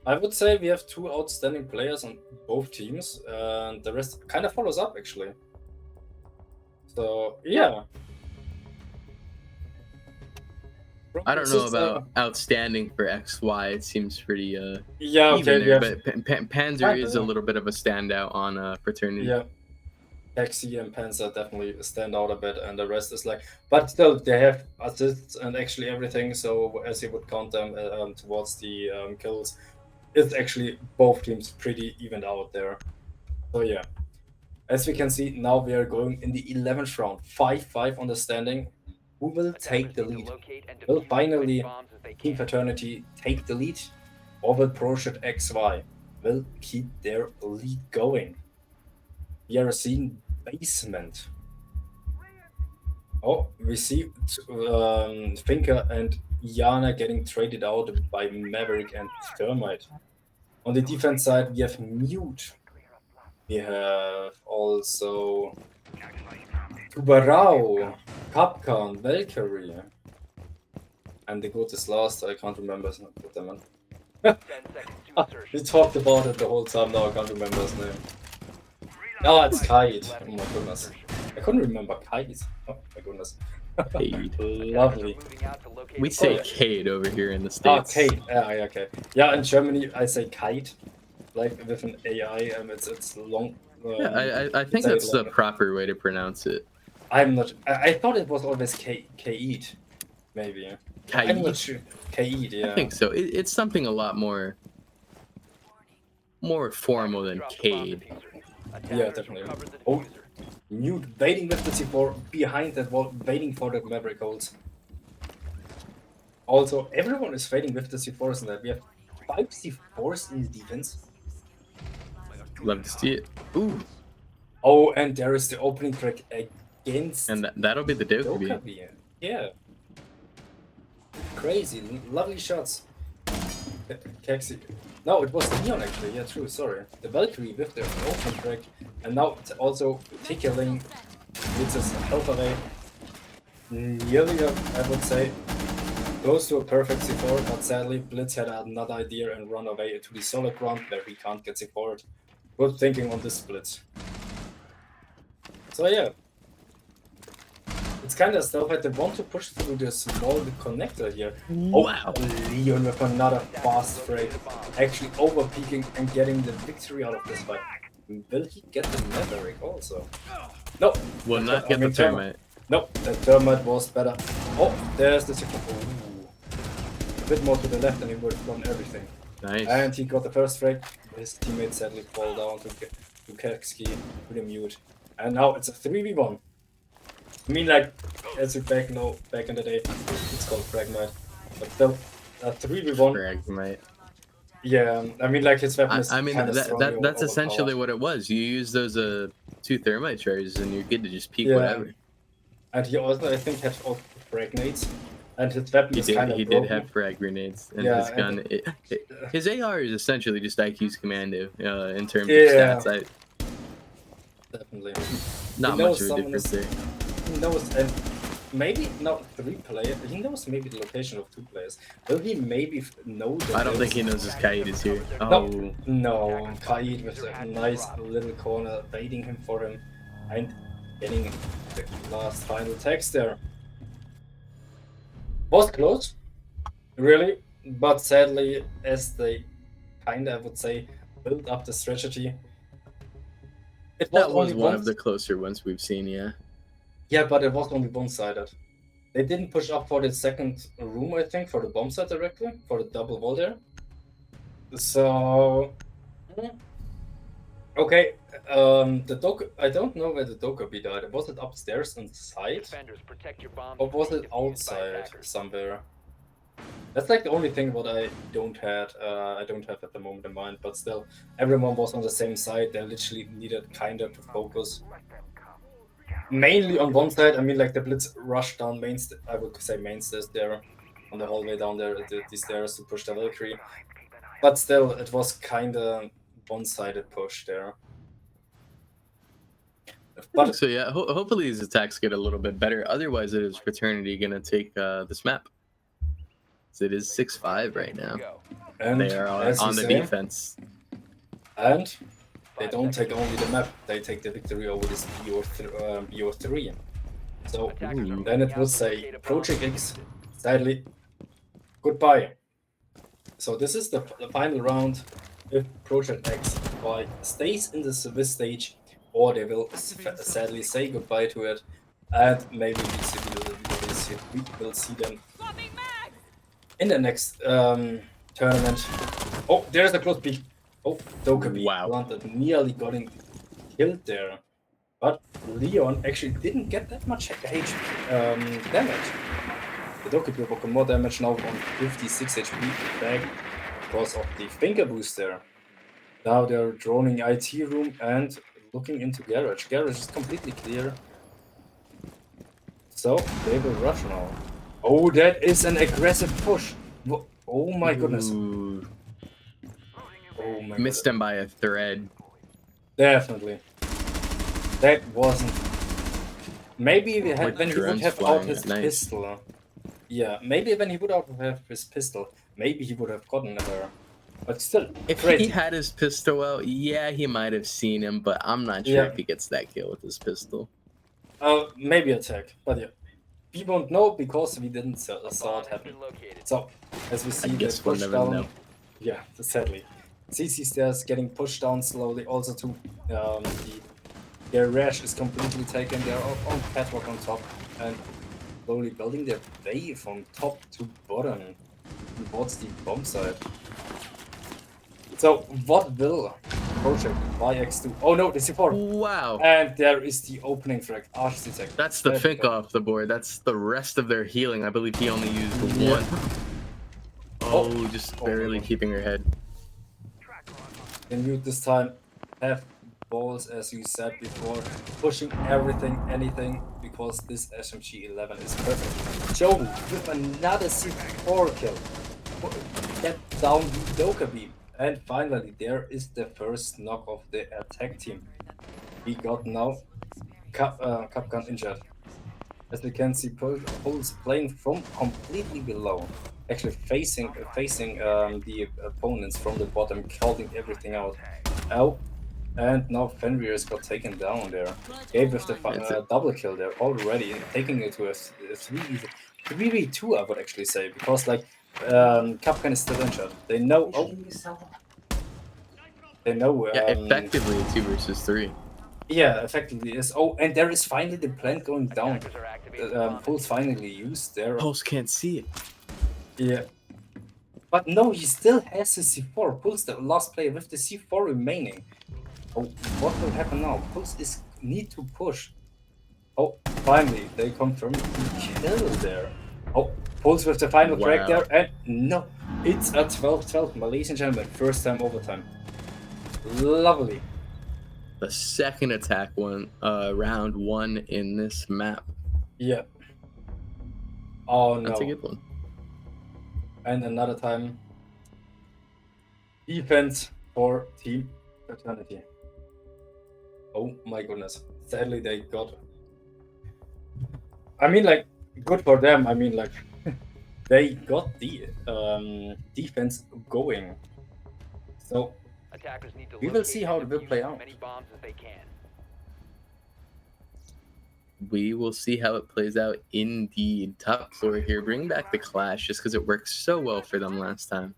I would say we have 2 outstanding players on both teams, and the rest kind of follows up, actually. So, yeah. I don't know This is, about outstanding for XY. It seems pretty yeah, okay, even there, yeah. but Panzer is a little bit of a standout on Fraternity. Yeah. Taxi and Panzer definitely stand out a bit, and the rest is like, but still they have assists and actually everything. So as you would count them towards the kills, it's actually both teams pretty evened out there. So yeah, as we can see now, we are going in the 11th round, 5-5 on the standing. Who will take the lead? Will finally Team Fraternity take the lead, or will ProShot XY will keep their lead going? We are seeing basement. Oh, we see Finker and Yana getting traded out by Maverick and Thermite. On the defense side, we have Mute. We have also Tubarao, Capcan, Valkyrie. And the good is last, I can't remember his name. 10 seconds to insertion. We talked about it the whole time, now I can't remember his name. Oh, it's Kite. Oh my goodness. I couldn't remember Kite. Oh my goodness. Cade. Lovely. Moving out to locate We the say yeah. Cade over here in the Ah, States. Kate. Yeah, okay. Yeah, in Germany I say Kite, like with an AI, and it's long. Yeah, I think it's a that's the longer. proper way to pronounce it. I'm not. I thought it was always Kaid, maybe. I'm not Kaid? sure. Kaid, yeah. I think so. It's something a lot more formal than drop the bomb Cade. diffuser. Yeah, Attackers definitely. recover the Oh. diffuser. Mute waiting with the C4 behind that wall, waiting for the Maverick holds. Also, everyone is waiting with the C4s in that. We have 5 C4s in the defense. Love to see it. Ooh, Oh, and there is the opening crack against and that'll be the Dokkaebi. Dokkaebi. Yeah. Crazy, lovely shots. Kexi. No, it was Neon actually. Yeah, true. Sorry. The Valkyrie with the open crack, and now it's also tickling Blitz's health away. Nearly, I would say, close to a perfect C4, but sadly Blitz had another idea and run away to the solid ground where he can't get C4'd. Good thinking on this split. So yeah. It's kind of stuff like they want to push through the small connector here. Wow. Oh, Leon with another fast break. Actually over peaking and getting the victory out of this fight. Will he get the Maverick also? No. Will not get the Thermite. Nope, the Thermite was better. Oh, there's the second. Ooh. A bit more to the left and he would have done everything. Nice. And he got the first frag. His teammates sadly fall down to Kersky, to the Mute. And now it's a 3v1. I mean, like, as we back in the day, it's called Fragmite. But still, a 3v1. Fragmite. Yeah, I mean, like, his weapon is I mean, kinda strongly that's essentially overpowered. what it was. You use those 2 Thermite charges and you're good to just peek Yeah. whatever. And he also, I think, had all frag nades. And his weapon is kind of He broken. did have frag grenades, and Yeah, his gun. His AR is essentially just IQ's Commando in terms Yeah. of stats. Definitely. Not He knows much of a someone difference is- there. He knows, and maybe not 3 players. He knows maybe the location of 2 players. Will he maybe know that I don't think he there's- knows his Kaid is here. No, Oh, no. Kaid with a nice little corner, baiting him for him, and getting the last final text there. Was close, really, but sadly, as they kinda, I would say, built up the strategy. It that was only one of the closer ones we've seen. Yeah. Yeah, but it was only one-sided. They didn't push up for the second room, I think, for the bomb site directly, for the double wall there. So, okay, the dog. I don't know where the Dokkaebi died. Was it upstairs on the side, Defenders, protect your bombs or was from it being defused by outside attackers. somewhere? That's like the only thing what I don't have at the moment in mind. But still, everyone was on the same side. They literally needed kinda to focus. Mainly on one side, I mean, like the Blitz rushed down I would say main stairs there, on the hallway down there, the stairs to push the Valkyrie. But still, it was kind of one-sided push there. But So yeah, hopefully these attacks get a little bit better. Otherwise, it is Fraternity gonna take this map. So it is 6-5 right now. Go. and They are as you on the say, defense. and they 5 don't seconds take only the map; they take the victory over this BO3. So Attackers are then it moving would out to say locate a bomb. Project X, sadly, goodbye. So this is the final round. If Project X stays in the Swiss stage, or they will sadly say goodbye to it, and maybe we will see them in the next tournament. Oh, there's a close peek. Oh, Dokkaebi Wow. planted, nearly getting killed there. But Leon actually didn't get that much damage. The Dokkaebi got more damage now on 56 HP back because of the finger boost there. Now they're droning IT room and looking into garage. Garage is completely clear. So they will rush now. Oh, that is an aggressive push. Oh my goodness. Ooh, Oh my missed him by a thread. Definitely. That wasn't. Maybe if he had, Like when he would drones have out flying his at night. pistol. Yeah, maybe when he would have his pistol, maybe he would have gotten her. But still, If crazy. he had his pistol out, yeah, he might have seen him, but I'm not sure Yeah. if he gets that kill with his pistol. Maybe attack, but yeah. We won't know because we didn't saw it Bomb has happen. been located. So, as we see, they guess we'll push never down. know. Yeah, sadly. CC stairs getting pushed down slowly. Also, to their rash is completely taken. They're on catwalk on top and slowly building their way from top to bottom towards the bomb site. So, what will Project YX2? Oh no, the C4. Wow. And there is the opening frag. Architect. That's the There we Fink go. off the board. That's the rest of their healing. I believe he only used Yeah. one. Oh, Oh. just Oh, barely my God. keeping her head. Can you this time have balls, as you said before, pushing everything, anything, because this SMG-11 is perfect. Joe with another C4 kill. Get down the Dokkaebi. And finally, there is the first knock of the attack team. We got now Capcan injured. As we can see, Pulse playing from completely below, actually facing the opponents from the bottom, calling everything out. Oh, and now Fenrir's got taken down there. Gabe with the That's it. double kill there already, taking it to a 3v2, I would actually say, because like Capcan is still injured. They know. Oh, they know. Yeah, effectively a 2 versus 3. Yeah, effectively is. Oh, and there is finally the plant going down. Attackers are activating bombs. Pulse finally used there. Pulse can't see it. Yeah. But no, he still has his C4. Pulse the last player with the C4 remaining. Oh, what will happen now? Pulse is need to push. Oh, finally, they confirm the kill there. Oh, Pulse with the final frag Wow. there, and no, it's a 12-12, Malaysian gentlemen, first time overtime. Lovely. The second attack one, round 1 in this map. Yeah. Oh no. That's a good one. And another time, defense for Team Fraternity. Oh my goodness. Sadly, they got. I mean, like, good for them. I mean, like, they got the defense going. So Attackers need to We will locate see and how it will defuse play as out. many bombs as they can. We will see how it plays out indeed. Top floor here. Bring back the Clash just because it worked so well for them last time.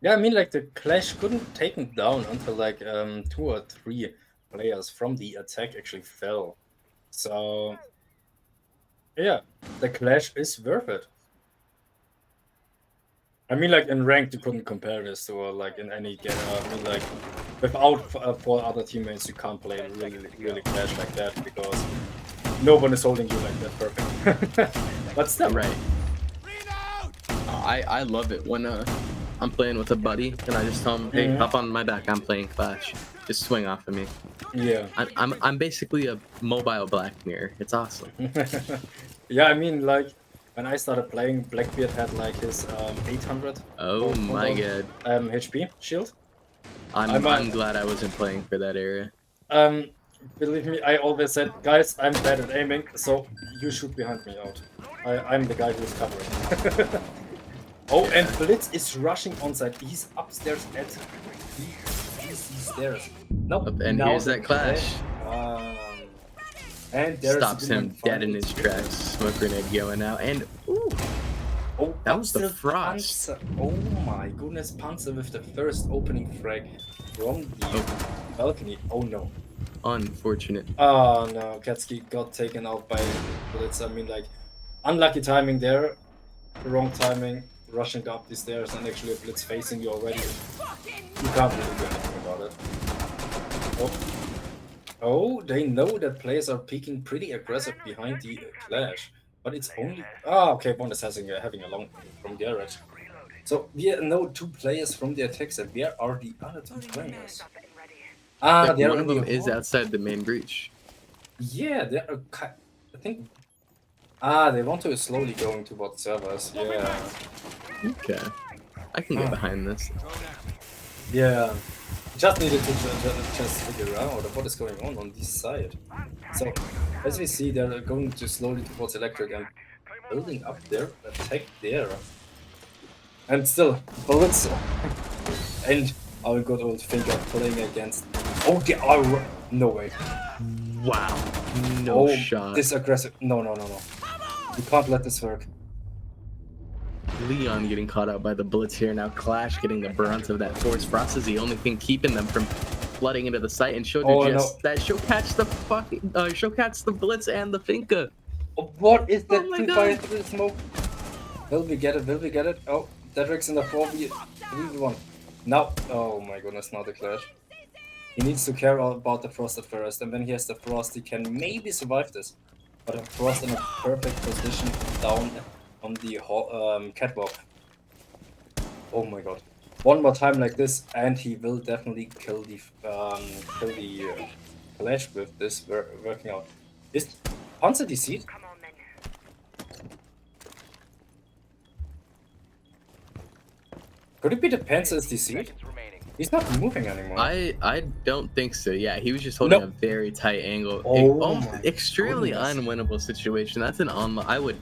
Yeah, I mean, like, the Clash couldn't take them down until like 2 or 3 players from the attack actually fell. So yeah, the Clash is worth it. I mean, like, in ranked, you couldn't compare this to like in any game. I mean, like, without 4 other teammates, you can't play really Clash like that because no one is holding you like that perfect. But still, Right. I love it when I'm playing with a buddy and I just tell him, hey, Mhm. hop on my back. I'm playing Clash. Just swing off of me. yeah. I'm basically a mobile Black Mirror. It's awesome. Yeah, I mean, like, when I started playing, Blackbeard had like his 800 Oh my god. HP shield. I'm glad I wasn't playing for that era. Believe me, I always said, guys, I'm bad at aiming, so you shoot behind me out. I'm the guy who's covering. Oh, and Blitz is rushing onside. He's upstairs at these stairs. Nope. And now here's the that Clash. And there's Stops him dead in his tracks. Smoke grenade going out. And ooh, Oh, that was the upstairs Frost. Panzer. Oh my goodness, Panzer with the first opening frag from the balcony. Oh no. Unfortunate. Oh no, Katsuki got taken out by Blitz. I mean, like, unlucky timing there. Wrong timing. Rushing up the stairs and actually a Blitz facing you already. You can't really do anything about it. Oh. Oh, they know that players are peeking pretty aggressive behind the Clash. But it's only... Ah, okay, one is having a long from Garrett. So we know 2 players from the attack set. Where are the other 2 players? Ah, Like, they're one in of them the is hall. outside the main breach. Yeah, they're... I think... Ah, they want to slowly going towards servers. Yeah. Okay. I can get behind this. Yeah. Just needed to just figure out what is going on this side. So, as we see, they're going to slowly towards electric and building up their attack there. And still, bullets and our good old finger playing against. Oh, they are. No way. Wow. No Oh, shot. this aggressive. No. You can't let this work. Leon getting caught out by the Blitz here. Now Clash getting the brunt of that force. Frost is the only thing keeping them from flooding into the site. And Show Oh, just that Showcatch the fucking Showcatch the Blitz and the Finka. Oh, what is that? Oh my 2 God. fire through the smoke. Will we get it? Will we get it? Oh, Dedrick's in the 4v1. Now, oh my goodness, now the Clash. He needs to care about the Frost at first, and when he has the Frost, he can maybe survive this. But a Frost in a perfect position down on the catwalk. Oh my god. One more time like this, and he will definitely kill the Clash with this working out. Is Panzer dc? Could it be the Panzer is dc? Seconds remaining. He's not moving anymore. I don't think so. Yeah, he was just holding No. a very tight angle. Oh my Extremely goodness. unwinnable situation. That's an I would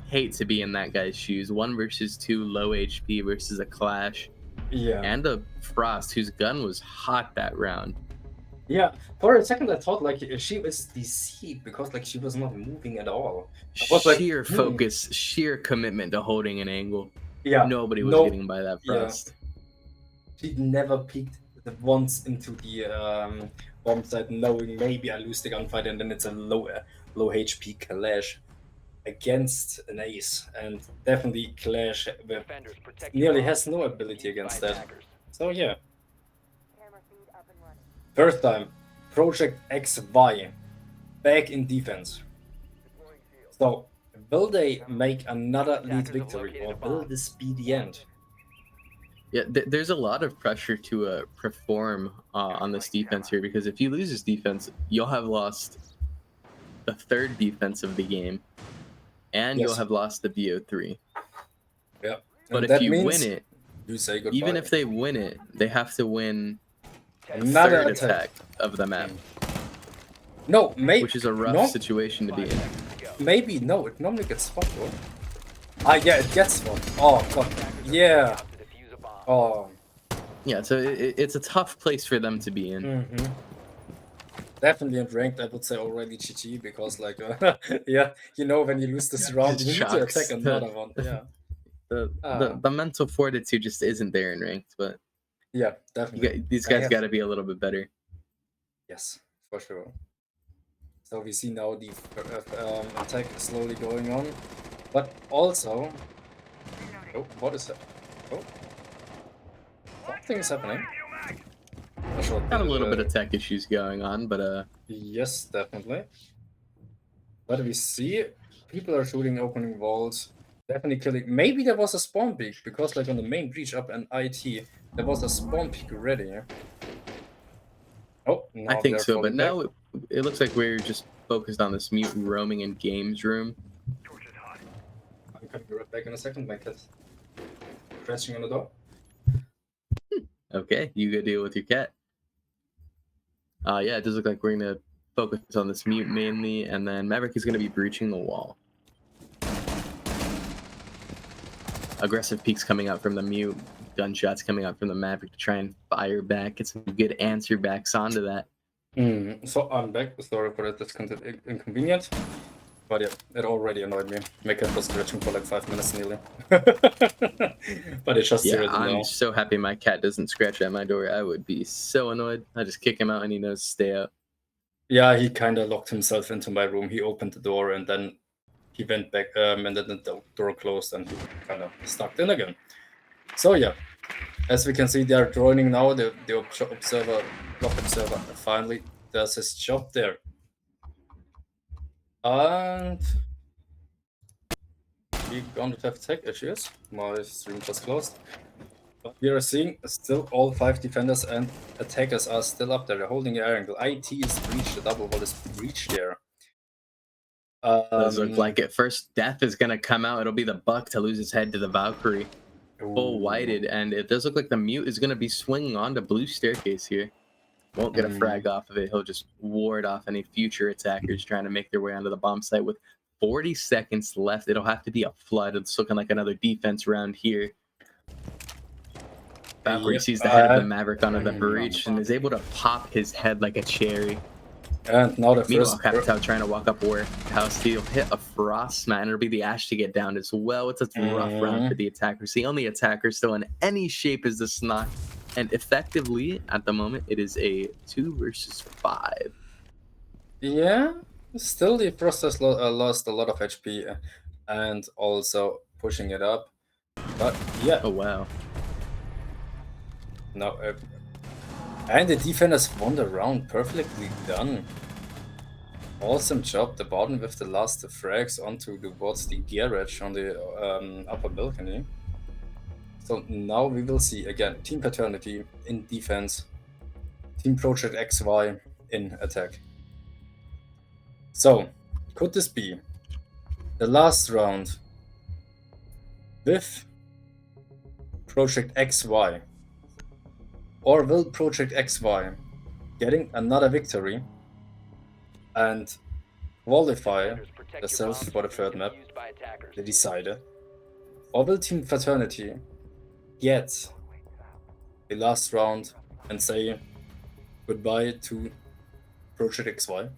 hate to be in that guy's shoes. 1 versus 2 low HP versus a Clash Yeah. and a Frost whose gun was hot that round. Yeah. For a second, I thought like she was dc because like she was not moving at all. I was like, Sheer focus, sheer commitment to holding an angle. Yeah. Nobody was No- getting by that yeah. Frost. She never peeked the once into the bomb site, knowing maybe I lose the gunfight and then it's a low HP Clash against an ace, and definitely Clash with Defenders, protect your nearly bombs. has no ability Used by against that. attackers. So yeah. First time, Project XY back in defense. So will they make another lead victory, or will this be the end? Yeah, there's a lot of pressure to perform on this defense here, because if you lose this defense, you'll have lost the 3rd defense of the game, and you'll Yes. have lost the BO3. Yeah. But And if that you means win it, you say goodbye. even if they win it, they have to win the Another 3rd attack. attack of the map. No, maybe. which is a rough no, situation to be 5 in. seconds to go. Maybe no. It normally gets spot. Bro. Ah, yeah, it gets spot. Oh god. Attackers are Yeah. out to defuse a bomb. Oh. Yeah, so it's a tough place for them to be in. Mm-hmm. Definitely in ranked, I would say already GG because like, yeah, you know when you lose this round, you need to Shocks. attack another one. Yeah. The mental fortitude just isn't there in ranked, but Yeah, definitely. these I guys have- got to be a little bit better. Yes, for sure. So we see now the attack slowly going on, but also, oh, what is that? Oh, something is happening. Got a little bit of tech issues going on, but Yes, definitely. But we see people are shooting opening walls, definitely killing. Maybe there was a spawn peak because, like, on the main breach up in IT, there was a spawn peak ready. Oh, I think they're so. But falling back. now it looks like we're just focused on this mutant roaming in games room. I'm coming right back in a second. My cat's scratching on the door. Okay, you go deal with your cat. Yeah, it does look like we're gonna focus on this mute mainly, and then Maverick is gonna be breaching the wall. Aggressive peaks coming out from the mute, gunshots coming out from the Maverick to try and fire back, get some good answer backs onto that. So I'm back. Sorry for that. That's inconvenient. But yeah, it already annoyed me. My cat was scratching for like 5 minutes nearly. But it just Yeah, irritated I'm now. so happy my cat doesn't scratch at my door. I would be so annoyed. I just kick him out and he knows to stay out. Yeah, he kind of locked himself into my room. He opened the door and then he went back, and then the door closed and he kind of stuck in again. So yeah, as we can see, they are joining now. The observer, block observer, finally does his job there. And we're going to have tech issues. My stream just closed. But we are seeing still all 5 defenders and attackers are still up there. They're holding the air angle. IT is breached. The double wall is breached there. Does look like it. First death is gonna come out. It'll be the Buck to lose his head to the Valkyrie. Full whited, and it does look like the mute is gonna be swinging onto blue staircase here. Won't get a frag off of it. He'll just ward off any future attackers trying to make their way onto the bomb site with 40 seconds left. It'll have to be a flood. It's looking like another defense round here. Valkyrie sees the head of the Maverick onto the breach and is able to pop his head like a cherry. And now the Meanwhile, first. Capital trying to walk up warehouse. He'll hit a frost man. It'll be the Ash to get down as well. It's a rough round for the attackers. The only attacker still in any shape is the Snock. And effectively, at the moment, it is a 2 versus 5. Yeah, still the Frost has lost a lot of HP and also pushing it up. But yeah, Oh, wow. no. And the defenders won the round. Perfectly done. Awesome job. The bottom with the last frags onto towards the garage on the upper balcony. So now we will see again Team Paternity in defense, Team Project XY in attack. So, could this be the last round with Project XY? Or will Project XY getting another victory and qualify Defenders, protect your themselves bombs for the from third being map, defused by attackers. the decider? Or will Team Fraternity get the last round and say goodbye to Project XY?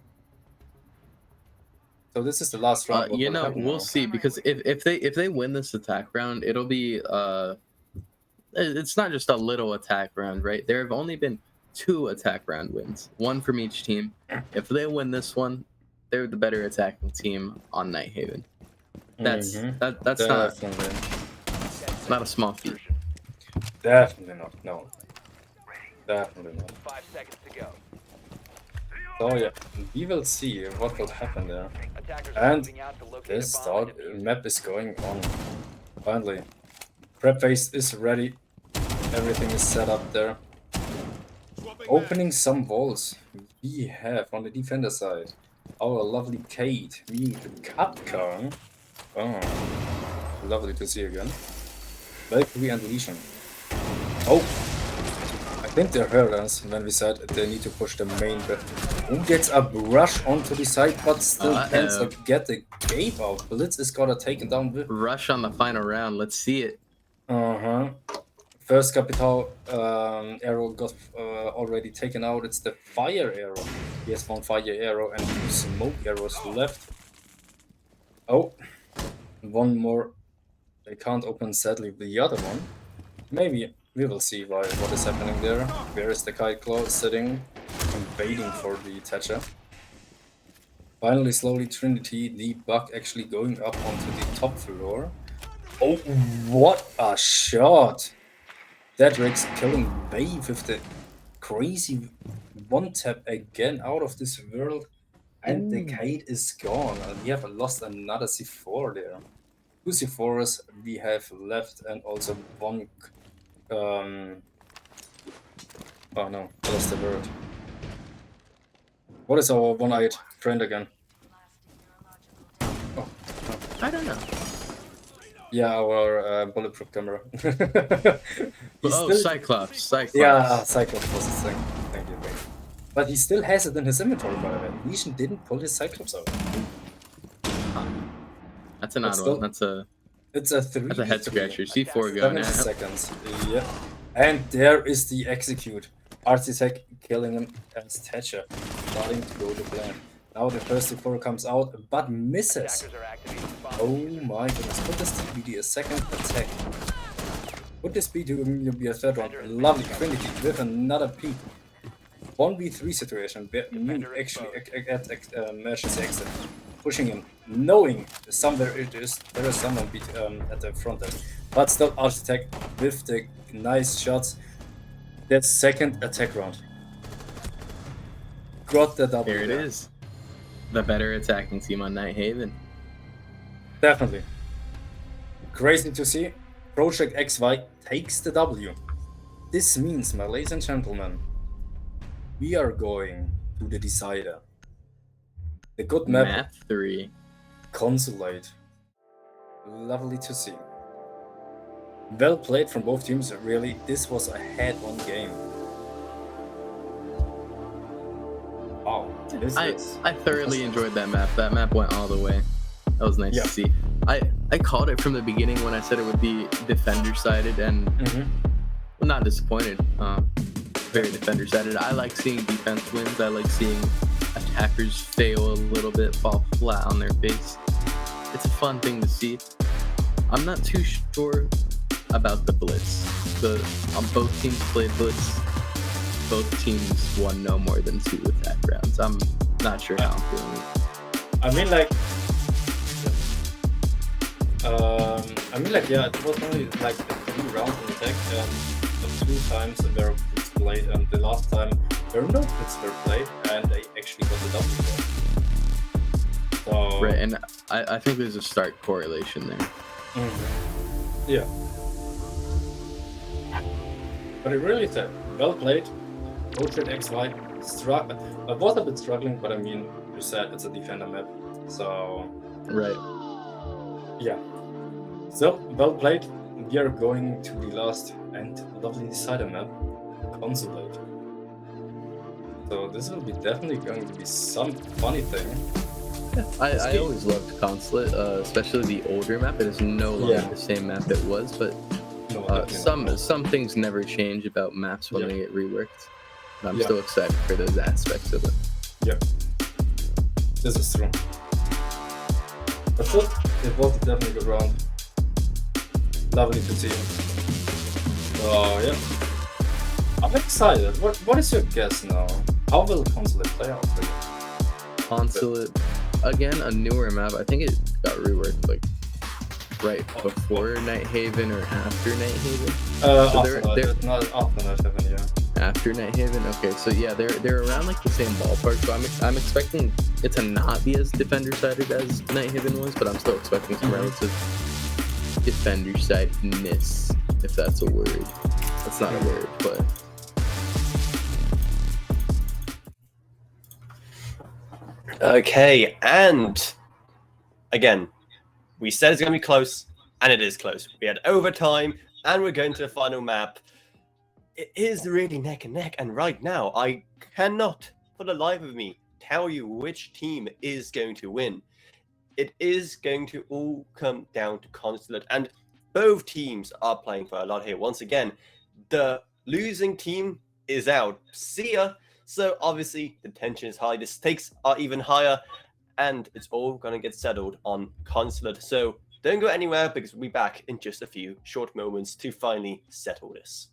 So this is the last round. What You will know, happen we'll now? see, because if they win this attack round, it'll be it's not just a little attack round, right? There have only been 2 attack round wins, 1 from each team. If they win this one, they're the better attacking team on Nighthaven. That's that's Definitely. not a small feat. Definitely not. No. Definitely not. 5 seconds to go. So yeah, we will see what will happen there. Attackers And are moving out to locate this a bomb and start defuse it. map is going on. Finally, prep phase is ready. Everything is set up there. Opening some walls. We have on the defender side our lovely Kate, Mute, Capcom. Oh, lovely to see again. Valkyrie and Legion. Oh, I think they heard us when we said they need to push the main bit. Who gets a brush onto the side, but still can't get the gate out. Blitz is gotta take it down with. Rush on the final round. Let's see it. Uh-huh. First Capital arrow got already taken out. It's the fire arrow. He has one fire arrow and 2 smoke arrows left. Oh, one more. They can't open sadly the other one. Maybe we will see what is happening there. Where is the Kite Claw sitting and waiting for the Thatcher? Finally, slowly Trinity, the bug actually going up onto the top floor. Oh, what a shot! Dedrick's killing Wave with the crazy one tap again out of this world. And the Kite is gone. And we have lost another C4 there. 2 C4s we have left and also one... oh no, I lost the word. What is our one-eyed friend again? Oh, I don't know. yeah, our bulletproof camera. Oh, Cyclops. Cyclops. Yeah, Cyclops was his thing. Thank you. But he still has it in his inventory, by the way. Legion didn't pull his Cyclops out. That's an But odd still- one. That's a It's a head scratcher. C4 going 7 now. seconds. Yeah. And there is the execute. Architect killing him as Thatcher. Starting to go to plan. Now the first C4 comes out, but misses. Attackers are activating the bomb. Oh my goodness. Could this be a second attack? Would this be to be a third one? Lovely Trinity with another peek. 1v3 situation where Mew actually manages to exit. Pushing him, knowing somewhere there is someone at the front end. But still Architect with the nice shots. That second attack round. Got the double. Here it is. The better attacking team on Night Haven. Definitely. Crazy to see. Project XY takes the W. This means, my ladies and gentlemen, we are going to the decider. The good map, Map 3. Consulate. Lovely to see. Well played from both teams, really. This was a head-on game. Wow. I thoroughly enjoyed that map. That map went all the way. That was nice Yeah. to see. I called it from the beginning when I said it would be defender-sided, and Mhm. I'm not disappointed. Very defender-sided. I like seeing defense wins. I like seeing attackers fail a little bit, fall flat on their face. It's a fun thing to see. I'm not too sure about the blitz. Both teams played blitz. Both teams won no more than 2 attack rounds. I'm not sure how I'm feeling. I mean, yeah, it was only like 3 rounds in attack, and the 2 times there were blitz played, and the last time there were no blitz were played, and they actually got the W. So, Right, and I think there's a stark correlation there. Yeah. But it really said, well played. Project XY was a bit struggling, but I mean, you said it's a defender map, so. Right. Yeah. So, well played. We are going to the last and lovely decider map, Consulate. So this will be definitely going to be some funny thing. I always loved Consulate, especially the older map. It is no longer Yeah. the same map it was, but No, definitely not. some things never change about maps when Yeah. they get reworked. And I'm Yeah. still excited for those aspects of it. Yep. This is true. But still, it was definitely a good round. Lovely to see. So yeah. I'm excited. What is your guess now? How will Consulate play out for you? Consulate, again, a newer map. I think it got reworked like right before Night Haven or after Night Haven. So After they're- not after Night Haven, yeah. After Night Haven, okay. So yeah, they're around like the same ballpark. So I'm expecting it to not be as defender-sided as Night Haven was, but I'm still expecting some relative defender-sidedness, if that's a word. That's not a word, but Okay, and again, we said it's going to be close, and it is close. We had overtime, and we're going to the final map. it is really neck and neck. And right now, I cannot, for the life of me, tell you which team is going to win. It is going to all come down to Consulate, and both teams are playing for a lot here. Once again, the losing team is out. See ya. So obviously the tension is high. The stakes are even higher, and it's all gonna get settled on Consulate. So don't go anywhere because we'll be back in just a few short moments to finally settle this.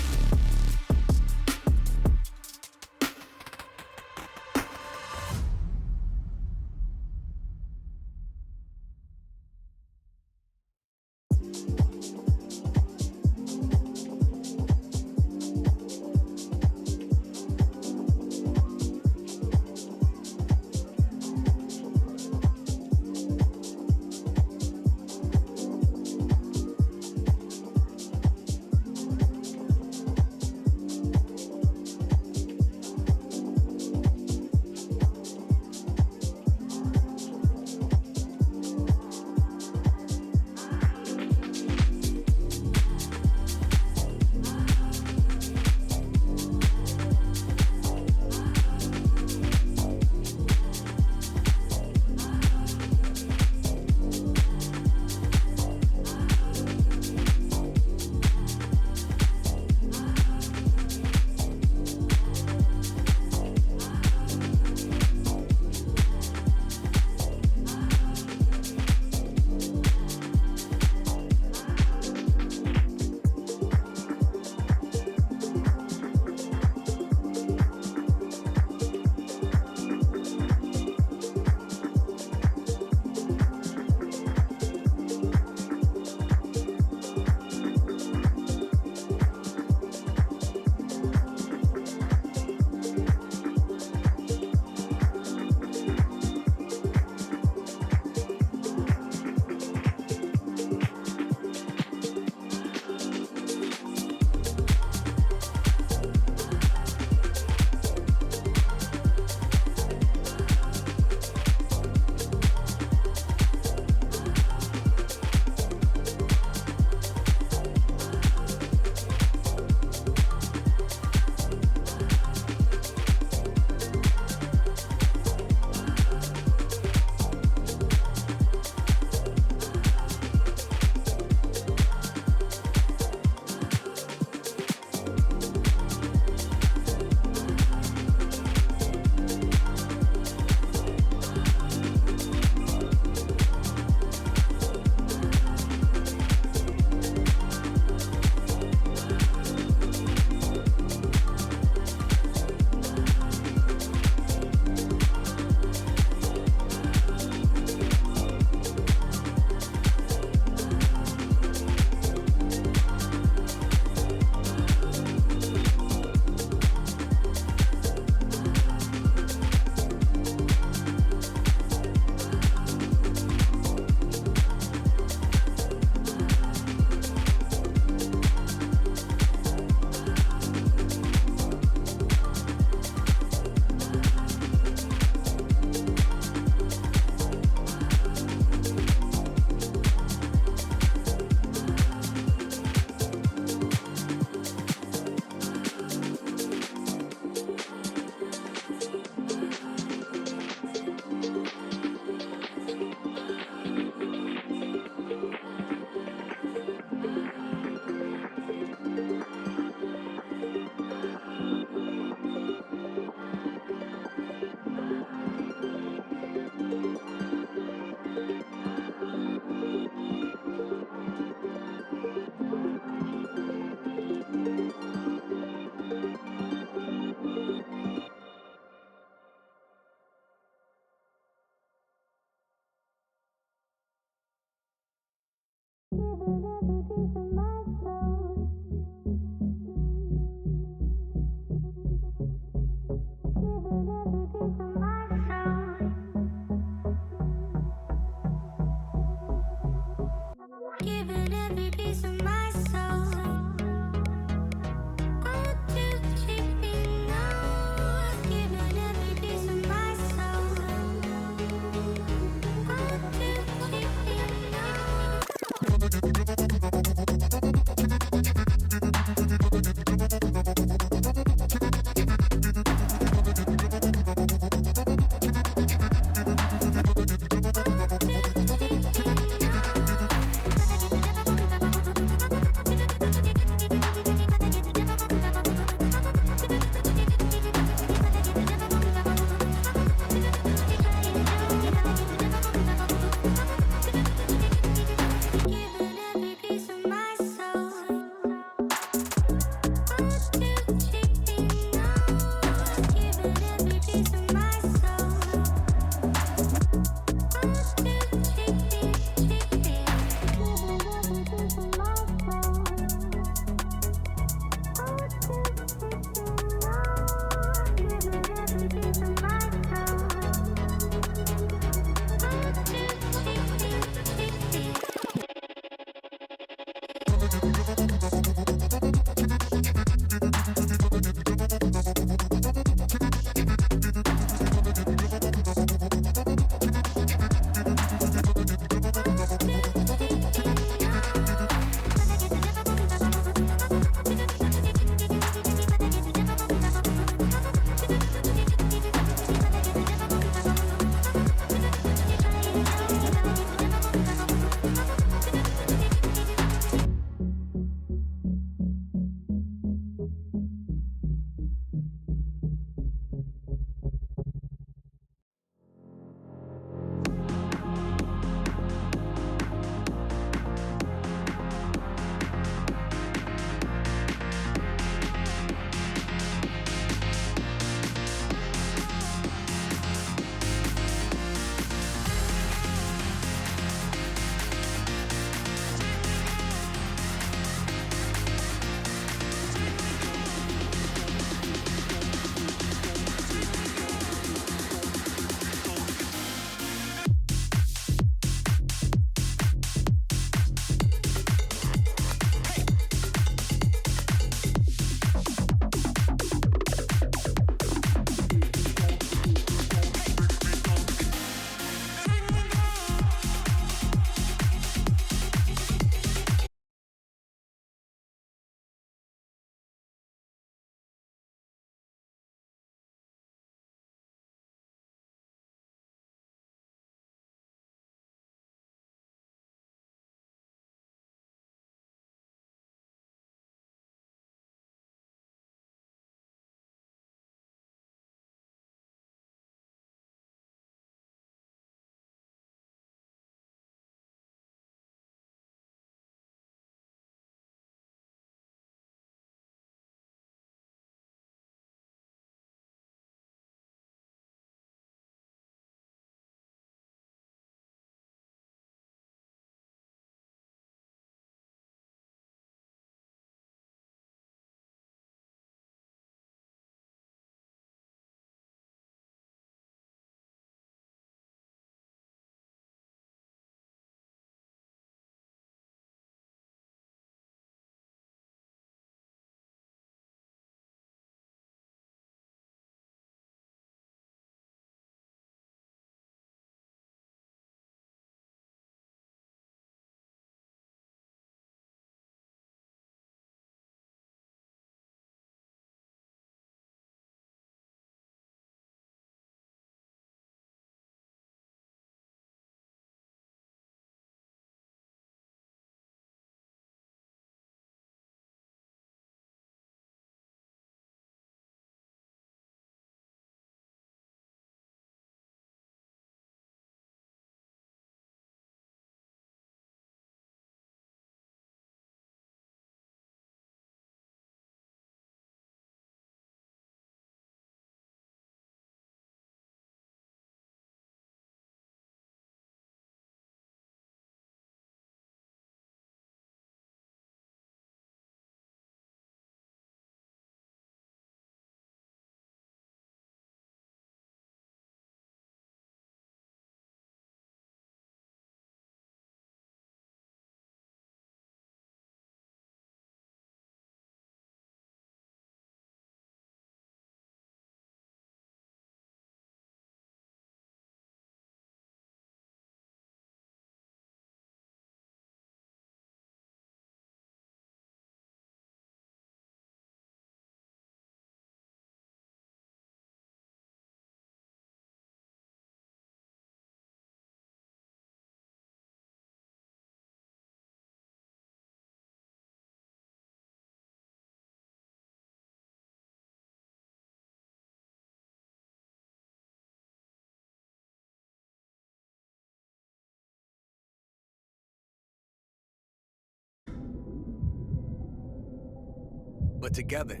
But together,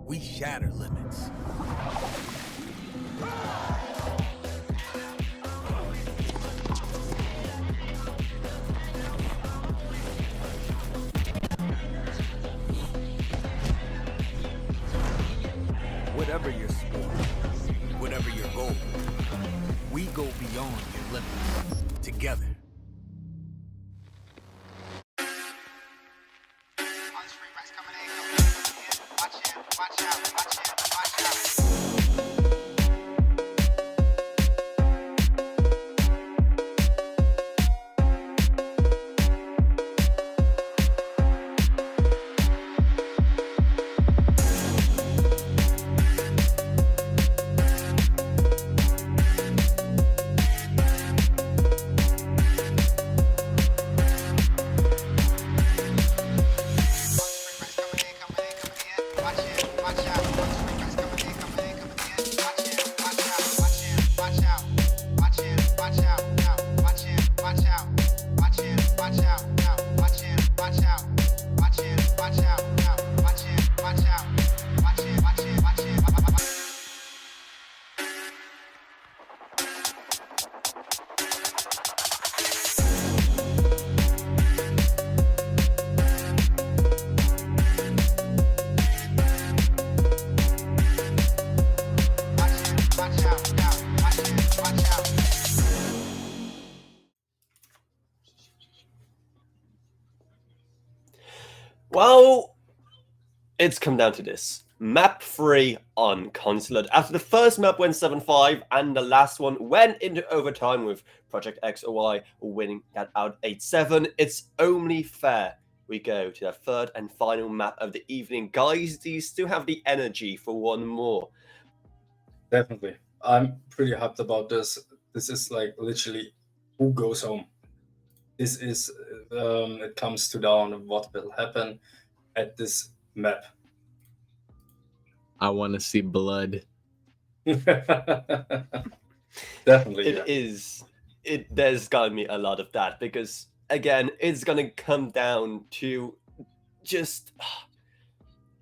we shatter limits. Whatever your sport, whatever your goal, we go beyond your limits together. Well, it's come down to this. Map 3 on Consulate. After the first map went 7-5 and the last one went into overtime with Project X or Y winning that out 8-7, it's only fair we go to the third and final map of the evening. Guys, do you still have the energy for one more? Definitely. I'm pretty hyped about this. This is like literally who goes home. This is, it comes to down what will happen at this map. I want to see blood. Definitely. It is. There's gonna be a lot of that because again, it's gonna come down to just.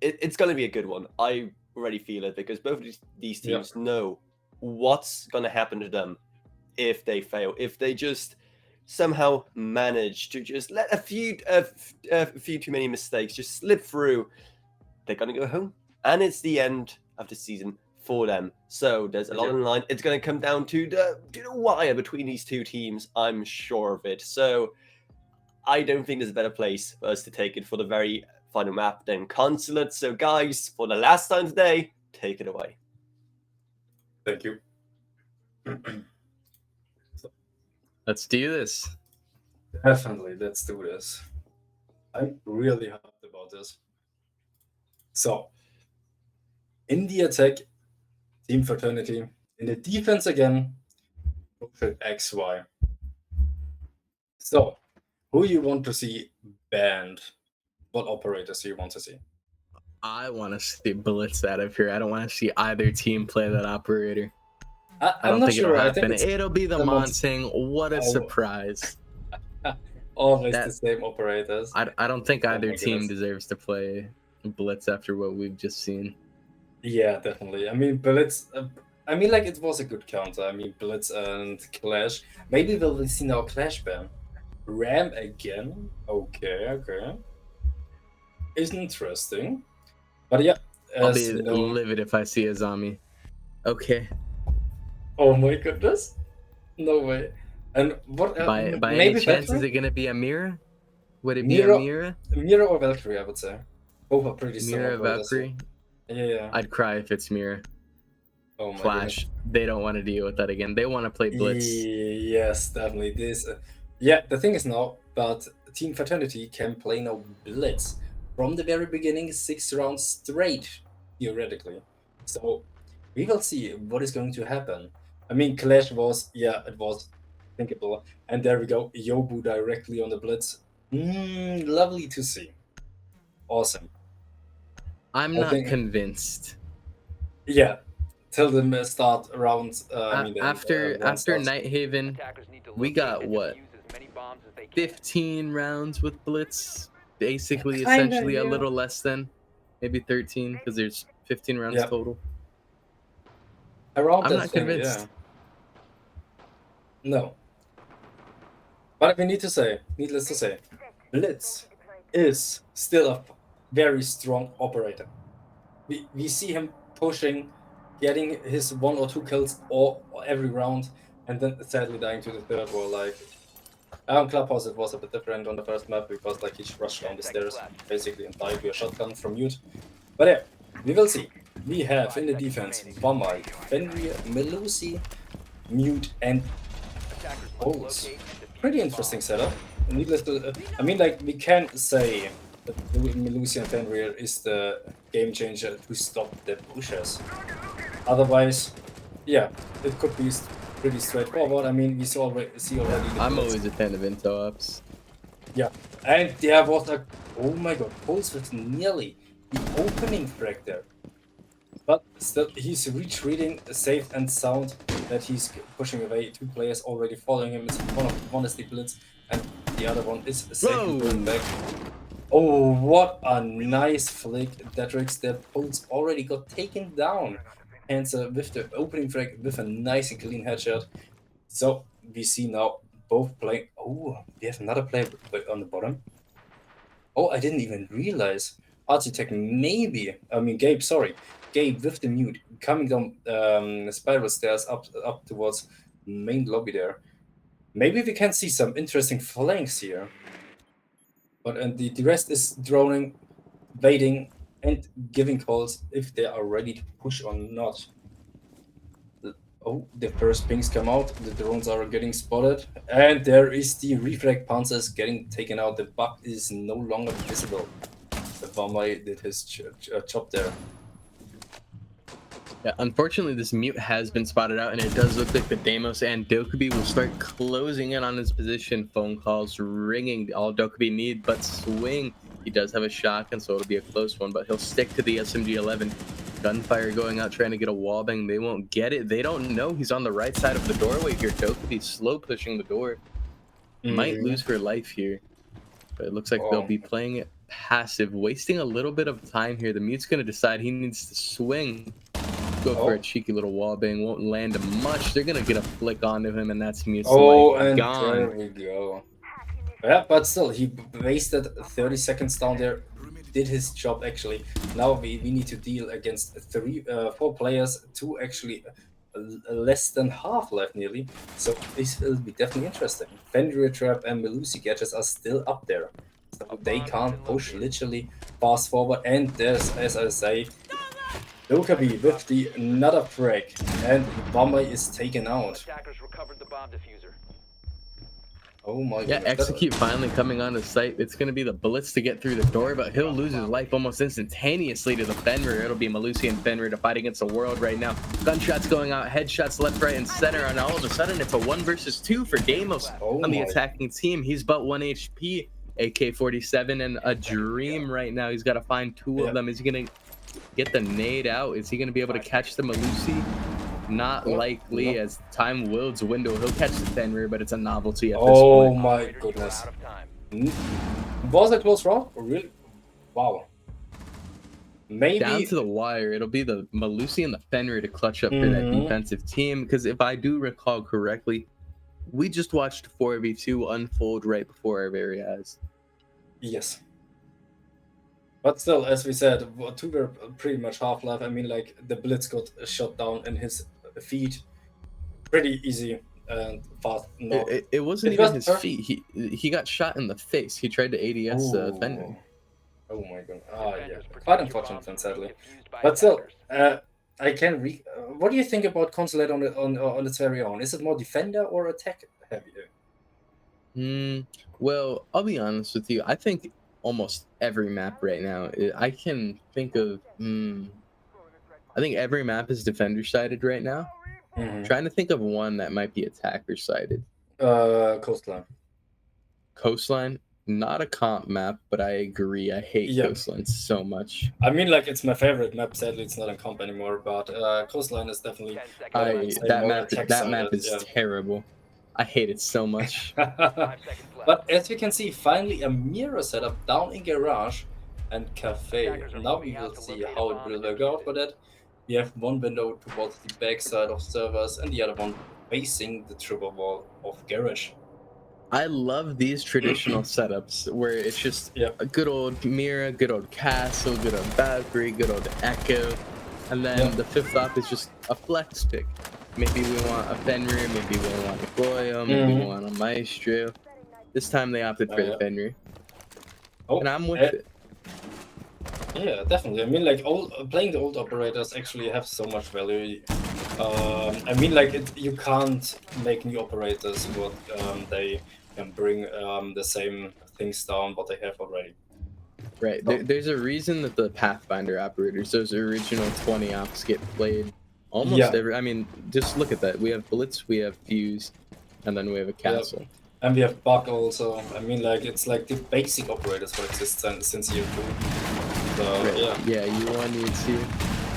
It's gonna be a good one. I already feel it because both of these teams know what's gonna happen to them if they fail. If they just somehow manage to just let a few too many mistakes just slip through, they're gonna go home, and it's the end of the season for them. So there's a lot on the line. It's going to come down to the wire between these two teams. I'm sure of it. So I don't think there's a better place for us to take it for the very final map than Consulate. So guys, for the last time today, take it away. Thank you. Let's do this. Definitely, let's do this. I'm really hyped about this. So, in the attack, Team Fraternity. In the defense again, Project XY. So, who you want to see banned? What operators do you want to see? I want to see Blitz out of here. I don't want to see either team play that operator. I I'm don't not think sure. it'll I think happen. It'll be the the most- Monsing. What a Oh. surprise. always That- the same operators. I don't think Oh either my team goodness. deserves to play Blitz after what we've just seen. Yeah, definitely. I mean, Blitz. I mean, like it was a good counter. I mean, Blitz and Clash. Maybe we'll see now Clash ban. Ram again. Okay. Is interesting. But yeah. I'll as be you know- livid if I see a zombie. Okay. Oh my goodness. No way. And what? By maybe any chance, is Valkyrie? it going to be a Mira? Would it Mira- be a Mira? Mira or Valkyrie? I would say. Both are pretty strong Mira, operators. Valkyrie? Yeah. I'd cry if it's Mira. Oh my Flash. They don't want to deal with that again. They want to play Blitz. Yes, definitely. This, yeah, the thing is now, but Team Fraternity can play now Blitz from the very beginning, 6 rounds straight, theoretically. So we will see what is going to happen. I mean, Clash was, it was thinkable, and there we go, Yobu directly on the Blitz. Lovely to see. Awesome. I'm I not think- convinced. Yeah, till the start round. Round After starts. Nighthaven, Attackers need to we locate got and what? defuse as many bombs as they can. 15 rounds with Blitz. Basically, Kinda, essentially a yeah. little less than. Maybe 13, because there's 15 rounds Yeah. total. Around I'm that not thing, convinced. yeah. No. But we need to say, needless to say, Blitz is still a very strong operator. We see him pushing, getting his 1 or 2 kills or every round, and then sadly dying to the third wall. Like, on Clubhouse it was a bit different on the first map because like he rushed down the stairs basically and died with a shotgun from mute. But yeah, We will see. We have in the defense Bombay, Fenrir, Melusi, Mute, and Attackers must Pulse. locate and defuse Pretty the interesting bomb. setup. Needless to, I mean, like we can't say that Melusi and Fenrir is the game changer to stop the pushers. Otherwise, yeah, it could be pretty straightforward. I mean, we see already. The I'm bullets. always a fan of Into Ups. Yeah, and there was a, oh my god, Pulse was nearly the opening frag there. But still, he's retreating safe and sound that he's pushing away. Two players already following him. It's one is the Blitz, and the other one is safely Whoa. going back. Oh, what a nice flick. Datrix, the Pulse already got taken down. Answer with the opening frag with a nice and clean headshot. So we see now both playing. Oh, we have another player on the bottom. Oh, I didn't even realize. Architect maybe. I mean, Gabe. Sorry, Gabe with the mute coming down spiral stairs up towards main lobby there. Maybe we can see some interesting flanks here. But and the rest is droning, waiting, and giving calls if they are ready to push or not. Oh, the first pings come out, the drones are getting spotted, and there is the reflect panzers getting taken out. The bug is no longer visible. The Bomber did his job there. Yeah, unfortunately, this mute has been spotted out, and it does look like the Deimos and Dokkaebi will start closing in on his position. Phone calls ringing. All Dokkaebi need but swing. He does have a shotgun, so it'll be a close one, but he'll stick to the SMG-11. Gunfire going out, trying to get a wallbang. They won't get it. They don't know he's on the right side of the doorway here. Dokkaebi slow pushing the door. Might lose her life here, but it looks like they'll be playing it passive, wasting a little bit of time here. The mute's going to decide he needs to swing. Go for a cheeky little wallbang. Won't land him much. They're going to get a flick onto him, and that's Mute's life and gone. there we go. Yeah, but still, he wasted 30 seconds down there. Did his job actually. Now we need to deal against 4 players, 2 actually less than half left nearly. So this will be definitely interesting. Fenrir Trap and Melusi gadgets are still up there. So they can't push literally fast forward. And there's, as I say, Dokkaebi with the another frag, and Bomber is taken out. Attackers recovered the bomb diffuser. Oh my god. Yeah, Execute finally coming on the site. It's going to be the Blitz to get through the door, but he'll lose his life almost instantaneously to the Fenrir. It'll be Melusi and Fenrir to fight against the world right now. Gunshots going out, headshots left, right, and center, and all of a sudden it's a 1 versus 2 for Deimos on the attacking team. He's but 1 HP, AK-47, and a dream right now. He's got to find 2 of them. Is he going to get the nade out? Is he going to be able to catch the Melusi? Not likely, as time wields window. He'll catch the Fenrir, but it's a novelty at this Oh point. my goodness. Out of time. Was a close round? Really? Wow. Maybe. Down to the wire, it'll be the Melusi and the Fenrir to clutch up for that defensive team. Because if I do recall correctly, we just watched 4v2 unfold right before our very eyes. Yes. But still, as we said, 2 were pretty much half left. I mean, like, the Blitz got shot down in his feet. Pretty easy and fast. No. It wasn't It even was his feet. He got shot in the face. He tried to ADS Fenrir. Oh my god. Ah, yeah. Quite unfortunate, sadly. But still, I can what do you think about Consulate on its very own? Is it more defender or attack heavier? Well, I'll be honest with you. I think almost every map right now, I can think of. I think every map is defender sided right now. Trying to think of one that might be attacker sided. Coastline. Coastline, not a comp map, but I agree. I hate Coastline so much. I mean, like, it's my favorite map. Sadly, it's not in comp anymore. But Coastline is definitely. That map is terrible. I hate it so much. But as you can see, finally a mirror setup down in garage and cafe. Now we will see how it will work out for that. We have one window towards the back side of servers and the other one facing the triple wall of garage. I love these traditional setups where it's just a good old mirror, good old castle, good old Valkyrie, good old Echo, and then the 5th op is just a flex pick. Maybe we want a Fenrir, maybe we want a Goyo, maybe we want a Maestro. This time they opted for the Fenrir. And I'm with it. Yeah, definitely. I mean, like, playing the old operators actually have so much value. I mean, like, you can't make new operators, but they can bring the same things down what they have already. Right. There's a reason that the Pathfinder operators, those original 20 ops, get played almost Yeah. every. I mean, just look at that. We have Blitz, we have Fuse, and then we have a Castle. And we have Bug also. I mean, like, it's like the basic operators what exist since year 2. So, Right. yeah. Yeah, U1, U2.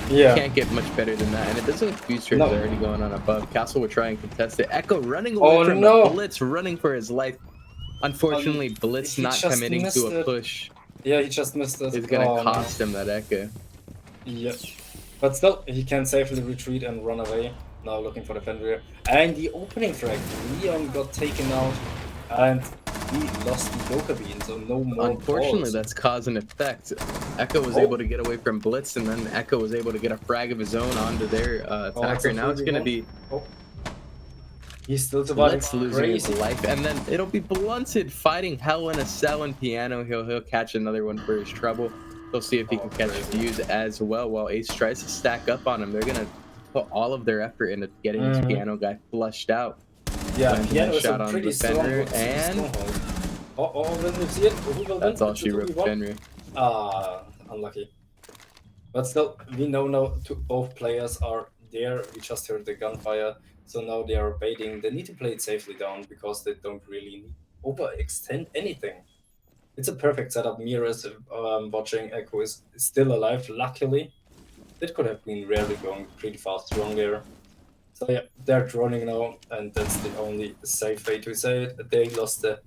Yeah. Can't get much better than that. And it doesn't look Fuse Trade's No. already going on above. Castle will try and contest it. Echo running Oh, away from no. the Blitz, running for his life. Unfortunately, Blitz he not just committing missed to a it. push Yeah, he just missed it. is going to Oh, no. cost him that Echo. Yeah. But still, he can safely retreat and run away. Now looking for the Fenrir. And the opening frag, Leon got taken out. And he lost the Joker Bean, so no more Unfortunately, balls. that's cause and effect. Echo was Oh. able to get away from Blitz, and then Echo was able to get a frag of his own onto their that's attacker. a Now it's going to be Oh. He's still surviving. Blitz losing his life, and then it'll be Blunted fighting Hell in a Cell and Piano. He'll catch another one for his trouble. We'll see if he can catch Fuse as well, while Ace tries to stack up on him. They're going to put all of their effort into getting this Piano guy flushed out. Yeah, Landing Piano a is shot a on pretty the strong Fenrir, and stronghold. When we see it, who will that's win? all she wrote, Fenrir. Unlucky. But still, we know now both players are there. We just heard the gunfire, so now they are baiting. They need to play it safely down because they don't really need overextend anything. It's a perfect setup. Mira is watching. Echo is still alive, luckily. It could have been really going pretty fast wrong there. So yeah, they're droning now, and that's the only safe way to say it. They lost the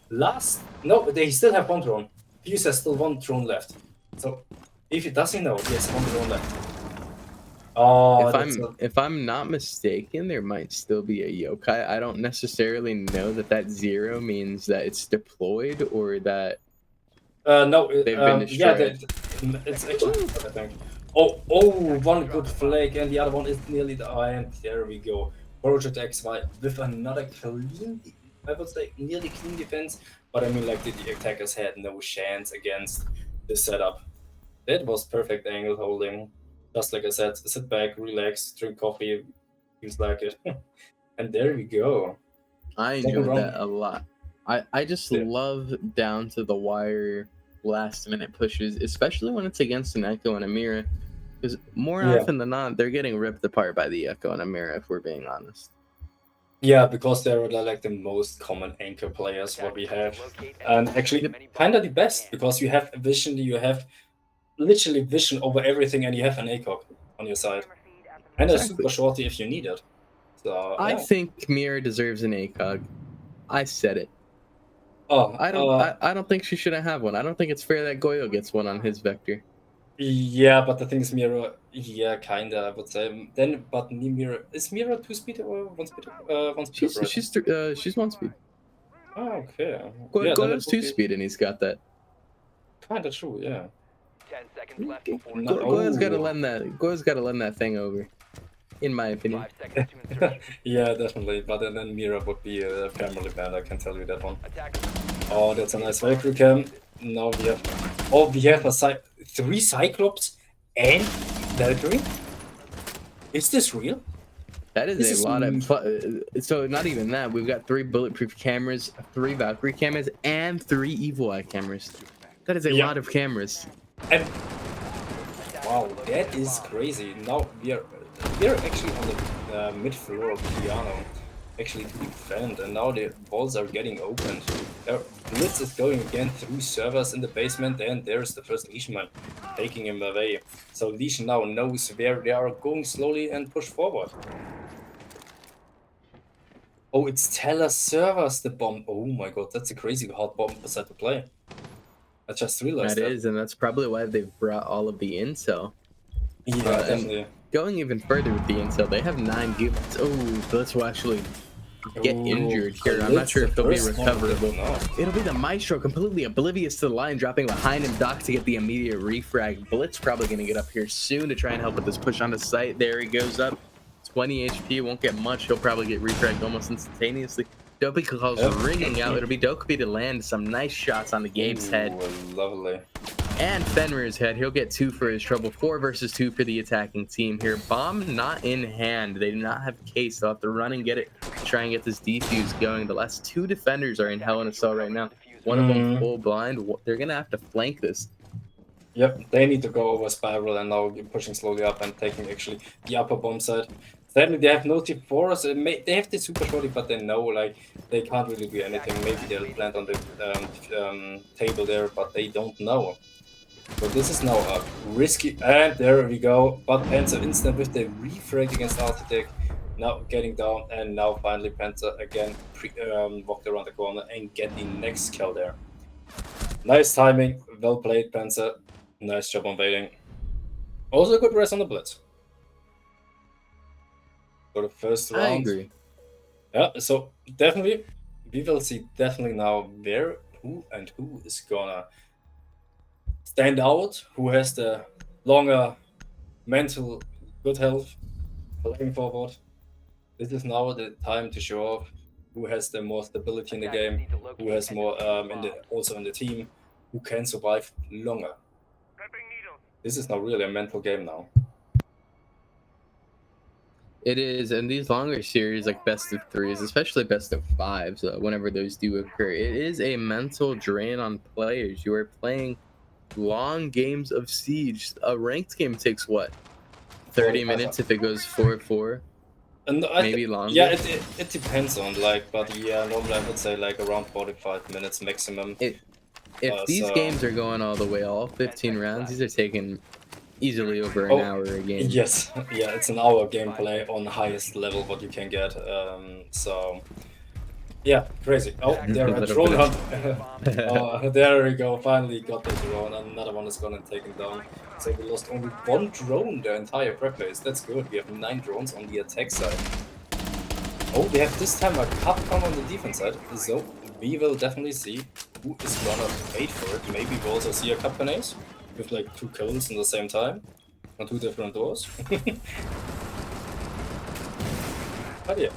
last... No, they still have one drone. Fuse has still one drone left. So if he doesn't know, he has one drone left. Oh, If I'm not mistaken, there might still be a yokai. I don't necessarily know that 0 means that it's deployed or that no, they've been destroyed. Yeah, it's actually, I think. Oh, one good flag, and the other one is nearly the end. There we go. Project XY with another clean, I would say, nearly clean defense. But I mean, like, the attackers had no chance against the setup. That was perfect angle holding. Just like I said, sit back, relax, drink coffee, feels like it. And there we go. I enjoyed that a lot. I just love down to the wire last minute pushes, especially when it's against an Echo and a Mira. Because more often than not, they're getting ripped apart by the Echo and a Mira, if we're being honest. Yeah, because they're like the most common anchor players what we have. And actually kind of the best, because you have vision, you have literally vision over everything, and you have an ACOG on your side. And a super shorty if you need it. So I think Mira deserves an ACOG. I said it. Oh, I don't think she shouldn't have one. I don't think it's fair that Goyo gets one on his vector. Yeah, but the thing is, Mira, yeah, kinda, I would say. Then, but Mira, is Mira 2-speed or 1-speed? 1-speed. She's 1-speed. Oh, okay. Goyo's 2-speed, and he's got that. Kinda true, yeah. 10 seconds left before Goyo's got to lend that thing over, in my opinion. 5 seconds to insertion. Yeah, definitely. But then Mira would be a family band, I can tell you that one. Attackers. Oh, that's a nice Valkyrie cam. Now we have... Oh, we have 3 Cyclops and Valkyrie? Is this real? That is a lot of... So not even that. We've got 3 bulletproof cameras, 3 Valkyrie cameras, and 3 Evil Eye cameras. That is a lot of cameras. And... Wow, that is crazy. Now we are actually on the mid-floor piano, actually to defend, and now the walls are getting opened. Blitz is going again through servers in the basement, and there's the first Legion taking him away. So Legion now knows where they are going slowly and push forward. Oh, it's Teller servers, the bomb. Oh my god, that's a crazy hard bomb set to play. I just realized that. That is, and that's probably why they've brought all of the intel. Yeah, definitely. Going even further with the intel, they have 9 units. Oh, Blitz will actually get injured here. I'm not sure if they'll be recoverable. It'll be the Maestro, completely oblivious to the line, dropping behind him, Doc, to get the immediate refrag. Blitz probably going to get up here soon to try and help with this push onto site. There he goes up. 20 HP, won't get much. He'll probably get refragged almost instantaneously. Dopey calls ringing out. It'll be Dokkaebi to land some nice shots on the Gabe's head. Lovely. And Fenrir's head. He'll get 2 for his trouble. 4 versus 2 for the attacking team here. Bomb not in hand. They do not have case. They'll have to run and get it to try and get this defuse going. The last 2 defenders are in Hell in a Cell right now. One of them full blind. They're going to have to flank this. Yep, they need to go over Spiral and now pushing slowly up and taking actually the upper bomb side. Sadly, they have no T4s. They have the super shorty, but they know like they can't really do anything. Maybe they'll plant on the table there, but they don't know. So this is now a risky, and there we go. But Panzer instant with the refrag against Arctic, now getting down, and now finally Panzer again walked around the corner and get the next kill there. Nice timing, well played Panzer. Nice job on baiting. Also a good rest on the blitz. For the first round. I agree. Yeah, so definitely, we will see definitely now who is gonna stand out, who has the longer mental good health playing forward. This is now the time to show off who has the more stability in the game, who has more also in the team, who can survive longer. This is now really a mental game now. It is, and these longer series like best of 3s, especially best of 5s, whenever those do occur, it is a mental drain on players. You are playing long games of Siege. A ranked game takes what, 30 minutes if it goes 4-4, And maybe longer. Yeah, it depends on but yeah, normally I would say like around 45 minutes maximum. If these games are going all the way, all 15 rounds, these are taking easily over an hour a game. Yes, yeah, it's an hour gameplay on the highest level what you can get. So yeah, crazy. Oh, there a drone hunt. Oh, there we go. Finally got the drone. Another one is gone and taken down. So we lost only 1 drone the entire prep phase. That's good. We have 9 drones on the attack side. Oh, they have this time a Capcom on the defense side. So we will definitely see who is gonna wait for it. Maybe we'll also see a Capcom ace with like 2 kills in the same time on 2 different doors. But yeah.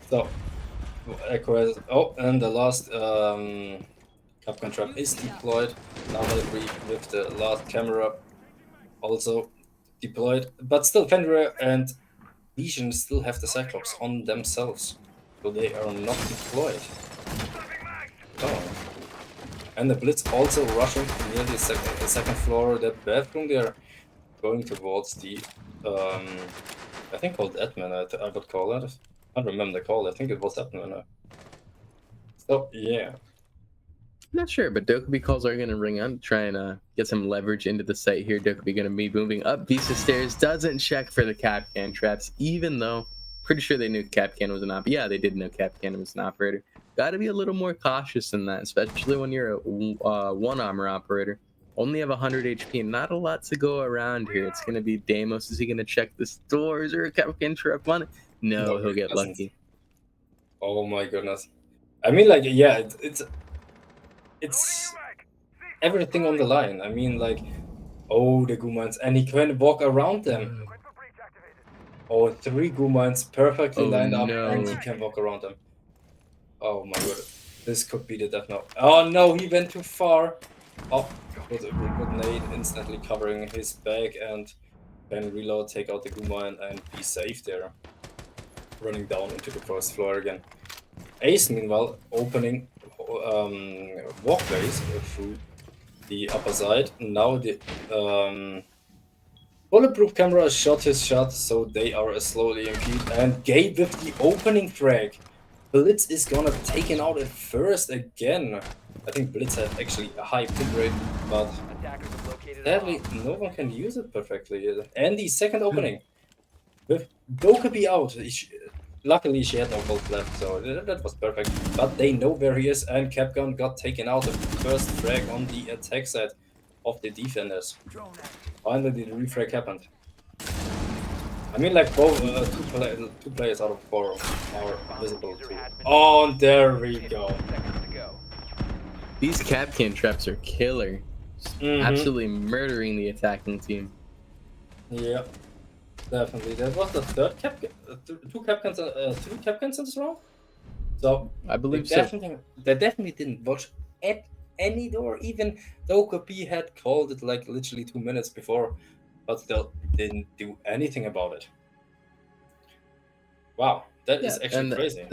So Echo has, and the last Capcom trap is deployed. Now Valkyrie with the last camera also deployed. But still Fenrir and Legion still have the Cyclops on themselves. So they are not deployed. Oh. And the Blitz also rushing near the second floor, that bathroom there, going towards the, I think called admin, I would call it. I don't remember the call, I think it was admin. So, yeah. Not sure, but Dokkaebi calls are going to ring on, trying to get some leverage into the site here. Dokkaebi going to be moving up Visa stairs, doesn't check for the Kapkan traps, even though pretty sure they knew Kapkan was an operator. Yeah, they did know Kapkan was an operator. Got to be a little more cautious than that, especially when you're a 1 armor operator. Only have 100 HP, not a lot to go around here. It's going to be Deimos. Is he going to check the stores or a Kapkan trap on it? No, he'll get lucky. Oh my goodness. I mean, like, yeah, it's everything on the line. I mean, like, oh, the Gumans, and he can walk around them. Oh, 3 Gumans perfectly lined up, and he can walk around them. Oh my god, this could be the death now. Oh no, he went too far. Oh, with a good nade instantly covering his back, and then reload, take out the Guman, and be safe there. Running down into the first floor again. Ace, meanwhile, opening walkways through the upper side. Now the bulletproof camera shot his shot, so they are slowly impeded. And Gabe with the opening frag. Blitz is gonna take him out at first again. I think Blitz had actually a high pick rate, but sadly no one can use it perfectly. And the second opening with Dokkaebi out. Luckily she had no gold left, so that was perfect. But they know where he is, and Capcom got taken out the first frag on the attack side of the defenders. Finally the refrag happened. I mean, like, both 2 players out of 4 are visible too. Oh, there we go. These Kapkan traps are killer. Absolutely murdering the attacking team. Yeah, definitely. That was the third Kapkan, 2 Kapkans, 3 Kapkans in this round. So I believe they definitely didn't watch at any door. Even Dokkaebi had called it like literally 2 minutes before, but still didn't do anything about it. Wow, that is Yeah, actually and crazy.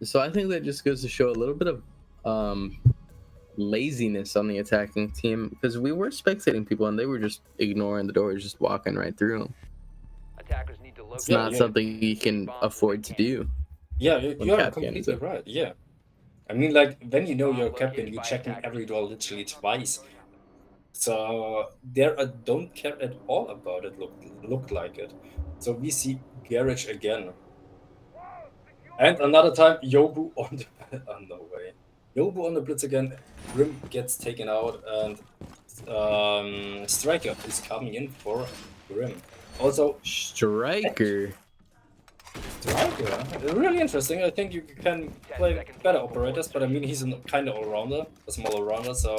So I think that just goes to show a little bit of laziness on the attacking team, because we were spectating people and they were just ignoring the doors, just walking right through them. Attackers need to locate. It's not something you can afford to do. Yeah, when you are Capcan is completely up. right. Yeah. I mean, like, when you know Bomb you're captain, located you're by checking attackers. every door literally twice. So there don't care at all about it. Looked like it. So we see Garage again, and another time Yobu on the oh, no way. Yobu on the blitz again. Grim gets taken out, and Striker is coming in for Grim. Also, Striker. Striker, really interesting. I think you can play better operators, but I mean he's a kind of all-rounder, a small all-rounder, so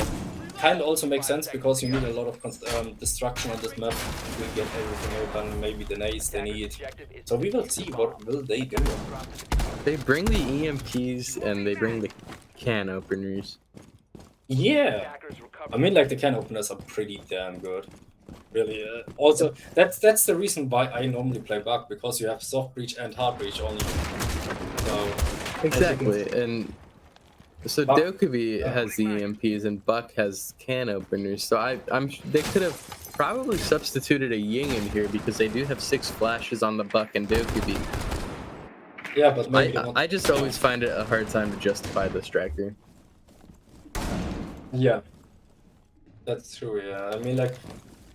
kind of also makes sense because you need a lot of destruction on this map to get everything open. Maybe the nades they need. So we will see what will they do. They bring the EMPs and they bring the can openers. Yeah, I mean like the can openers are pretty damn good. Really, also that's the reason why I normally play Bug, because you have soft breach and hard breach only. So Exactly, and so Buck- Dokkaebi has the EMPs and Buck has can openers. So they could have probably substituted a Ying in here because they do have 6 flashes on the Buck and Dokkaebi. yeah, but maybe not. I just always find it a hard time to justify this tracker. Yeah, that's true. Yeah, I mean, like,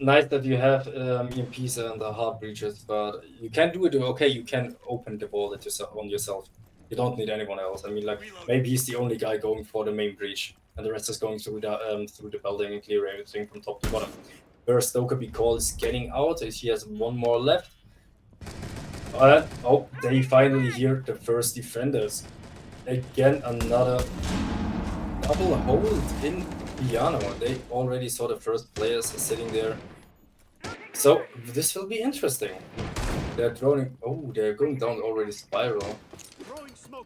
nice that you have EMPs and the hard breaches, but you can do it. Okay, you can open the wallet on yourself. You don't need anyone else. I mean, like, maybe he's the only guy going for the main breach, and the rest is going through the building and clear everything from top to bottom. First, Dokkaebi Call is getting out. He has one more left. Oh, they finally hear the first defenders. Again, another double hold in Piano. They already saw the first players sitting there. So this will be interesting. They're throwing. Oh, they're going down already spiral.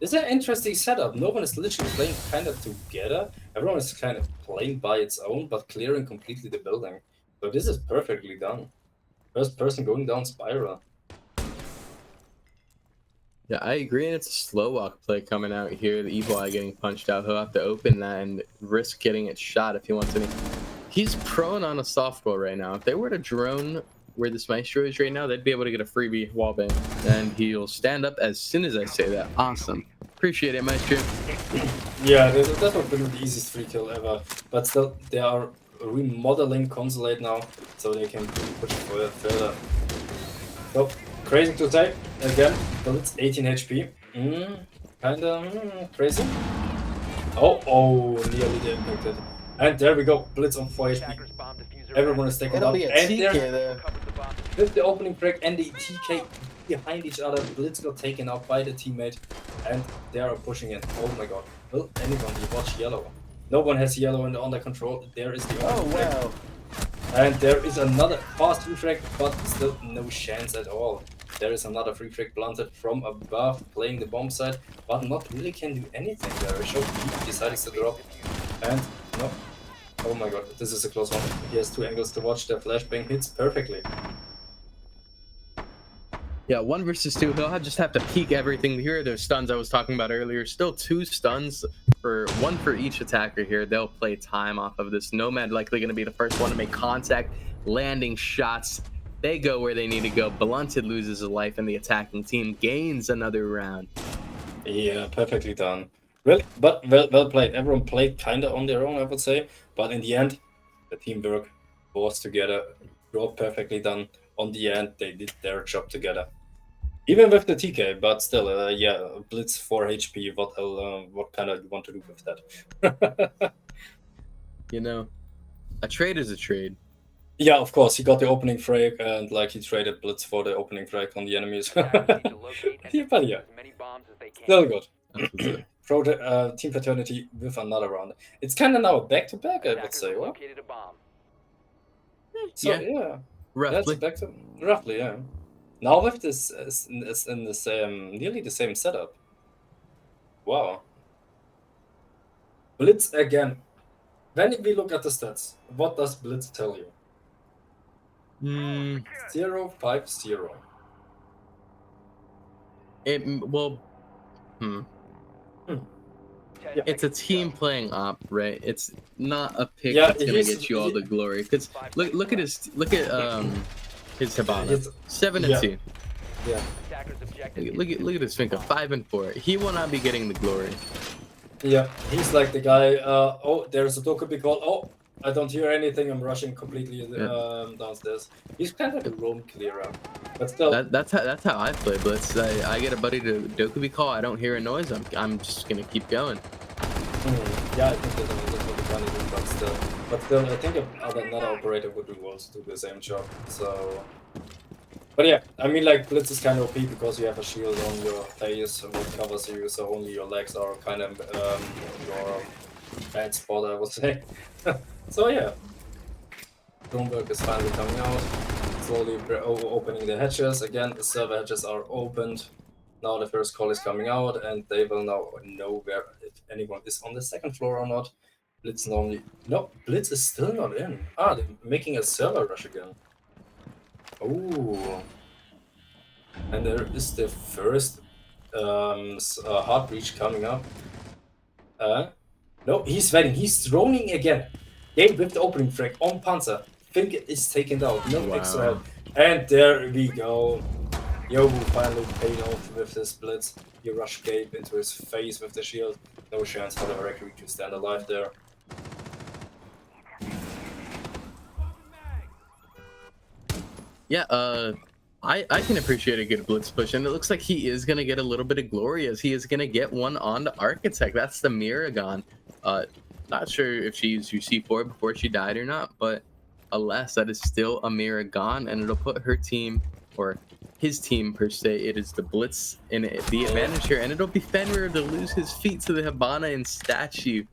This is an interesting setup. No one is literally playing kind of together. Everyone is kind of playing by its own, but clearing completely the building. So this is perfectly done. First person going down spiral. Yeah, I agree, and it's a slow walk play coming out here. The Evil Eye getting punched out. He'll have to open that and risk getting it shot if he wants any. He's prone on a softball right now. If they were to drone where this Maestro is right now, they'd be able to get a freebie wallbang. And he'll stand up as soon as I say that. Awesome. Appreciate it, Maestro. Yeah, that would have been the easiest free kill ever. But still, they are remodeling Consulate now, so they can push it further. So, crazy to say. Again, Blitz 18 HP. Kinda crazy. Oh, nearly impacted. And there we go, Blitz on 4 HP. Everyone is taken out. And there, with the opening break and the TK behind each other, Blitz got taken out by the teammate. And they are pushing in. Oh my god. Will anyone watch yellow? No one has yellow under control. There is the opening break. Wow. And there is another fast free frag, but still no chance at all. There is another free frag planted from above, playing the bomb side, but not really can do anything there. Show decides to drop. And no. Oh my god, this is a close one. He has 2 angles to watch. The flashbang hits perfectly. Yeah, 1 versus 2. He'll just have to peek everything. Here are those stuns I was talking about earlier. Still 2 stuns, for 1 for each attacker here. They'll play time off of this. Nomad likely going to be the first one to make contact, landing shots. They go where they need to go. Blunted loses a life, and the attacking team gains another round. Yeah, perfectly done. Really, but well played. Everyone played kind of on their own, I would say. But in the end, the teamwork was together. All perfectly done. On the end, they did their job together. Even with the TK, but still, yeah, Blitz 4 HP. What kind of you want to do with that? You know, a trade is a trade. Yeah, of course, he got the opening frag, and like he traded Blitz for the opening frag on the enemies. Yeah, but yeah, still good. Team Fraternity with another round. It's kind of now back-to-back, I would say. Well, so yeah, Roughly. that's roughly, yeah. Now with this is in the same, nearly the same setup. Wow. Blitz again when we look at the stats, what does Blitz tell you? Hmm. 0-5-0. Well, it's a team playing op, right? It's not a pick Yeah, that's gonna get you all the glory. Cause look at his Hibana, His- 7 yeah. and 2. Yeah. Attackers objective. Look at his finger, 5 and 4. He will not be getting the glory. Yeah, he's like the guy. Oh, there's a Dokubi call. Oh, I don't hear anything. I'm rushing completely downstairs. He's kind of like a roam clearer, but still. That's how I play Blitz. I get a buddy to Dokubi call. I don't hear a noise. I'm just gonna keep going. Yeah, I think that's what the gun is, but still, I think another operator would also do the same job. So, but yeah, I mean, like Blitz is kind of OP because you have a shield on your face and what covers you, so only your legs are kind of your bad spot, I would say. So yeah, Bloomberg is finally coming out, slowly opening the hatches. Again, the server hatches are opened. Now the first call is coming out, and they will now know where if anyone is on the second floor or not. Blitz Blitz is still not in. Ah, they're making a server rush again. Oh, and there is the first hard breach coming up. No, he's waiting. He's droning again. Game with the opening frag on Panzer. Fink is taken out. No extra help. And there we go. Yobu finally paid off with this blitz. You rush Gabe into his face with the shield. No chance for the Valkyrie to stand alive there. Yeah, I can appreciate a good blitz push, and it looks like he is gonna get a little bit of glory as he is gonna get one on the Architect. That's the Miragon. Not sure if she used UC4 before she died or not, but alas, that is still a Miragon, and it'll put her team, or his team per se, it is the Blitz in the advantage here, and it'll be Fenrir to lose his feet to the Hibana and statue,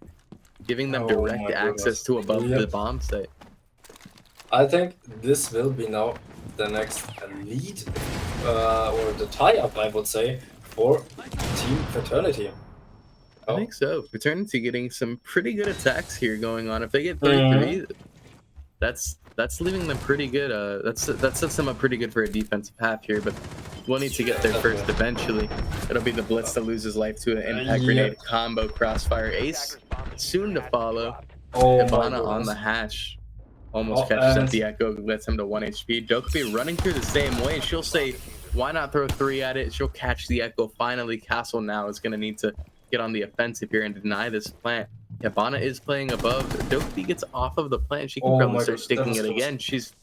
giving them direct access to above the bomb site. I think this will be now the next lead, or the tie-up, I would say, for Team Fraternity. I think so. Fraternity getting some pretty good attacks here going on. If they get 33, that's leaving them pretty good. That sets them up pretty good for a defensive half here, but we'll need to get there first eventually. It'll be the Blitz that loses life to an impact grenade combo crossfire ace. Soon to follow. Hibana on the hash. Almost catches up the Echo, lets him to 1 HP. Dokubi running through the same way. She'll say, why not throw 3 at it? She'll catch the Echo. Finally, Castle now is going to need to get on the offensive here and deny this plant. Hibana is playing above. Dokubi gets off of the plant. She can probably start sticking it again. She's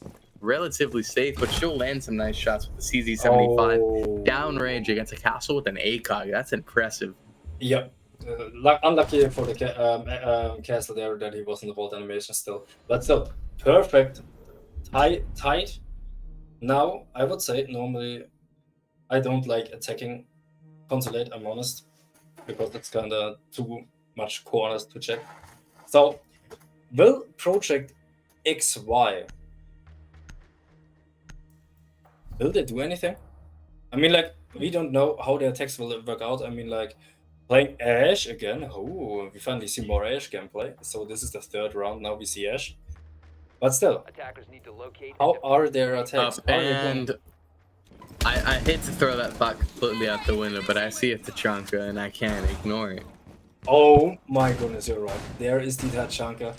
relatively safe, but she'll land some nice shots with the CZ75. Downrange against a Castle with an ACOG. That's impressive. Yep. Unlucky for the Castle there that he was in the vault animation still. But still, perfect. Tight. Now, I would say normally I don't like attacking Consulate, I'm honest, because it's kind of too much corners to check. So, will Project XY, will they do anything? I mean, like, we don't know how their attacks will work out. I mean, like, playing Ashe again. Oh, we finally see more Ashe gameplay. So this is the 3rd round. Now we see Ashe. But still, Attackers need to locate how are their attacks? And I hate to throw that thought completely out the window, but I see a Tachanka and I can't ignore it. Oh my goodness, you're right. There is the Tachanka.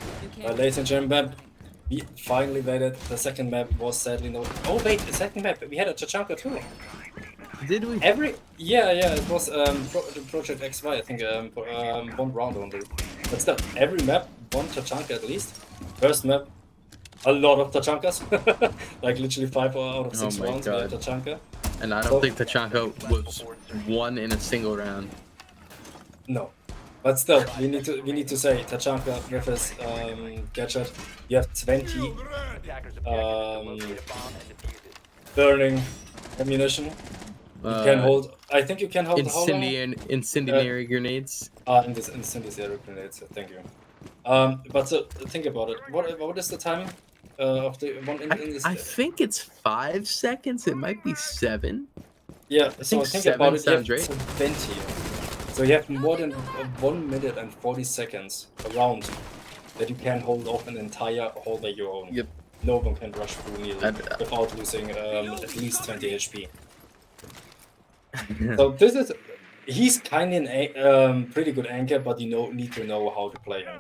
Ladies and gentlemen, we finally made it. The second map was sadly not. Oh wait, the second map we had a Tachanka too. Did we? Yeah, it was Project XY, I think, 1 round only. But still, every map, 1 Tachanka at least. First map, a lot of Tachankas. Like literally 5 out of 6 rounds with Tachanka. And I don't think Tachanka was won in a single round. No. But still, we need to say Tachanka with his gadget. You have 20 burning ammunition. You can hold. I think you can hold incendiary grenades. Incendiary grenades. Thank you. But so think about it. What is the time of the one in this? I think it's 5 seconds. It might be 7. Yeah. So think about it. Sounds right. 20. So you have more than 1 minute and 40 seconds around that you can hold off an entire hall by your own. Yep. No one can rush through nearly And- without losing at least 20 HP. So this is, he's kind of an pretty good anchor, but you need to know how to play him.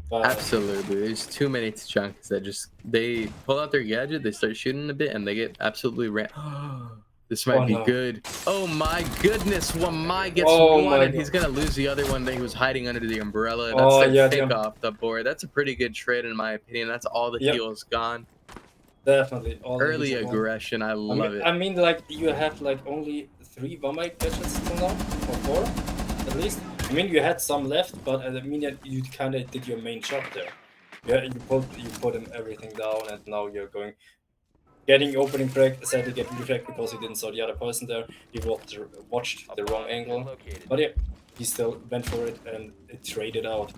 But, Absolutely. There's too many Tachankas that they pull out their gadget, they start shooting a bit, and they get absolutely ran. This might Oh, be no. good. Oh my goodness! Wamai gets Oh one, my and he's gonna lose the other one that he was hiding under the umbrella. That's Oh, the yeah, pick yeah. off the board. That's a pretty good trade in my opinion. That's all the Yep. heals gone. definitely. All the Early heals are gone. aggression. I love it. I mean, like, you have like only 3 Vamai gadgets till now, or 4 at least. I mean, you had some left, but I mean, you kind of did your main shot there. Yeah, you put him everything down, and now you're getting opening frag. Sadly, get refrag because he didn't saw the other person there. He watched the wrong angle, but yeah, he still went for it, and it traded out.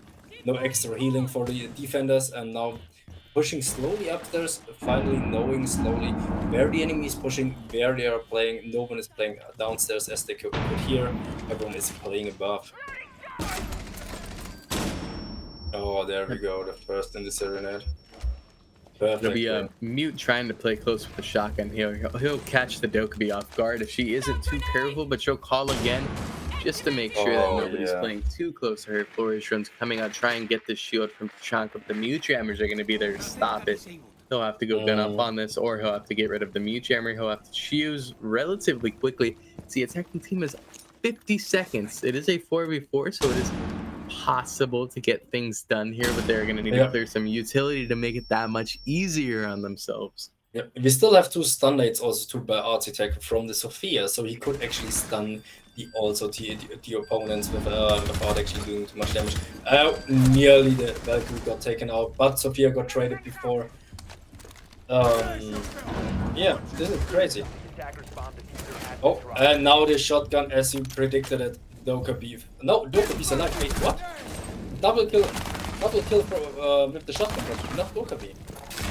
No extra healing for the defenders, and now pushing slowly upstairs, finally knowing slowly where the enemy is pushing, where they are playing. No one is playing downstairs as they could hear. Everyone is playing above. Oh, there we go, the first in the Serenade. Perfect. It'll be Mute trying to play close with the shotgun. He'll catch the Dokkaebi off guard if she isn't too careful, but she'll call again just to make sure that Oh, nobody's yeah. playing too close to her. Flourish runs coming out, try and get this shield from Tachanka, but the Mute Jammers are going to be there to stop it. He'll have to go gun up on this, or he'll have to get rid of the Mute Jammer. He'll have to choose relatively quickly. See, attacking team is 50 seconds. It is a 4v4, so it is possible to get things done here, but they're going to need Yeah. to clear some utility to make it that much easier on themselves. Yeah, we still have 2 stun nades also too by Architect from the Sophia, so he could actually stun the opponents without actually doing too much damage. Nearly the Valkyrie got taken out, but Sophia got traded before. Yeah, this is crazy. Attackers bombed the diffuser at Oh, the drop. and now the shotgun, as you predicted it, Dokkaebi. No, Dokkaebi's alive. Wait, what? Double kill from, with the shotgun, but not Dokkaebi.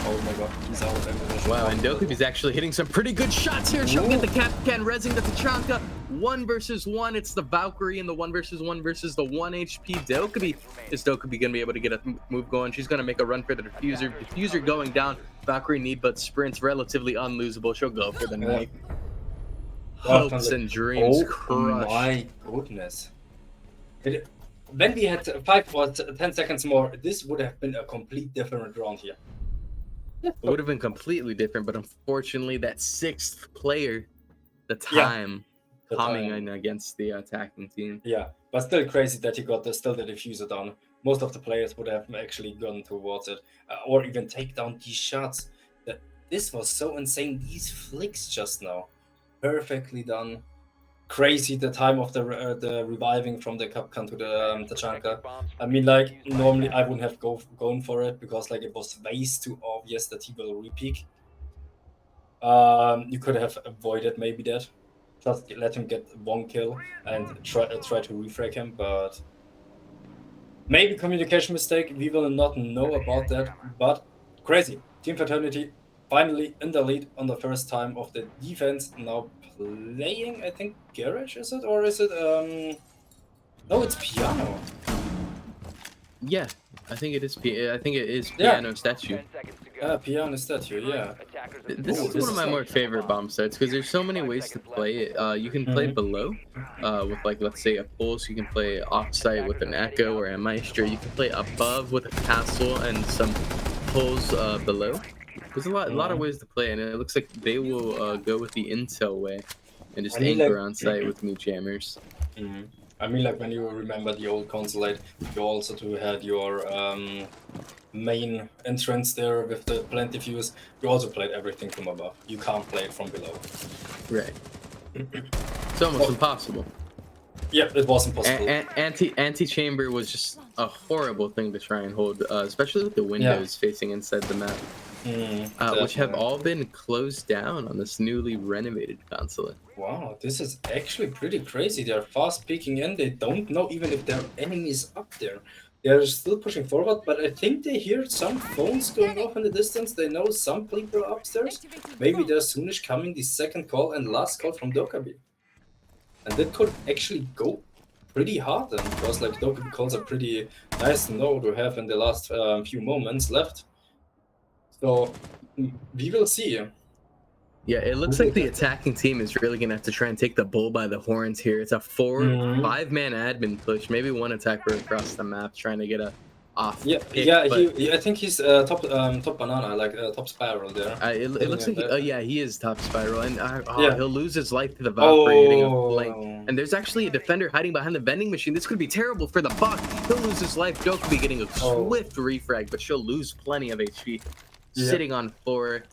Oh my god, he's out of ammunition. Wow, and Dokkaebi's actually hitting some pretty good shots here. She'll get the Capcan, rezzing the Tachanka. 1 versus 1. It's the Valkyrie and the 1 versus 1 versus the 1 HP Dokkaebi. Is Dokkaebi going to be able to get a move going? She's going to make a run for the diffuser. Diffuser going down. Valkyrie need but sprints, relatively unlosable. She'll go for the knife. Hopes and dreams Oh crushed. my goodness. When we had 5 or 10 seconds more, this would have been a complete different round here. It would have been completely different, but unfortunately, that 6th player, the Yeah, time, the coming time. in against the attacking team. Yeah, but still crazy that he got still the diffuser down. Most of the players would have actually gone towards it, or even take down these shots. This was so insane. These flicks just now, perfectly done. Crazy the time of the reviving from the Capcan to the Tachanka. I mean, like, normally I wouldn't have gone for it because like it was way too obvious that he will repeak. You could have avoided maybe that. Just let him get 1 kill and try to refrag him, but maybe communication mistake. We will not know about that, but crazy. Team Fraternity finally in the lead on the first time of the defense. Now playing, I think, Garage, is it? Or is it, no, it's Piano. Yeah, I think it is. I think it is Yeah. Piano Statue. 10 seconds to go. Piano statue, yeah. Attackers This Oh, is this one of my is more like- favorite bomb sets because there's so many ways to play it. You can play Mhm. below with, like, let's say a pulse. You can play offsite with an echo or a maestro. You can play above with a castle and some pulls below. There's a lot of ways to play, and it looks like they will go with the intel way and just I mean, anchor like- on site with new jammers. Mhm. I mean, like when you remember the old consulate, you also had your main entrance there with the plant diffuse. You also played everything from above. You can't play it from below. Right. It's almost impossible. Yeah, it was impossible. Anti-chamber was just a horrible thing to try and hold, especially with the windows facing inside the map. Which have Definitely. all been closed down on this newly renovated consulate. Wow, this is actually pretty crazy. They're fast peeking in. They don't know even if there are enemies up there. They're still pushing forward, but I think they hear some phones going off in the distance. They know some people are upstairs. Maybe there's soonish coming the second call and last call from Dokkaebi. And that could actually go pretty hard then, because like Dokkaebi calls are pretty nice to know to have in the last few moments left. So we will see. Yeah, it looks like the attacking team is really gonna have to try and take the bull by the horns here. It's a Mhm. 5-man admin push, maybe one attacker across the map trying to get a off. Yeah, pick, yeah. but, I think he's top banana, like top spiral there. it looks like yeah, he is top spiral, and Yeah. he'll lose his life to the Valkyrie hitting a flank. Oh, And there's actually a defender hiding behind the vending machine. This could be terrible for the Buck. He'll lose his life. Dokkaebi getting a Oh. swift refrag, but she'll lose plenty of HP. Yeah. Sitting on 4,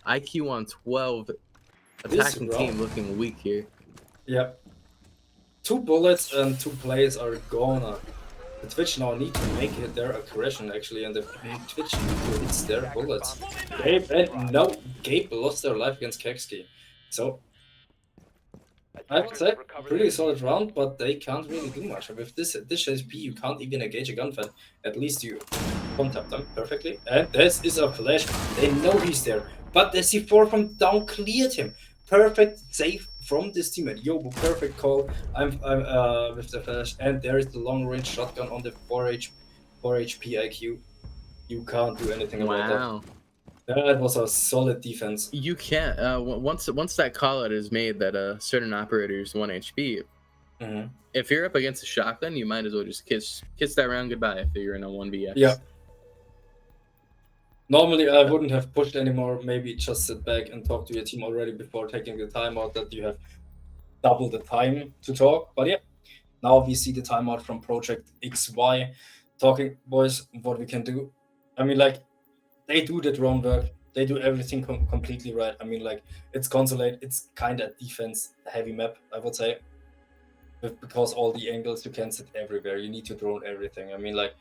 IQ on 12. Attacking round. team looking weak here. yeah. 2 bullets and 2 plays are gone. The Twitch now need to make it their aggression actually, and the Twitch hits their bullets. Gabe lost their life against Kekski. So I would say pretty solid round, but they can't really do much. With this HP, you can't even engage a gunfight. At least you one-tap them perfectly. And this is a flash. They know he's there, but the C4 from down cleared him. Perfect save from this teammate. Yobo, perfect call. I'm with the flash, and there is the long-range shotgun on the 4 HP IQ. You can't do anything about that. Wow. That was a solid defense. You can't. Once that call out is made that certain operators 1 HP. Mhm. If you're up against a shotgun, you might as well just kiss that round goodbye if you're in a 1vx. Yeah. Normally, I wouldn't have pushed anymore. Maybe just sit back and talk to your team already before taking the timeout. That you have double the time to talk. But yeah, now we see the timeout from Project XY. Talking, boys, what we can do. I mean, like, they do the drone work. They do everything completely right. I mean, like, it's Consulate. It's kind of defense-heavy map, I would say. Because all the angles, you can sit everywhere. You need to drone everything. I mean, like,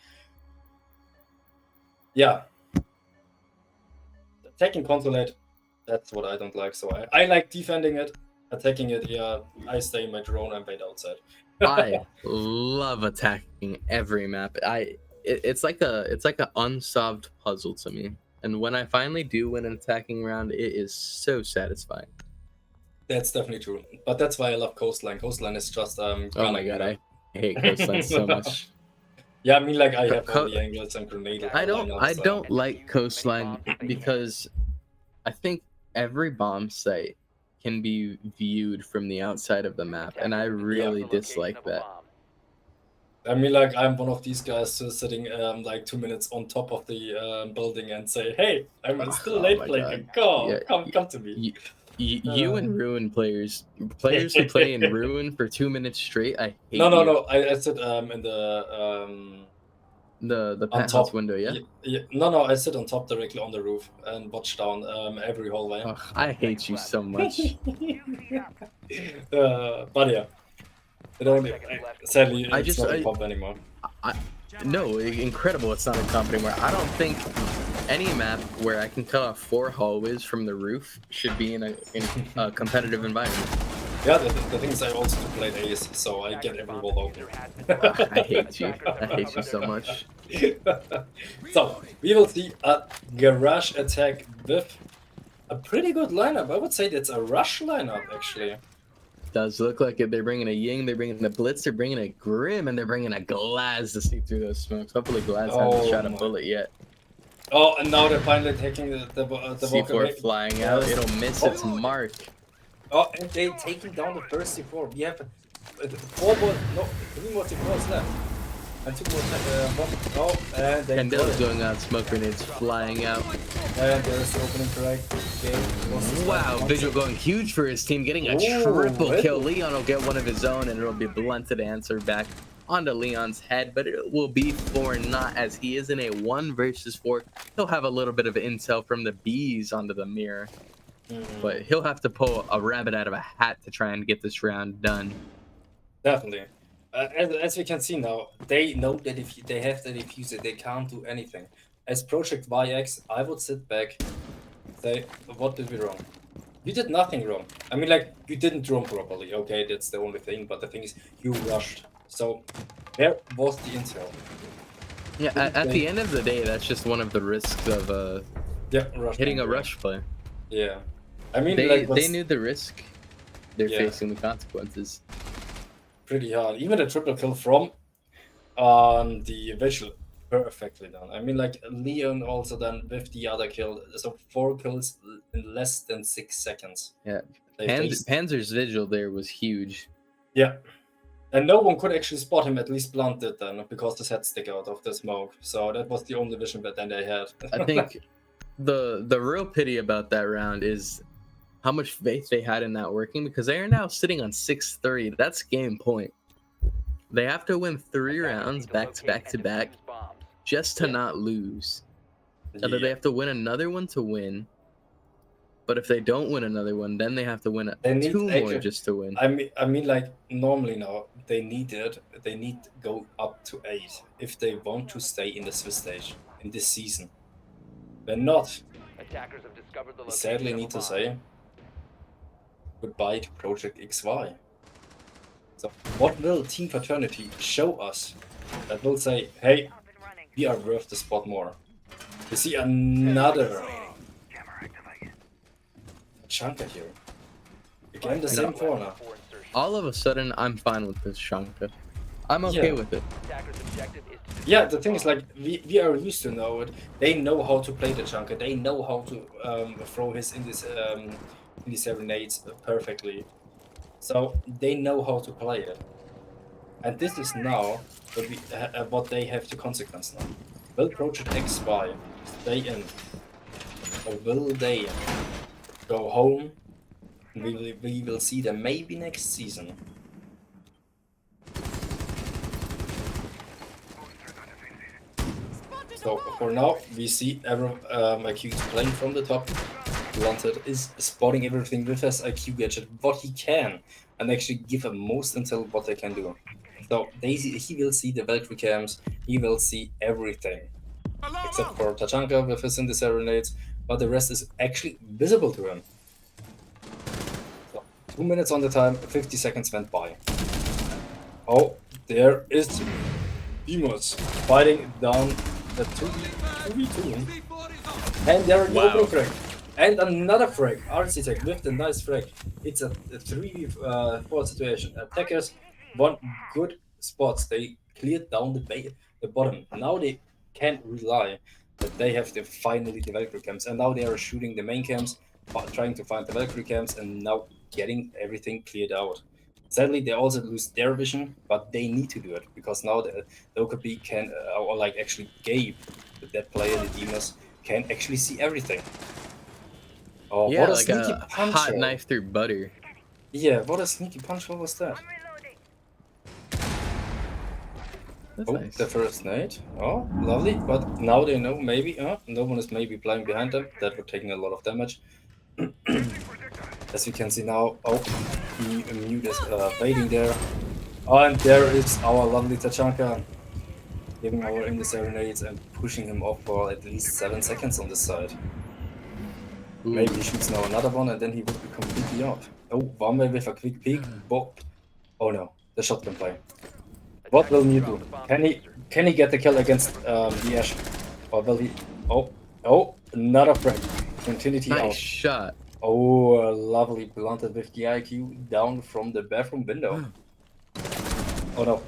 yeah. Attacking Consulate, that's what I don't like. So I like defending it. Attacking it, yeah, I stay in my drone and wait outside. I love attacking every map. It's like a unsolved puzzle to me. And when I finally do win an attacking round, it is so satisfying. That's definitely true. But that's why I love Coastline. Coastline is just Oh my god, I hate Coastline so much. Yeah, I mean, like, I have all the angles and grenade. I lineups, don't like Coastline because I think every bomb site can be viewed from the outside of the map, and I really dislike that. I mean, like, I'm one of these guys who's sitting like 2 minutes on top of the building and say, "Hey, I'm still late my playing. God. Come to me." You and Ruin players who play in Ruin for 2 minutes straight, I hate. No. I sit in the the on penthouse top window, yeah. No, I sit on top directly on the roof and watch down every hallway. Ugh, I hate you so much. But yeah, it only sadly I it's just- not a I- pop anymore. No, incredible. It's not a comp anymore. I don't think any map where I can cut off 4 hallways from the roof should be in a competitive environment. Yeah, the thing is I also played Ace, so I get every wall open. I hate you. I hate you so much. So we will see a garage attack with a pretty good lineup. I would say that's a rush lineup actually. Does look like it. They're bringing a Ying, they're bringing a Blitz, they're bringing a Grim, and they're bringing a Glaz to see through those smokes. Hopefully Glaz hasn't shot a my. bullet yet. Oh, and now they're finally taking the walk away. C4 flying out. It'll miss its mark. Oh, and they're taking down the first C4. We have 3 more C4s left. And 2 more. Oh, and they got Candela's it. going out, smoke grenades flying out. And there's the opening correct. Wow, Vigil going huge for his team, getting a Ooh, triple really? kill. Leon will get one of his own, and it'll be blunted answer back onto Leon's head, but it will be for not, as he is in a 1 versus 4. He'll have a little bit of intel from the Bees onto the mirror, but he'll have to pull a rabbit out of a hat to try and get this round done. Definitely. As we can see now, they know that if they have the diffuser, they can't do anything. As Project YX, I would sit back, say, what did we wrong? You did nothing wrong. I mean, like, you didn't drone properly. Okay, that's the only thing. But the thing is, you rushed. So, there was the intel. Yeah, at the end of the day, that's just one of the risks of Yeah, rush. hitting a rush play. Yeah. I mean, They like, knew the risk. They're Yeah. facing the consequences. pretty hard. Even the triple kill from the visual, perfectly done. I mean, like Leon also done with the other kill, so 4 kills in less than 6 seconds. Yeah. They faced- Panzer's visual there was huge. Yeah. And no one could actually spot him, at least Blunt did then, because his head stick out of the smoke. So that was the only vision that then they had. I think the real pity about that round is how much faith they had in that working, because they are now sitting on 6-3. That's game point. They have to win 3 rounds back to back to back just to not lose. Either they have to win another one to win, but if they don't win another one, then they have to win They need 2 more actually- just to win. I mean, like normally now they need to go up to 8 if they want to stay in the Swiss stage in this season. They're not. Attackers have discovered the We location sadly of a need to bomb. say goodbye to Project XY. So, what will Team Fraternity show us that will say, hey, we are worth the spot more? We see another Chanka here. Again, the same corner. For insertion. All of a sudden, I'm fine with this Shanka. I'm okay Yeah. with it. Attackers' objective is to Yeah, the thing is, like, we are used to know it. They know how to play the Chunker. They know how to throw his in this grenades perfectly. So they know how to play it. And this is now what they have to consequence now. Will Project XY stay in, or will they go home? We will see them maybe next season. So for now, we see IQ playing from the top. Blunted is spotting everything with his IQ gadget, what he can, and actually give a most until what they can do. So he will see the Valkyrie cams, he will see everything. Except for Tachanka with his incendiary nades, but the rest is actually visible to him. So 2 minutes on the time, 50 seconds went by. Oh, there is Demos fighting down the 2v2. And there are no frag. And another frag. Architect with the nice frag. It's a 3v4 situation. Attackers won good spots. They cleared down the bottom. Now they can rely that they have finally the Valkyrie camps. And now they are shooting the main camps, trying to find the Valkyrie camps, and now getting everything cleared out. Sadly, they also lose their vision, but they need to do it because now the Okapi can, or like actually Gabe, that player, the Demos, can actually see everything. Oh, Yeah, what a like sneaky a punch! hot roll. knife through butter. Yeah, what a sneaky punch roll was that? That's Oh, nice. the first nade. Oh, lovely. But now they know maybe, no one is maybe playing behind them. That would taking a lot of damage. As you can see now, oh, the mute is waiting there. Oh, and there is our lovely Tachanka giving our in the serenades and pushing him off for at least 7 seconds on this side. Ooh. Maybe he shoots now another one and then he would be completely off. Oh, one way with a quick peek. Bop. Oh no, the shotgun play. What will Mew do? Can he get the kill against the Ash? Or will he? Oh, another frag. Continuity Nice out. shot. Oh, lovely blunted with the IQ down from the bathroom window. Oh no.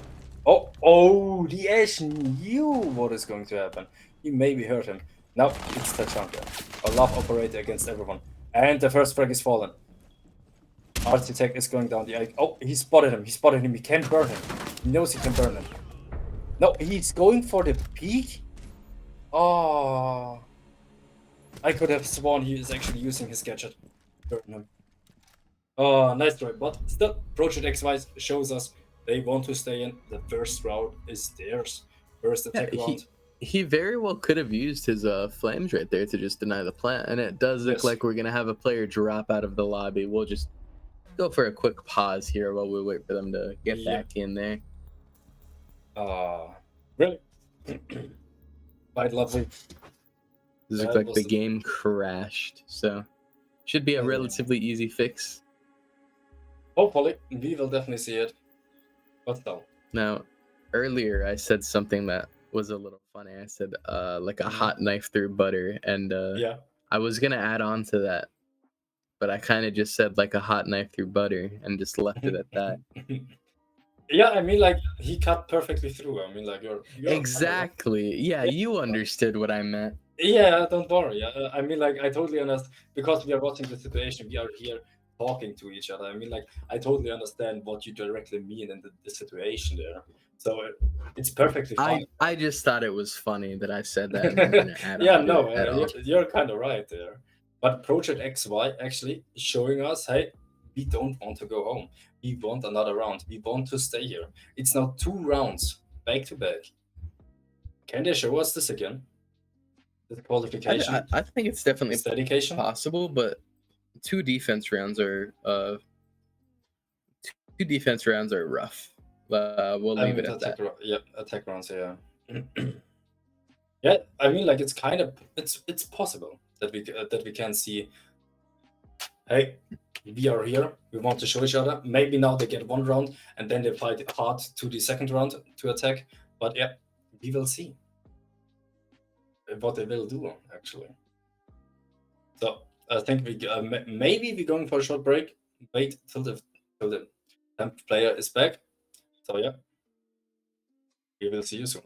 Oh, the Ash knew what is going to happen. He maybe hurt him. Now it's Tachanka. A love operator against everyone. And the first frag is fallen. Architect is going down the IQ. Oh, he spotted him. He can burn him. He knows he can burn him. No, he's going for the peak? Oh. I could have sworn he is actually using his gadget. Burn him. Oh, nice try. But still, Project XY shows us they want to stay in. The first round is theirs. First attack round. He very well could have used his flames right there to just deny the plant, and it does look Yes. like we're gonna have a player drop out of the lobby. We'll just go for a quick pause here while we wait for them to get Yeah. back in there. Really? Quite lovely. This That looks like was the the- game crashed, so should be a Yeah. relatively easy fix. Hopefully, we will definitely see it. But still. Now, earlier I said something that was a little funny. I said like a hot knife through butter, and Yeah. I was gonna add on to that, but I kind of just said like a hot knife through butter and just left it at that. Yeah, I mean, like he cut perfectly through. I mean, like you're Exactly. Yeah, you understood what I meant. Yeah, don't worry. I mean, like I totally understand because we are watching the situation. We are here talking to each other. I mean, like I totally understand what you directly mean in the situation there. So it's perfectly fine. I just thought it was funny that I said that and then didn't add Yeah, on to no, it at all. you're kind of right there. But Project XY actually is showing us, hey, we don't want to go home. We want another round. We want to stay here. It's now 2 rounds back to back. Can they show us this again? The qualification, I think it's definitely this dedication. possible, but two defense rounds are rough. We'll leave it at that. Attack rounds. Yeah. Yeah, I mean, like it's possible that we can see. Hey, we are here. We want to show each other. Maybe now they get 1 round and then they fight hard to the second round to attack. But yeah, we will see what they will do actually. So I think we maybe we're going for a short break. Wait till the temp player is back. So yeah, we will see you soon.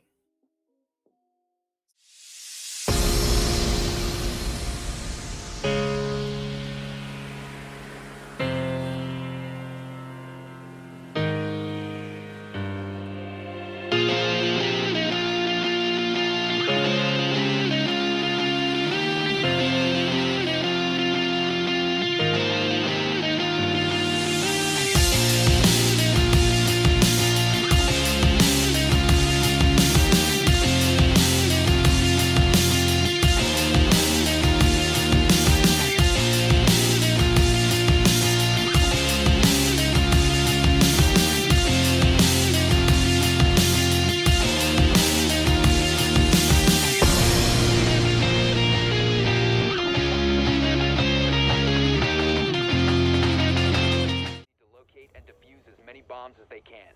To locate and defuse as many bombs as they can.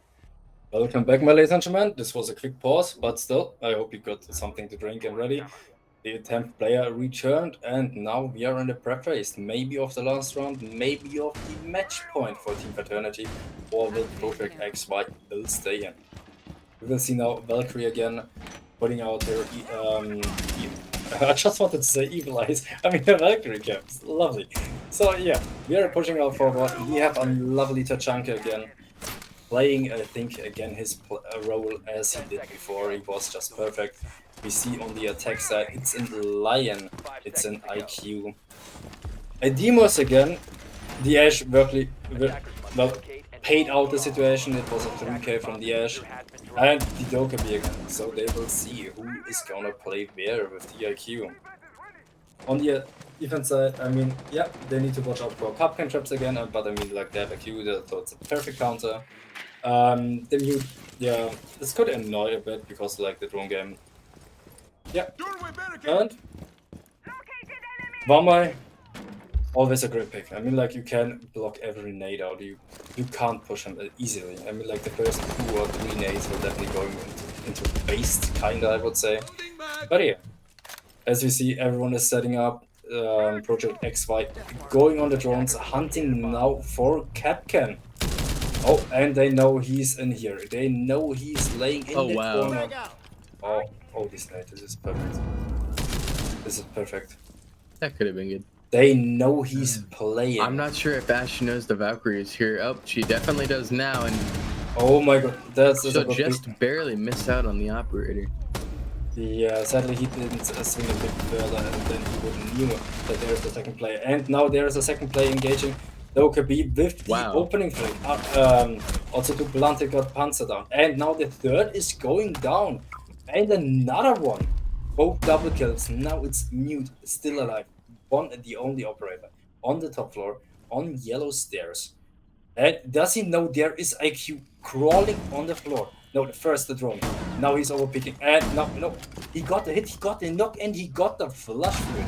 Welcome back, my ladies and gentlemen. This was a quick pause, but still, I hope you got something to drink and ready. The 10th player returned, and now we are in the prep phase. Maybe of the last round, maybe of the match point for Team Fraternity, or will Project XY will stay in. We will see now Valkyrie again, putting out her. I just wanted to say Evil Eyes. I mean, the Valkyrie cap. Lovely. So, yeah, we are pushing out forward. We have a lovely Tachanka again. Playing, I think, again his role as he did before. He was just perfect. We see on the attack side, it's in Lion, it's in IQ. Demos again, the Ash really, well, paid out the situation. It was a 3k from the Ash and the Dokkaebi again. So they will see who is gonna play where with the IQ. On the defense side, I mean, yeah, they need to watch out for Cupcan traps again, but I mean, like, they have IQ, so it's a perfect counter. The mute, yeah, this could annoy a bit because, like, the drone game. Yeah, and Vamai, always a great pick. I mean, like, you can block every nade out. You can't push him easily. I mean, like, the first 2 or 3 nades were definitely going into based, kinda, I would say. But yeah, as you see, everyone is setting up. Project XY going on the drones, hunting now for Capcan. Oh, and they know he's in here. They know he's laying in the corner. Oh, this night. This is perfect. This is perfect. That could have been good. They know he's playing. I'm not sure if Ash knows the Valkyrie is here. Oh, she definitely does now, and Oh my god, that's she'll just barely miss out on the operator. Yeah, sadly he didn't swing a bit further, and then he wouldn't knew that there's the second player. And now there's a second player engaging Dokkaebi with the opening flick. Also to Blunted got Panzer down. And now the third is going down. And another one. Both double kills. Now it's Mute, still alive. One and the only operator. On the top floor, on yellow stairs. And does he know there is IQ crawling on the floor? No, first the drone. Now he's overpicking. And no. He got the hit, he got the knock, and he got the flush through.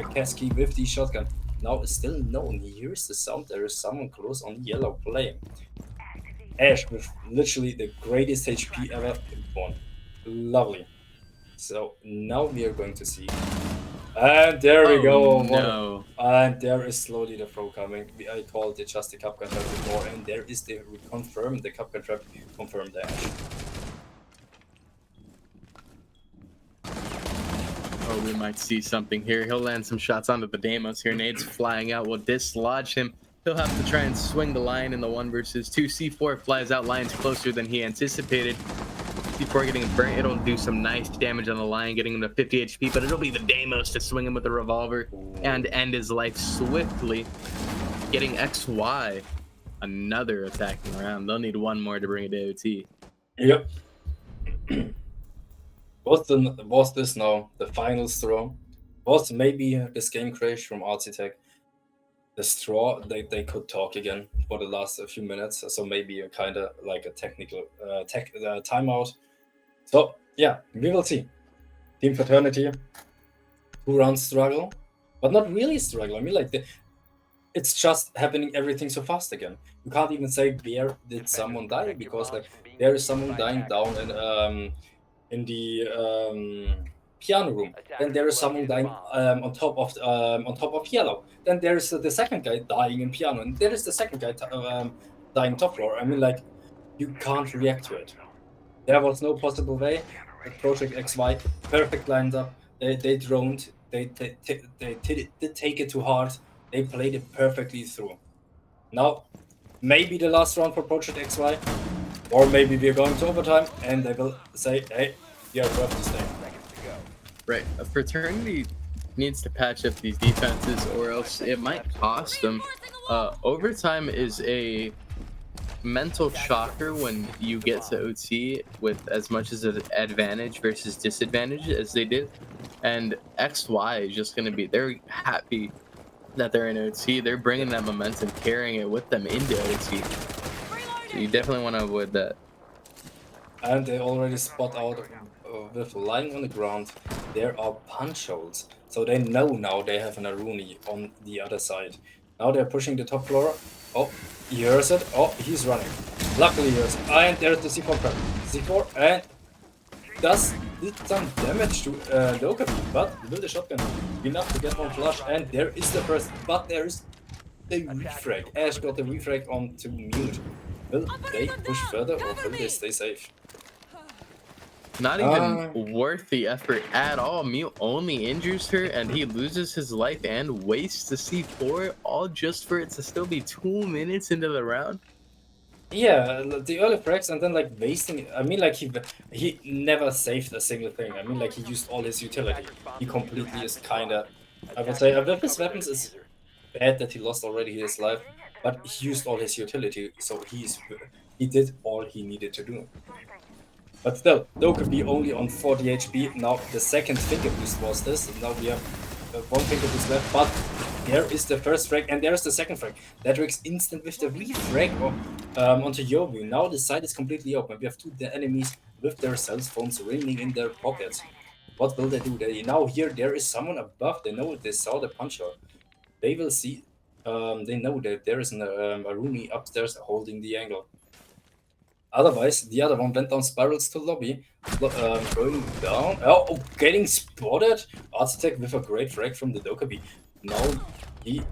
A Kasky with the shotgun. Now it's still known. He hears the sound. There is someone close on yellow playing. Ash with literally the greatest HP ever in one. Lovely. So now we are going to see And there we go. Oh, no. And there is slowly the throw coming. I called it just the Cupgun trap before, and there is the confirmed the Cupgun trap, confirmed the Ash. Oh, we might see something here. He'll land some shots onto the Deimos here. Nades flying out will dislodge him. He'll have to try and swing the Lion in the 1 versus 2. C4 flies out. Lion's closer than he anticipated. C4 getting burnt. It'll do some nice damage on the Lion, getting him to 50 HP, but it'll be the Deimos to swing him with the revolver and end his life swiftly. Getting XY. Another attacking round. They'll need 1 more to bring it to OT. Yep. Was this now the final straw? Was maybe this game crash from Arcitech the straw? They could talk again for the last few minutes, so maybe a kind of like a technical timeout. So yeah, we will see. Team Fraternity, 2 rounds struggle, but not really struggle. I mean, like it's just happening everything so fast again. You can't even say where did someone die, because like there is someone dying down in the piano room. Then there is someone dying on top of yellow. Then there is the second guy dying in piano, and there is the second guy dying top floor. I mean, like, you can't react to it. There was no possible way. Project XY perfect lined up. They droned. They did take it too hard. They played it perfectly through. Now, maybe the last round for Project XY, or maybe we're going to overtime, and they will say, "Hey, you have to stay." Right. A Fraternity needs to patch up these defenses, or else it might cost them. Overtime is a mental shocker when you get to OT with as much as an advantage versus disadvantage as they did. And XY is just going to be, they're happy that they're in OT. They're bringing that momentum, carrying it with them into OT. So you definitely want to avoid that. And they already spot out with lying on the ground. There are punch holes. So they know now they have an Aruni on the other side. Now they're pushing the top floor. Oh, he hears it. Oh, he's running. Luckily he hears it. And there's the C4 prep. C4 and did some damage to Dokkaebi, but with the shotgun enough to get 1 flush. And there is the first, but there is the refrag. Ash got the refrag onto mute. Will they push further, or will they stay safe? Not even worth the effort at all. Mute only injures her, and he loses his life and wastes the C4, all just for it to still be 2 minutes into the round. Yeah, the early frags and then like wasting. I mean, like he never saved a single thing. I mean, like he used all his utility. He completely is kinda. I would say with his weapons is bad that he lost already his life, but he used all his utility, so he did all he needed to do. But still, Dokkaebi only on 40 HP. Now the second finger boost was this. And now we have 1 finger boost left. But there is the first frag, and there is the second frag. Datrix instant with the refrag onto Yobu. Now the side is completely open. We have 2 enemies with their cell phones ringing in their pockets. What will they do? They now hear there is someone above. They know they saw the punch hole. They will see. They know that there is an Aruni upstairs holding the angle. Otherwise, the other one went down spirals to lobby, going down. Oh, getting spotted. Arcitech with a great frag from the Dokkaebi. Now he.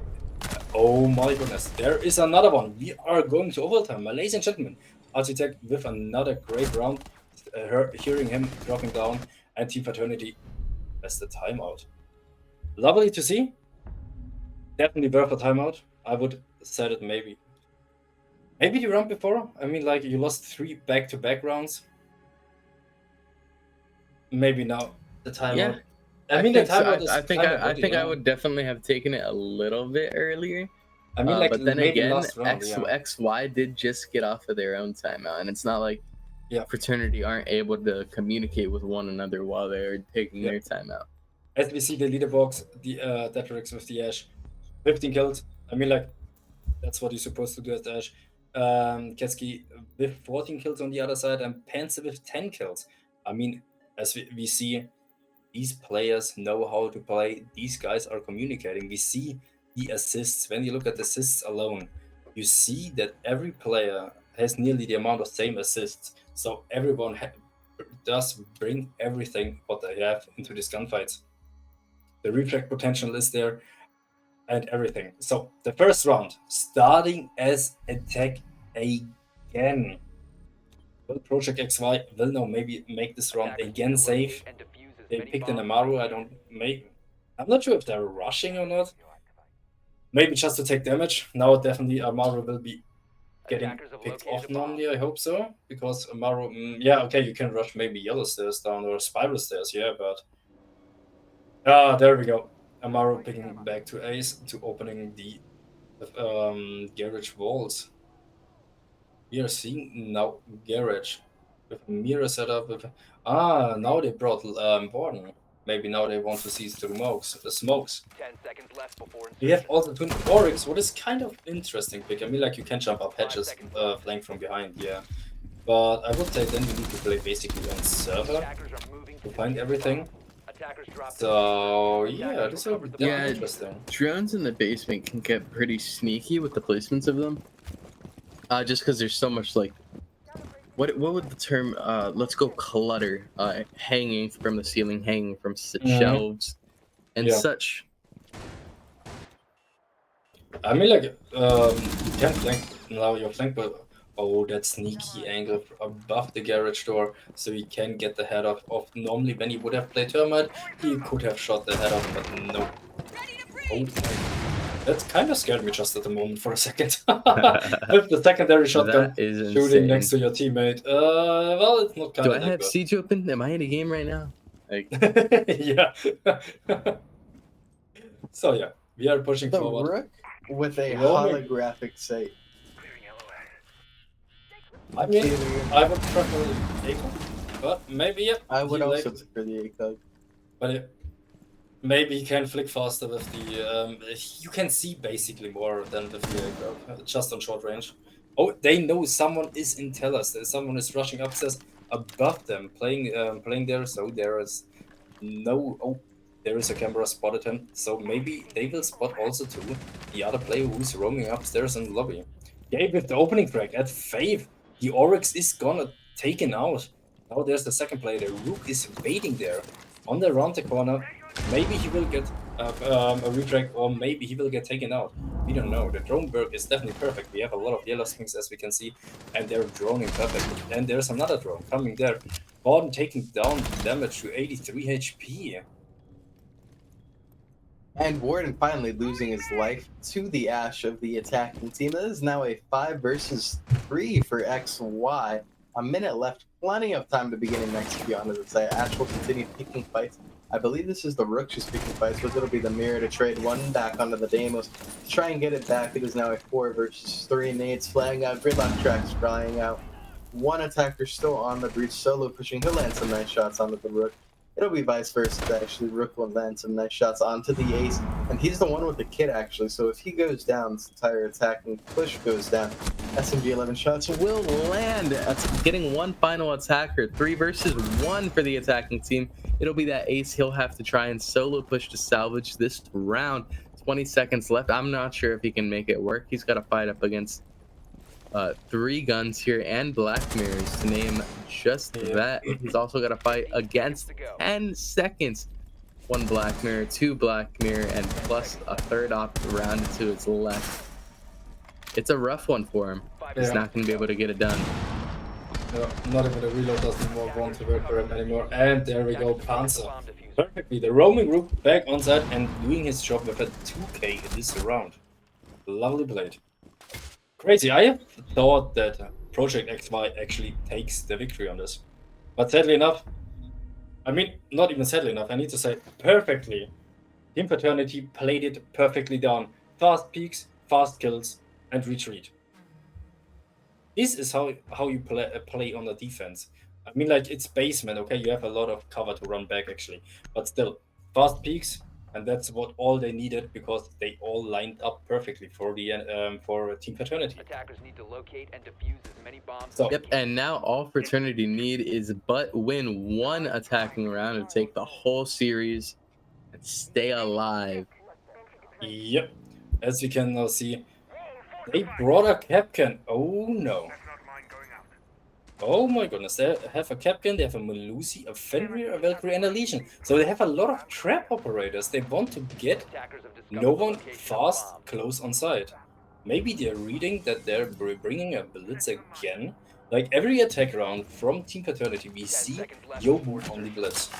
Oh my goodness, there is another one. We are going to overtime, ladies and gentlemen. Arcitech with another great round. Hearing him dropping down, and Team Fraternity as the timeout. Lovely to see. Definitely worth a timeout. I would said it maybe. Maybe the round before. I mean, like you lost 3 back-to-back rounds. Maybe now the timeout. Yeah, I mean, the timeout is. I think I would definitely have taken it a little bit earlier. I mean, like, but then maybe again, last round, XY did just get off of their own timeout, and it's not like Fraternity aren't able to communicate with one another while they're taking their timeout. As we see the leaderbox, the Datrix with the Ash, 15 kills. I mean, like, that's what you're supposed to do as Ash. Ketsuki with 14 kills on the other side, and Panzer with 10 kills. I mean, as we see, these players know how to play. These guys are communicating. We see the assists. When you look at assists alone, you see that every player has nearly the amount of same assists. So everyone does bring everything what they have into these gunfights. The reflect potential is there, and everything. So the first round, starting as attack again. Will Project XY will now maybe make this round Attackers again need to safe? locate and defuse as They many picked an bombs as Amaru. they I can. don't make. I'm not sure if they're rushing or not. Maybe just to take damage. Now definitely Amaru will be getting Attackers have picked located off a bomb. normally. I hope so, because Amaru. Yeah, okay, you can rush maybe yellow stairs down or spiral stairs. Yeah, but there we go. Amaru picking back to Ace to opening the garage walls. We are seeing now garage with a mirror setup. With now they brought Borden. Maybe now they want to see the smokes. 10 seconds left before We have insertion. also twin Oryx, what is kind of interesting pick. I mean, like you can jump up 5 hedges, seconds left. flank from behind, yeah. But I would say then you need to play basically on server Attackers are moving to defuse find the everything. bomb. Attackers dropped the So diffuser. yeah, Attackers this will will be cover the definitely bomb. interesting. Drones in the basement can get pretty sneaky with the placements of them. Just because there's so much like, what would the term? Let's go clutter. Hanging from the ceiling, hanging from shelves, and Yeah. such. I mean, like, you can flank now your flank, but oh, that sneaky angle above the garage door, so he can get the head off. Normally, when he would have played Termite, he could have shot the head off, but no. Oh my. That kind of scared me just at the moment for a second. With the secondary shotgun That is shooting insane. next to your teammate. Well, it's not kind Do of I have siege open? Am I in a game right now? Like, yeah. So yeah, we are pushing The forward. Rook with a Roaming. holographic sight. I mean, I would prefer Echo, but maybe yeah. I would he also like- prefer the ACOG. But maybe he can flick faster with the. You can see basically more than with the Echo, just on short range. Oh, they know someone is in Tellus. Someone is rushing upstairs above them, playing there. So there is no. Oh, there is a camera spotted him. So maybe they will spot also too the other player who's roaming upstairs in the lobby. Yeah, with the opening frag at Fave, the Oryx is gonna taken out. Now there's the second player. The Rook is waiting there on the round the corner. Maybe he will get a retrack, or maybe he will get taken out. We don't know. The drone work is definitely perfect. We have a lot of yellow swings as we can see, and they're droning perfectly. And there's another drone coming there. Borden taking down damage to 83 HP. And Warden finally losing his life to the Ash of the attacking team. That is now a 5 versus 3 for XY. A minute left, plenty of time to begin in next, to be honest. It's Ash will continue picking fights. I believe this is the Rook who's picking fights, but it'll be the Mirror to trade one back onto the Deimos. To try and get it back, it is now a 4 versus 3. Nades flying out, Gridlock tracks flying out. One attacker still on the breach, solo pushing. He'll land some nice shots onto the Rook. It'll be vice versa, actually. Rook will land some nice shots onto the Ace, and he's the one with the kit, actually. So if he goes down, this entire attacking push goes down. SMG 11 shots will land. That's getting one final attacker. 3 versus 1 for the attacking team. It'll be that Ace. He'll have to try and solo push to salvage this round. 20 seconds left. I'm not sure if he can make it work. He's got to fight up against 3 guns here and Black Mirrors to name just that. He's also got to fight against 10 seconds. 1 Black Mirror, 2 Black Mirror, and plus a third op round to his left. It's a rough one for him. He's Yeah. not going to be able to get it done. No, not even the reload doesn't want to work for him anymore. And there we go, Panzer. Perfectly. The roaming Rook back on side and doing his job with a 2k in this round. Lovely played. Crazy. I thought that Project XY actually takes the victory on this. But sadly enough, I mean, not even sadly enough, I need to say perfectly. Team Fraternity played it perfectly down. Fast peaks, fast kills, and retreat. This is how you play on the defense. I mean, like, it's basement, okay? You have a lot of cover to run back, actually. But still, fast peaks, and that's what all they needed, because they all lined up perfectly for the for Team Fraternity. Attackers need to locate and defuse as many bombs So, as they Yep, can. and now all Fraternity need is but win 1 attacking round to take the whole series and stay alive. yep. As we can now see, they brought a Capcan. Oh no. Oh my goodness, they have a Capcan, they have a Melusi, a Fenrir, a Valkyrie, and a Legion. So they have a lot of trap operators. They want to get Attackers have discovered no the one location of fast bombs. close on site. Maybe they're reading that they're bringing a Blitz again. Like every attack round from Team Paternity, we 10 see seconds left Yo before move on the insertion. Blitz.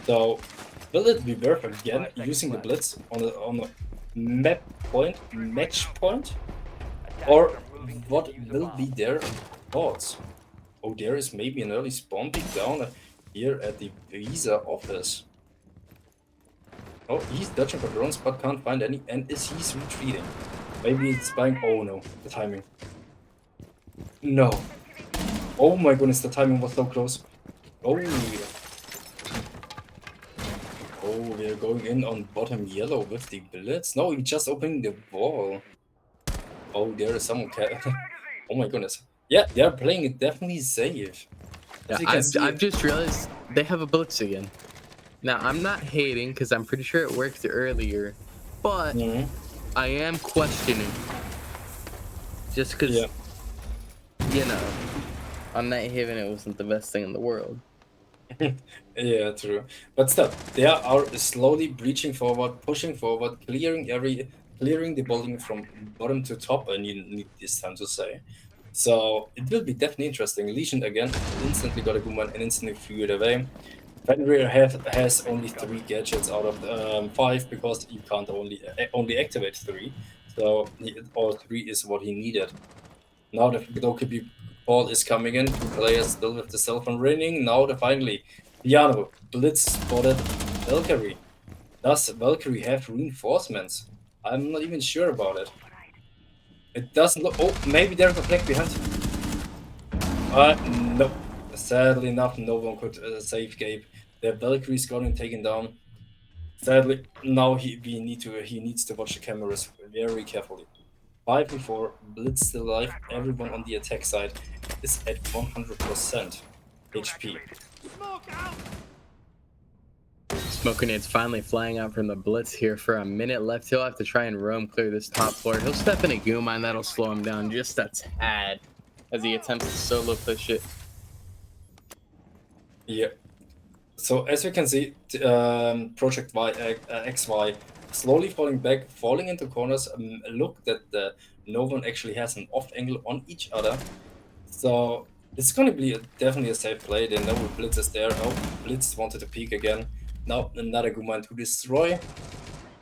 So will it be worth again 5 seconds using the left. Blitz on a map point, match point? Attackers Or are moving to what defuse a will bomb. be their thoughts? Oh, there is maybe an early spawn pick down here at the visa office. Oh, he's dodging for drones but can't find any, and he's retreating. Maybe it's spying. Oh no, the timing. No. Oh my goodness, the timing was so close. Oh yeah. Oh, we are going in on bottom yellow with the bullets. No, he just opening the wall. Oh, there is someone. Oh my goodness. Yeah, they are playing it definitely safe. Yeah, As you can see, I've just realized they have a blitz again. Now I'm not hating because I'm pretty sure it worked earlier, but Mhm. I am questioning. Just because, Yeah. you know, on Night Haven it wasn't the best thing in the world. Yeah, true. But still, they are slowly breaching forward, pushing forward, clearing the building from bottom to top, and you need this time to say. So it will be definitely interesting. Legion again instantly got a Guman and instantly threw it away. Fenrir has only 3 gadgets out of 5 because you can't only activate 3. So all 3 is what he needed. Now the Dokkaebi ball is coming in. 2 players still with the cell phone ringing. Now finally, Piano Blitz spotted Valkyrie. Does Valkyrie have reinforcements? I'm not even sure about it. It doesn't look. Oh, maybe there's a flag behind. No. Sadly enough, no one could save Gabe. The Valkyrie's gotten taken down. Sadly, now he needs to watch the cameras very carefully. 5v4, Blitz still alive, everyone on the attack side is at 100% HP. Smoke Grenades finally flying out from the blitz here for a minute left. He'll have to try and roam clear this top floor. He'll step in a goo mine, that'll slow him down just a tad as he attempts to solo push it. Yeah. So as you can see, Project XY slowly falling back, falling into corners. Look that no one actually has an off angle on each other. So it's gonna be definitely a safe play. They know Blitz is there. Oh, Blitz wanted to peek again. Now another Guman to destroy.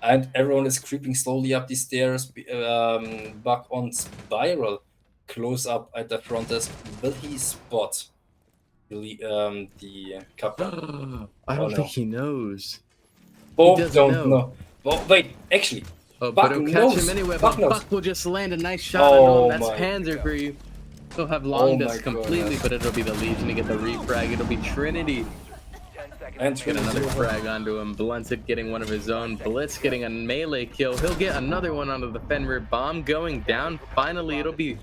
And everyone is creeping slowly up the stairs, back on Spiral. Close up at the front desk. Will he spot the Captain? I don't no. think he knows. Both doesn't don't know. know. Well, wait, actually, Oh, Buck but he'll catch knows. him anyway. Buck But knows. Buck will just land a nice shot Oh on him. That's my Panzer for you. He'll have Oh long my dust completely, goodness. but it'll be the Legion to get the refrag. It'll be Trinity. 10 seconds. And Get another Trinity. frag onto him. Blunted getting one of his own. Blitz getting a melee kill. He'll get another one onto the Fenrir. Bomb going down. Finally, it'll be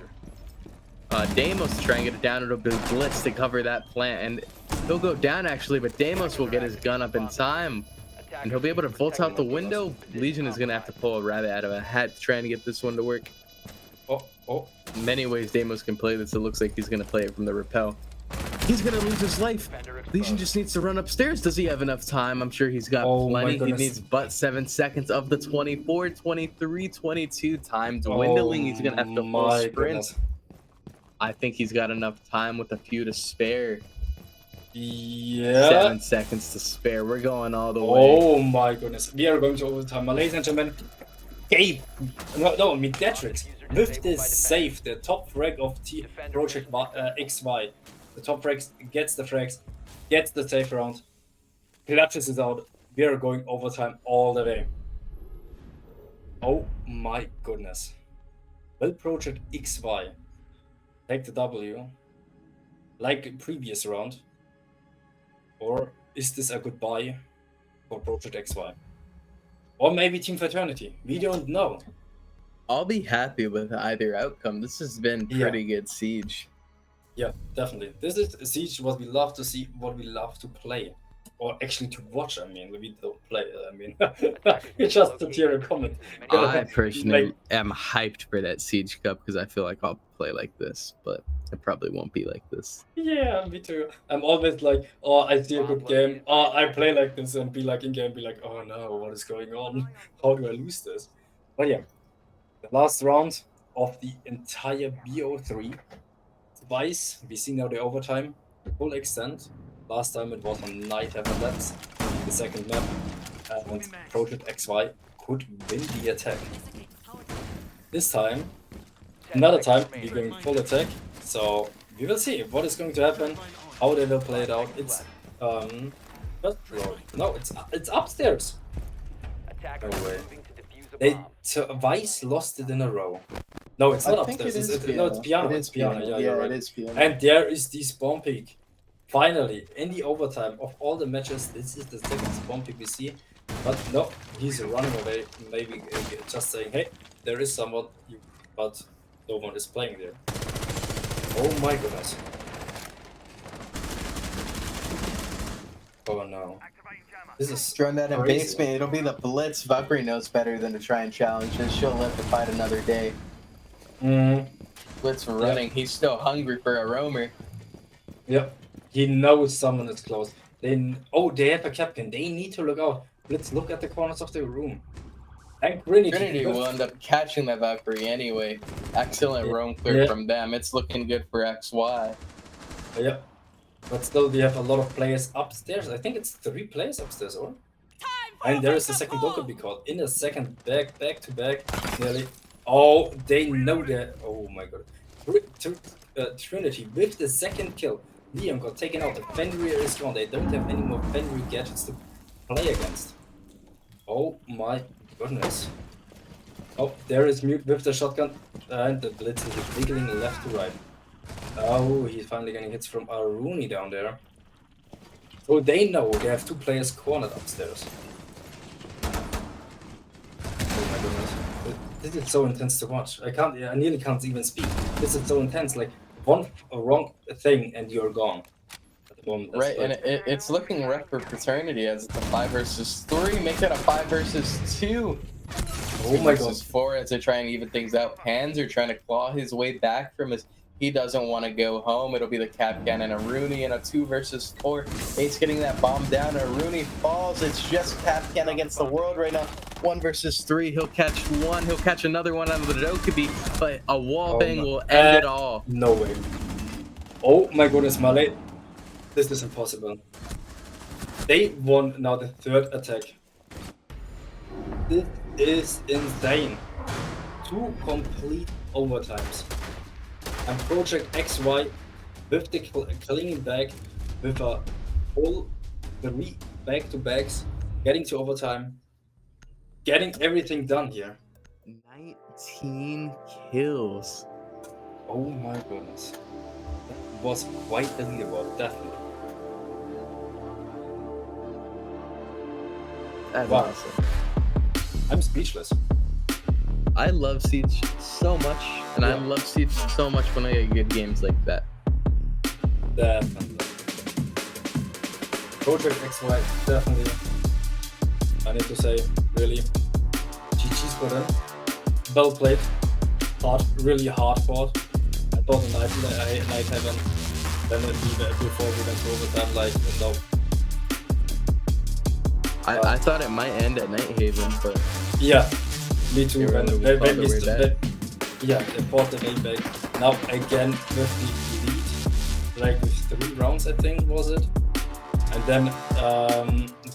Deimos to try and get it down. It'll be Blitz to cover that plant. And he'll go down, actually, but Deimos will get his gun up in time. And he'll be able to vault out the window. Legion is going to have to pull a rabbit out of a hat trying to get this one to work. Oh, In many ways, Deimos can play this. It looks like he's going to play it from the rappel. He's going to lose his life. Legion just needs to run upstairs. Does he have enough time? I'm sure he's got Oh my plenty. He goodness. needs but 7 seconds of the 24, 23, 22 time dwindling. He's going to have to full my sprint. goodness. I think he's got enough time with a few to spare. Yeah. 7 seconds to spare. We're going all the way. Oh my goodness. We are going to overtime. Ladies and gentlemen, Gabe. No, I mean Detrix. With this save, the top frag of Project XY. The top frag gets the frags, gets the save round, clutches it out. We are going overtime all the way. Oh my goodness. Will Project XY take the W like previous round? Or is this a goodbye for Project XY? Or maybe Team Fraternity? We don't know. I'll be happy with either outcome. This has been Yeah. pretty good Siege. Yeah, definitely. This is a Siege what we love to see, what we love to play. Or actually to watch, I mean. We don't play, I mean. It's just a tier comment. I personally am hyped for that Siege Cup because I feel like I'll play play like this, but it probably won't be like this. Yeah, me too. I'm always like, oh, I see a good game. Oh, I play like this and be like in game, be like, oh no, what is going on? How do I lose this? But yeah, the last round of the entire BO3. Twice, we see now the overtime, full extent. Last time it was on Night Heaven Labs, the second map, and Project XY could win the attack. This time, another time, we're going full attack, so we will see what is going to happen, how they will play it out. It's first floor. No, it's upstairs. Attacker No way. moving to defuse a They bomb. twice lost it in a row. No, it's not I think it upstairs. is No, it's piano. It It's is piano. Yeah, you're right. it is piano. And there is the spawn peak. Finally, in the overtime of all the matches, this is the second spawn peak we see. But no, he's running away. Maybe just saying, hey, there is someone, but no one is playing there. Oh my goodness. Oh no. This is Throwing that in crazy. basement, it'll be the Blitz. Valkyrie knows better than to try and challenge this. She'll live to fight another day. Blitz running. He's still hungry for a roamer. Yep. He knows someone is close. They have a captain. They need to look out. Let's look at the corners of the room. And Trinity will end up catching that Valkyrie anyway. Excellent roam clear Yeah. from them. It's looking good for XY. Yep. But still, we have a lot of players upstairs. I think it's 3 players upstairs, or? And there is the second goal could be caught. In a second, back to back, nearly. Oh, they know that. Oh my god. Trinity with the second kill. Liam got taken out. The Fenrir is gone. They don't have any more Fenrir gadgets to play against. Oh my goodness. Oh, there is Mute with the shotgun. And the Blitz is wiggling left to right. Oh, he's finally getting hits from Aruni down there. So they know they have 2 players cornered upstairs. Oh my goodness. This is so intense to watch. I nearly can't even speak. This is so intense. Like, one wrong thing and you're gone. At the moment, Right, and it's looking rough for Fraternity as it's a 5 versus 3. Make it a 5 versus 2. Oh my god. Versus 4 as they're trying to even things out. Panzer trying to claw his way back from his. He doesn't want to go home. It'll be the Capcan and a Rooney in a 2 versus 4. Ace getting that bomb down. A Rooney falls. It's just Capcan against the world right now. 1 versus 3. He'll catch one. He'll catch another one out of the Dokkaebi, but a wall Oh bang my- will end it all. No way. Oh my goodness, Malay. This is impossible. They won now the 3rd attack. This is insane. 2 complete overtimes. And Project XY with the clinging back with a whole 3 back-to-backs, getting to overtime, getting everything done here. 19 kills. Oh my goodness. That was quite the leaderboard, definitely. That's Wow. awesome. I'm speechless. I love Siege so much, and I Yeah. love Siege so much when I get good games like that. Definitely. Project XY, definitely. I need to say, really, GG's for them. Well played. Hard, really hard fought. I thought the night heaven, then before we went over that, like, no. I thought it might end at Night Haven, but Yeah, me too. They When fought when their we way st- yeah, they fought the way back. Now again with the lead, like with 3 rounds, I think was it, and then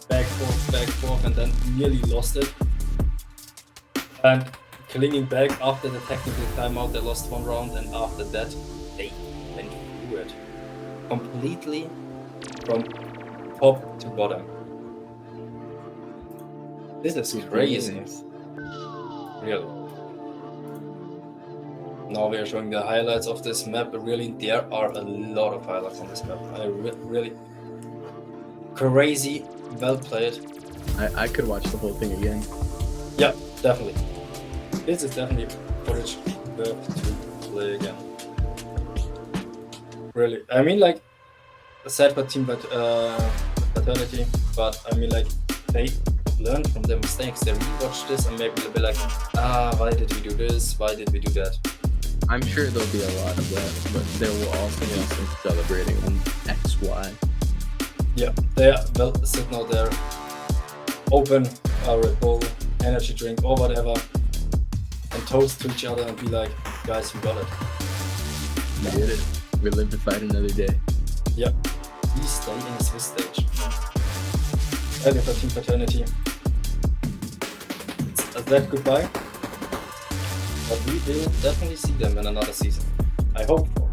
back forth, and then nearly lost it. And clinging back after the technical timeout, they lost 1 round, and after that, they went through it completely from top to bottom. This is crazy. Really. Now we are showing the highlights of this map. Really, there are a lot of highlights on this map. Really crazy, well played. I could watch the whole thing again. Yeah, definitely. This is definitely footage worth to play again. Really, I mean, like, sad for team, but Fraternity, but I mean, like, they learn from their mistakes. They rewatch this and maybe they'll be like, why did we do this? Why did we do that? I'm sure there'll be a lot of that, but there will also be some celebrating on XY. Yeah, they are well sitting out there, open a Red Bull, energy drink, or whatever, and toast to each other and be like, guys, we got it. We did it. We live to fight another day. Yep. We stay in the Swiss stage. Early for Team Fraternity. It's a that goodbye. But we will definitely see them in another season. I hope so.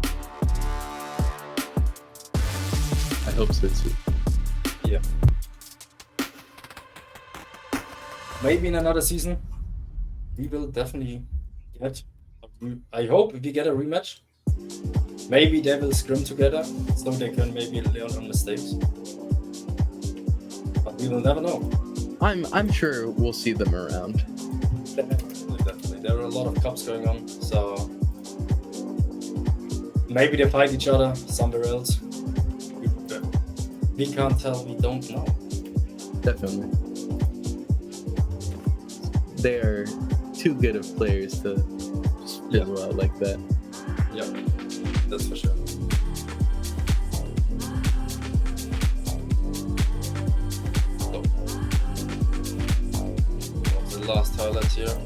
I hope so too. Yeah. Maybe in another season, we will definitely get. I hope we get a rematch. Maybe they will scrim together, so they can maybe learn on mistakes. But we will never know. I'm sure we'll see them around. Definitely. There are a lot of cups going on, so maybe they fight each other somewhere else. We can't tell. We don't know. Definitely. They are too good of players to just fizzle out like that. Yeah, that's for sure. So, the last highlight here,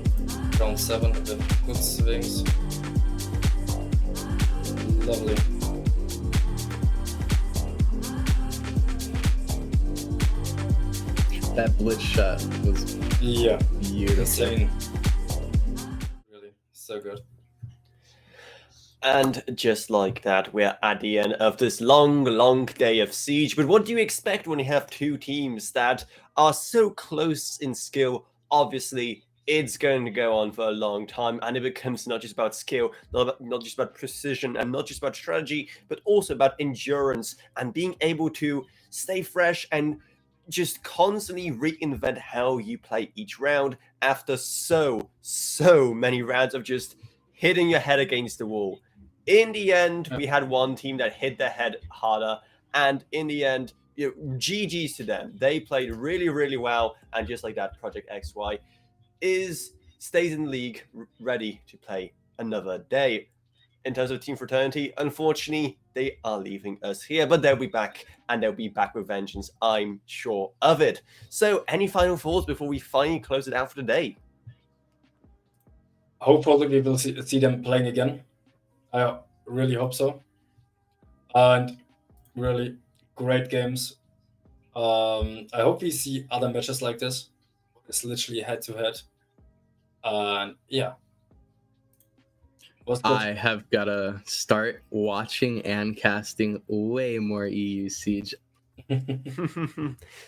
round 7 with good swings. Lovely. That blitz shot was Yeah, beautiful. insane. Really, so good. And just like that, we're at the end of this long day of Siege. But what do you expect when you have two teams that are so close in skill? Obviously, it's going to go on for a long time, and it becomes not just about skill, not just about precision, and not just about strategy, but also about endurance and being able to stay fresh and just constantly reinvent how you play each round after so many rounds of just hitting your head against the wall. In the end, we had one team that hit their head harder, and in the end, GG's to them. They played really well, and just like that, Project XY stays in the league ready to play another day. In terms of Team Fraternity, unfortunately, they are leaving us here, but they'll be back, and they'll be back with vengeance. I'm sure of it. So, any final thoughts before we finally close it out for today? Hopefully, we will see them playing again. I really hope so. And really great games. I hope we see other matches like this. It's literally head to head. And yeah. Was good. I have got to start watching and casting way more EU Siege.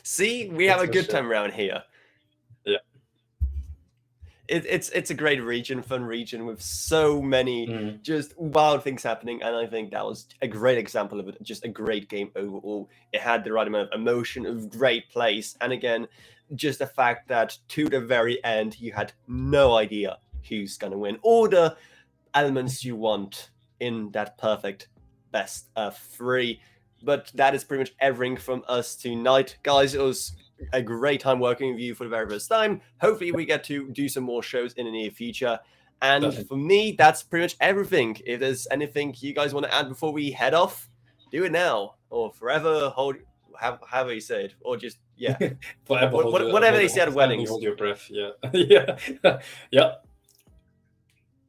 See, we That's have a for good sure. time around here. Yeah. It's a great region, fun region with so many just wild things happening, and I think that was a great example of it. Just a great game overall. It had the right amount of emotion, of great plays, and again, just the fact that to the very end you had no idea who's gonna win, or the elements you want in that perfect best of 3. But that is pretty much everything from us tonight, guys. It was a great time working with you for the very first time. Hopefully we get to do some more shows in the near future. And Definitely. for me, that's pretty much everything. If there's anything you guys want to add before we head off, do it now, or forever hold, however you say it, or just Forever whatever they say at weddings. Hold your breath. Yeah. Yeah.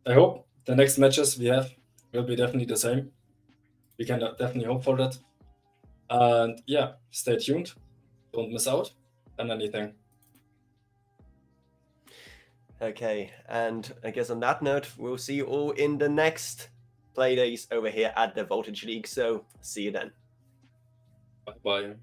I hope the next matches we have will be definitely the same. We can definitely hope for that. And yeah, stay tuned. Don't miss out on anything. Okay, and I guess on that note, we'll see you all in the next play days over here at the Voltage League. So see you then. Bye.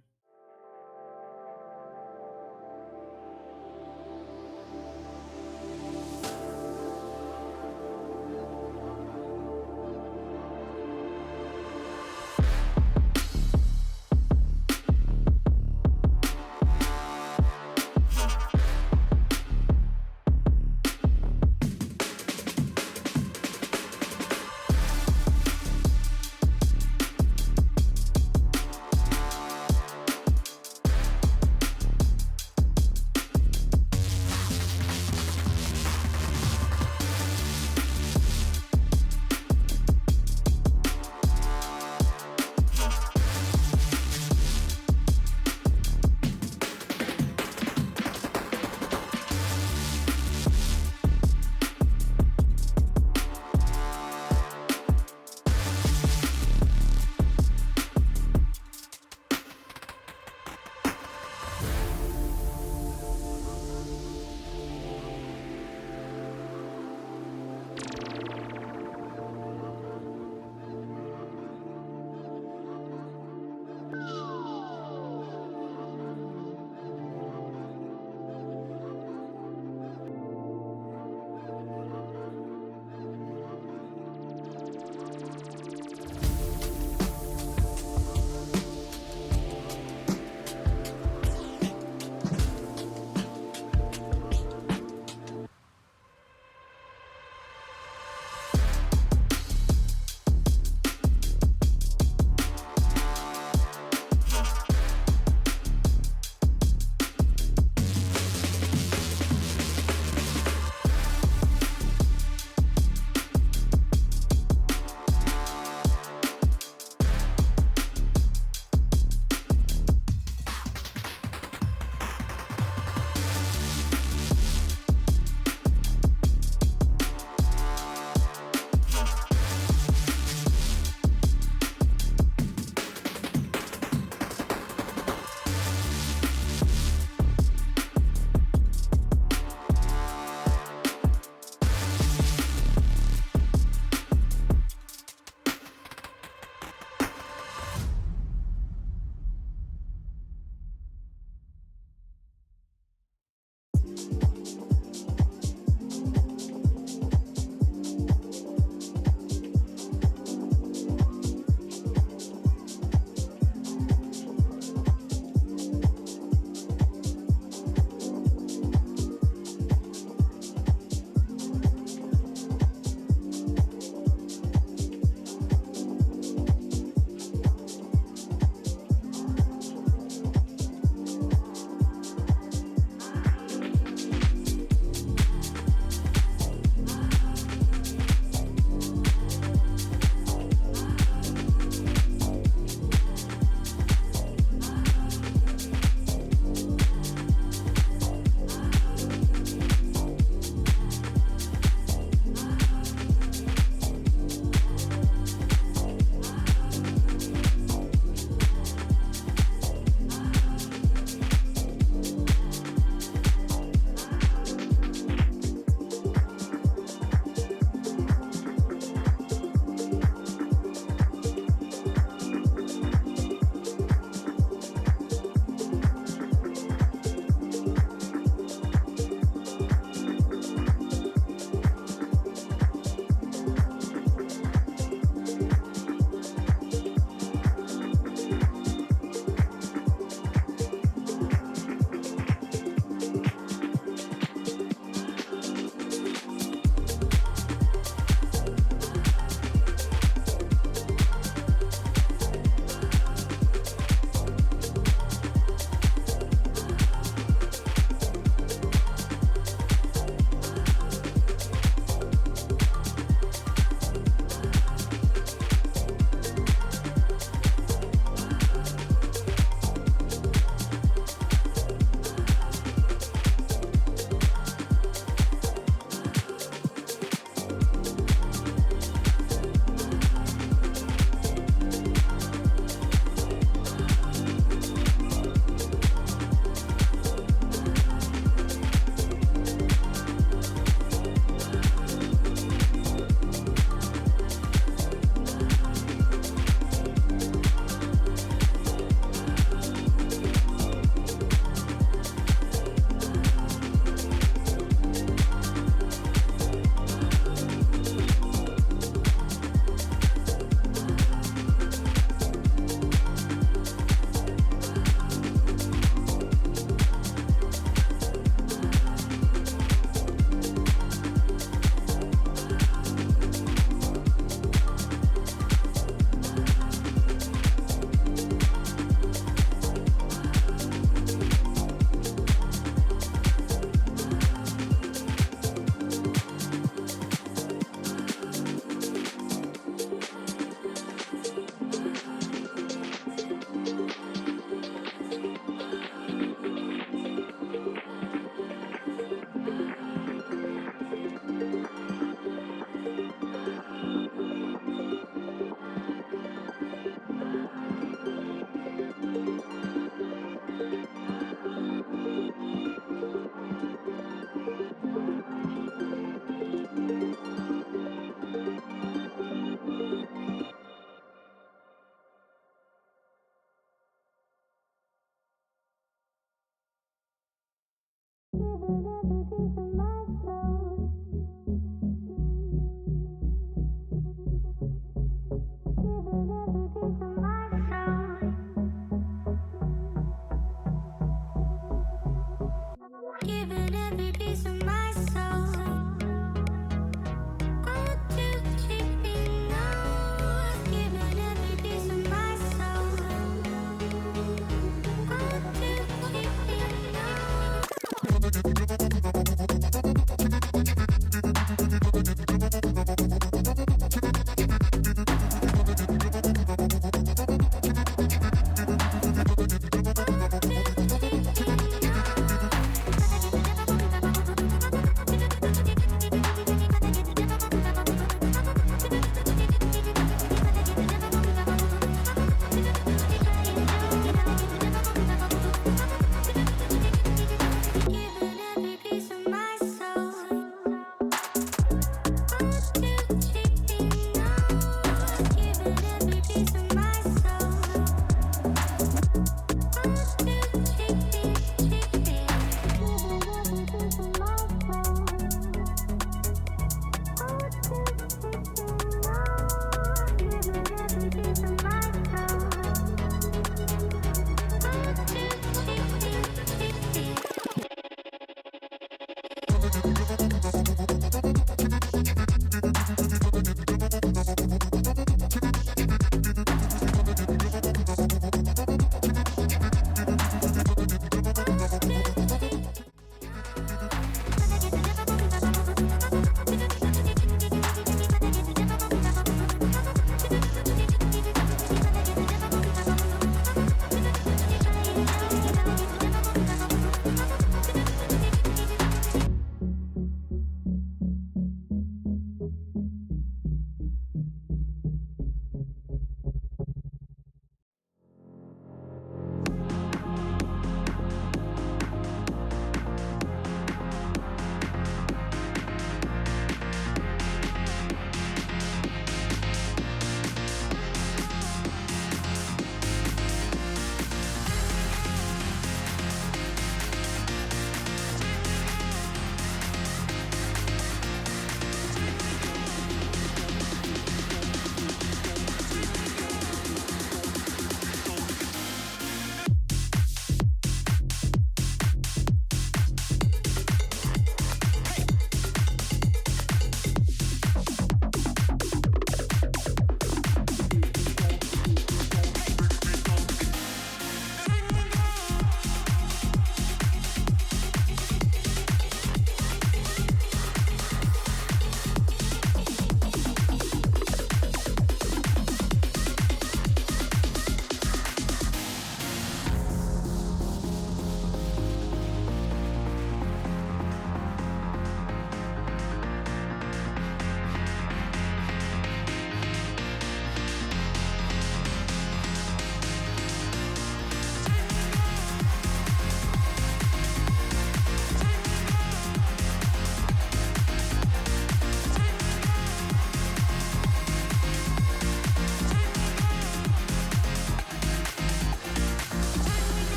Bye.